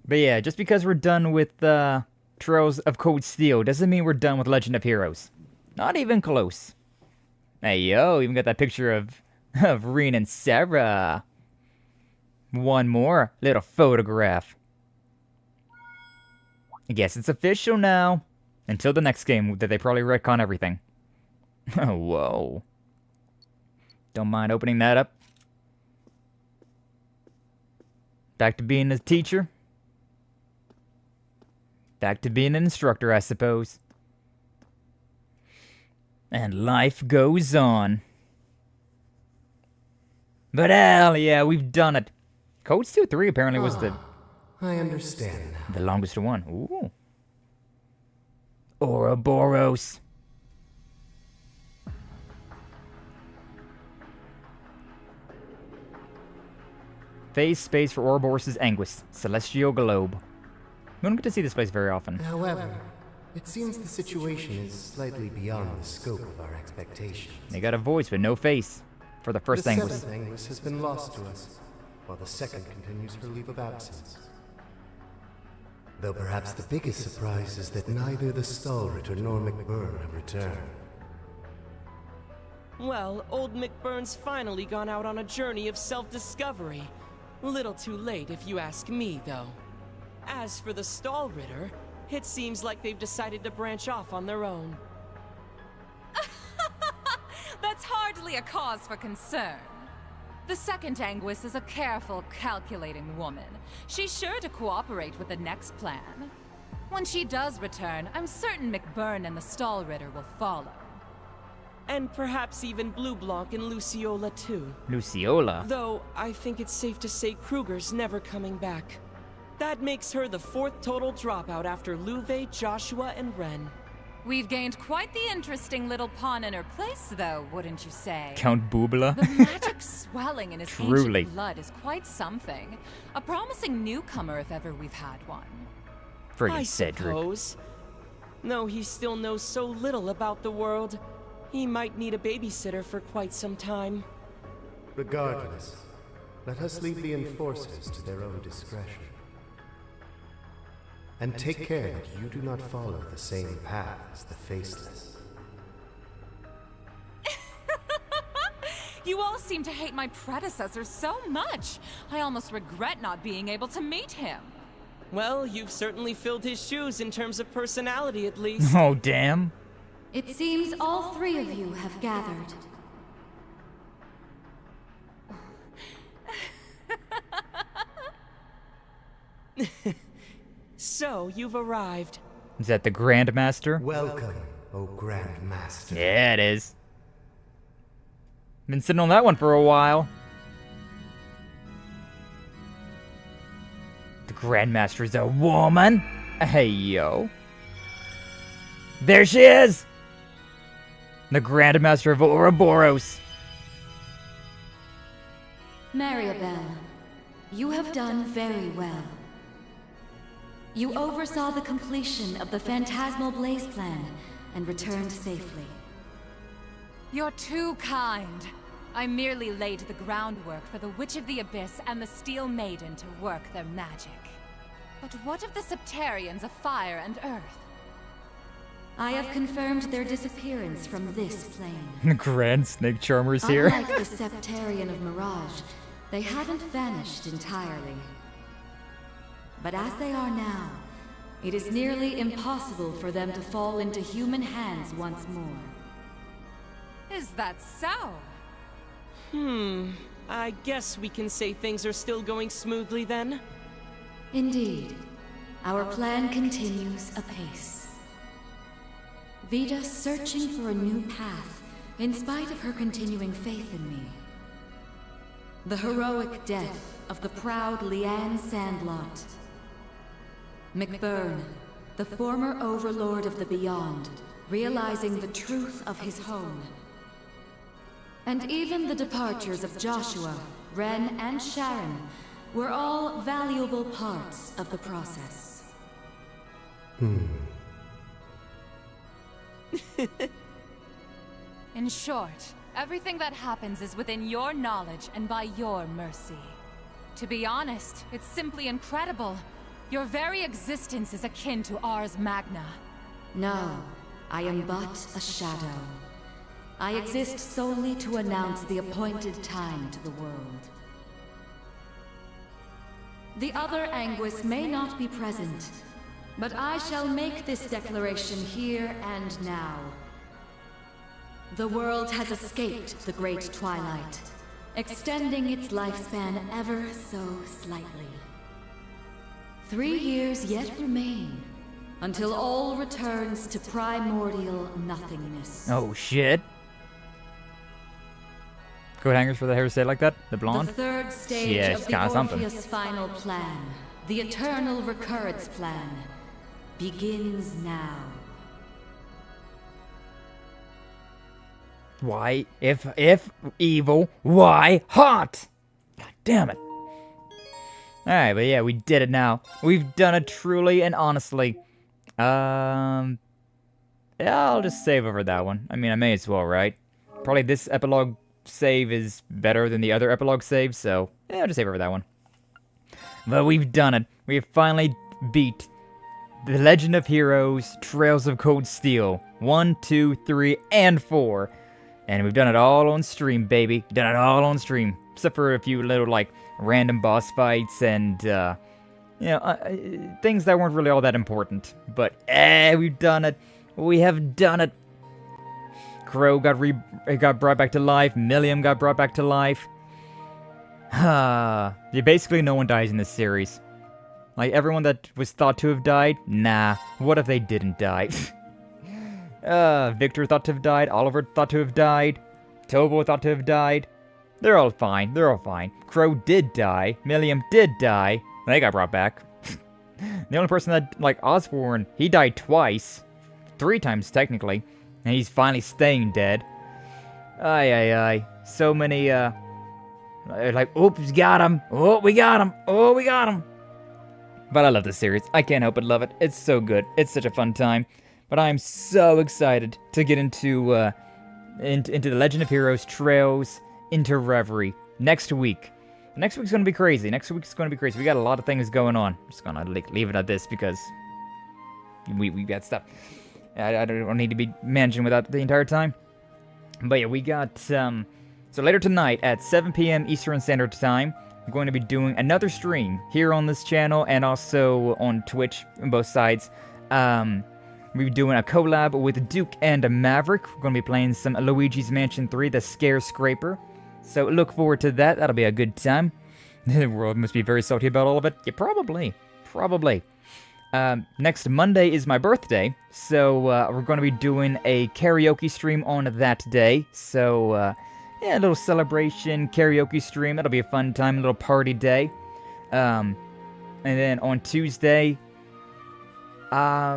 But yeah, just because we're done with Trails of Cold Steel doesn't mean we're done with Legend of Heroes. Not even close. Hey yo, even got that picture of Reen and Sarah. One more little photograph. I guess it's official now. Until the next game that they probably retcon everything. Oh, whoa. Don't mind opening that up. Back to being a teacher. Back to being an instructor, I suppose. And life goes on. But hell yeah, we've done it. Code Steel 3 apparently was I understand. The longest one. Ooh. Ouroboros. Phase space for Ouroboros' Anguis. Celestial Globe. We don't get to see this place very often. However, it seems the situation is slightly beyond the scope of our expectations. They got a voice but no face. For the first The Anguis. seventh Anguis has been lost to us, while the second continues her leave of absence. Though perhaps the biggest surprise is that neither the Stallritter nor McBurn have returned. Well, old McBurn's finally gone out on a journey of self-discovery. Little too late if you ask me, though. As for the Stallritter, it seems like they've decided to branch off on their own. That's hardly a cause for concern. The second Anguis is a careful, calculating woman. She's sure to cooperate with the next plan. When she does return, I'm certain McBurn and the Stallritter will follow. And perhaps even Blue Blanc and Luciola too. Luciola? Though, I think it's safe to say Kruger's never coming back. That makes her the fourth total dropout after Louvet, Joshua, and Ren. We've gained quite the interesting little pawn in her place, though, wouldn't you say? Count Boobala? The magic swelling in his Truly. ancient blood is quite something. A promising newcomer if ever we've had one. Friggin' Cedric. Suppose. No, he still knows so little about the world. He might need a babysitter for quite some time. Regardless, let us leave the enforcers to their own discretion. And take care that you do not follow the same path as the Faceless. You all seem to hate my predecessor so much. I almost regret not being able to meet him. Well, you've certainly filled his shoes in terms of personality, at least. Oh, damn. It seems all three of you have gathered. So, you've arrived. Is that the Grandmaster? Welcome, O Grandmaster. Yeah, it is. Been sitting on that one for a while. The Grandmaster is a woman? Hey, yo. There she is! The Grandmaster of Ouroboros. Mariabell, you have done very well. You oversaw the completion of the Phantasmal Blaze Plan and returned safely. You're too kind. I merely laid the groundwork for the Witch of the Abyss and the Steel Maiden to work their magic. But what of the Septarians of Fire and Earth? I have confirmed their disappearance from this plane. The Grand Snake Charmer's here. Unlike the Septarian of Mirage, they haven't vanished entirely. But as they are now, it is nearly impossible for them to fall into human hands once more. Is that so? I guess we can say things are still going smoothly then? Indeed. Our plan continues apace. Vida's searching for a new path, in spite of her continuing faith in me. The heroic death of the proud Leanne Sandlot. McBurn, the former overlord of the Beyond, realizing the truth of his home. And even the departures of Joshua, Ren, and Sharon were all valuable parts of the process. In short, everything that happens is within your knowledge and by your mercy. To be honest, it's simply incredible. Your very existence is akin to Ars Magna. No, I am but a shadow. I exist solely to announce the appointed time to the world. The other Anguis may not be present, but I shall make this declaration here and now. The world has escaped the Great Twilight, extending its lifespan ever so slightly. 3 years yet remain, until all returns to primordial nothingness. Oh, shit. Coat hangers for the hair to stay like that? The blonde? The third stage yeah, of it's the kinda something. Orpheus final plan, the eternal recurrence plan, begins now. Why, if evil, why hot? God damn it. Alright, but yeah, we did it now. We've done it truly and honestly. Yeah, I'll just save over that one. I mean, I may as well, right? Probably this epilogue save is better than the other epilogue save, so yeah, I'll just save over that one. But we've done it. We have finally beat The Legend of Heroes Trails of Cold Steel 1, 2, 3, and 4. And we've done it all on stream, baby. Done it all on stream. Except for a few little, like, random boss fights and, things that weren't really all that important. But, we've done it. We have done it. Crow got brought back to life. Milliam got brought back to life. Basically no one dies in this series. Like, everyone that was thought to have died? Nah. What if they didn't die? Victor thought to have died. Oliver thought to have died. Tobo thought to have died. They're all fine. They're all fine. Crow did die. Milliam did die. They got brought back. The only person that, like, Osborne, he died twice. 3 times, technically. And he's finally staying dead. Ay. So many, like, oops, got him. Oh, we got him. Oh, we got him. But I love this series. I can't help but love it. It's so good. It's such a fun time. But I'm so excited to get into the Legend of Heroes Trails into Reverie next week. Next week's going to be crazy. Next week's going to be crazy. We got a lot of things going on. I'm just going to leave it at this because we got stuff. I don't need to be managing without the entire time. But yeah, we got, so later tonight at 7 p.m. Eastern Standard Time, I'm going to be doing another stream here on this channel and also on Twitch on both sides. We'll be doing a collab with Duke and Maverick. We're going to be playing some Luigi's Mansion 3, The Scare Scraper. So look forward to that. That'll be a good time. The world must be very salty about all of it. Yeah, probably. Next Monday is my birthday, so we're going to be doing a karaoke stream on that day. So, yeah, a little celebration karaoke stream. That'll be a fun time, a little party day. And then on Tuesday, I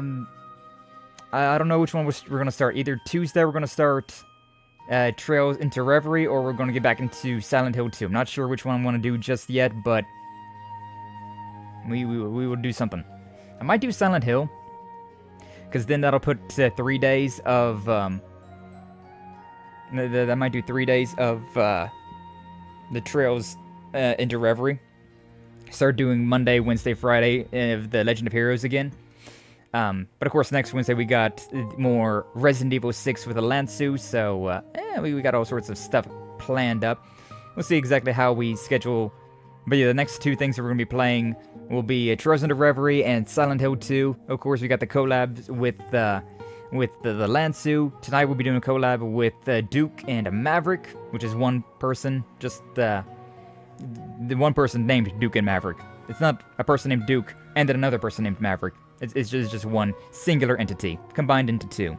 don't know which one we're going to start. Either Tuesday we're going to start Trails into Reverie, or we're going to get back into Silent Hill 2. I'm not sure which one I want to do just yet, but we will do something. I might do Silent Hill, because then that'll put 3 days of, that might do 3 days of the Trails into Reverie. Start doing Monday, Wednesday, Friday of the Legend of Heroes again. But of course, next Wednesday we got more Resident Evil 6 with a Lansu, so we got all sorts of stuff planned up. We'll see exactly how we schedule. But yeah, the next 2 things that we're going to be playing will be Trails into Reverie and Silent Hill 2. Of course, we got the collabs with the Lansu. Tonight we'll be doing a collab with Duke and Maverick, which is one person, just the one person named Duke and Maverick. It's not a person named Duke and then another person named Maverick. It's just one singular entity, combined into 2.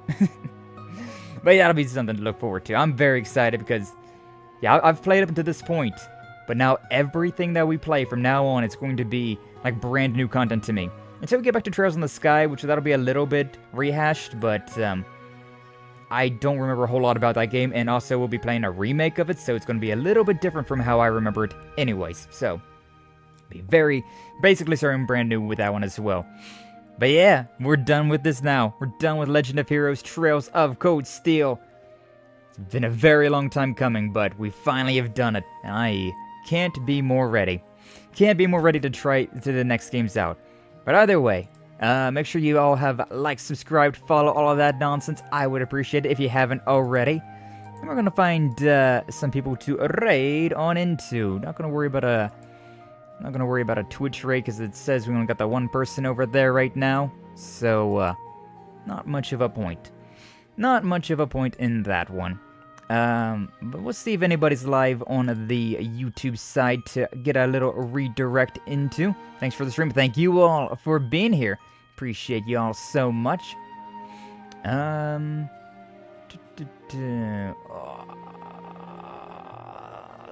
But yeah, that'll be something to look forward to. I'm very excited because, yeah, I've played up until this point. But now everything that we play from now on, it's going to be like brand new content to me. Until we get back to Trails in the Sky, which that'll be a little bit rehashed, but I don't remember a whole lot about that game. And also we'll be playing a remake of it, so it's going to be a little bit different from how I remember it anyways. So, be basically starting brand new with that one as well. But yeah, we're done with this now. We're done with Legend of Heroes Trails of Cold Steel. It's been a very long time coming, but we finally have done it. And I can't be more ready. Can't be more ready to try to the next games out. But either way, make sure you all have liked, subscribed, follow, all of that nonsense. I would appreciate it if you haven't already. And we're gonna find some people to raid on into. Not gonna worry about a Twitch raid because it says we only got that one person over there right now. So not much of a point. Not much of a point in that one. But we'll see if anybody's live on the YouTube side to get a little redirect into. Thanks for the stream. Thank you all for being here. Appreciate you all so much.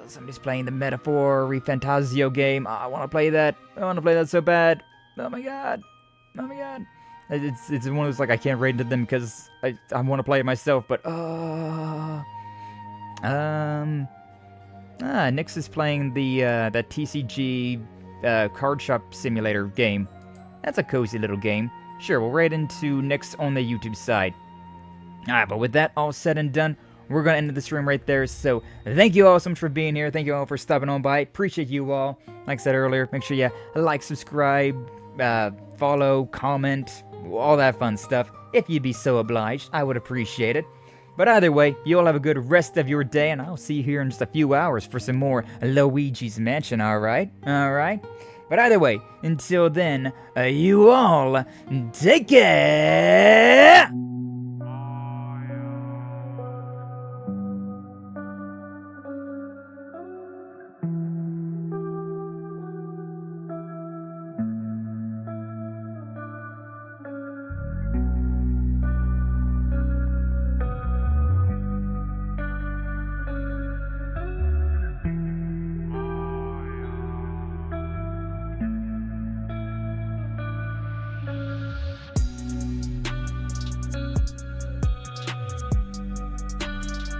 Somebody's playing the Metaphor Refantasio game. I want to play that. I want to play that so bad. Oh my god. Oh my god. It's one of those, like, I can't raid into them because I want to play it myself, but Nyx is playing the that TCG card shop simulator game. That's a cozy little game. Sure, we'll right into next on the YouTube side. Alright, but with that all said and done, we're going to end the stream right there. So, thank you all so much for being here. Thank you all for stopping on by. Appreciate you all. Like I said earlier, make sure you like, subscribe, follow, comment, all that fun stuff. If you'd be so obliged, I would appreciate it. But either way, you all have a good rest of your day, and I'll see you here in just a few hours for some more Luigi's Mansion, alright? Alright? But either way, until then, you all take care!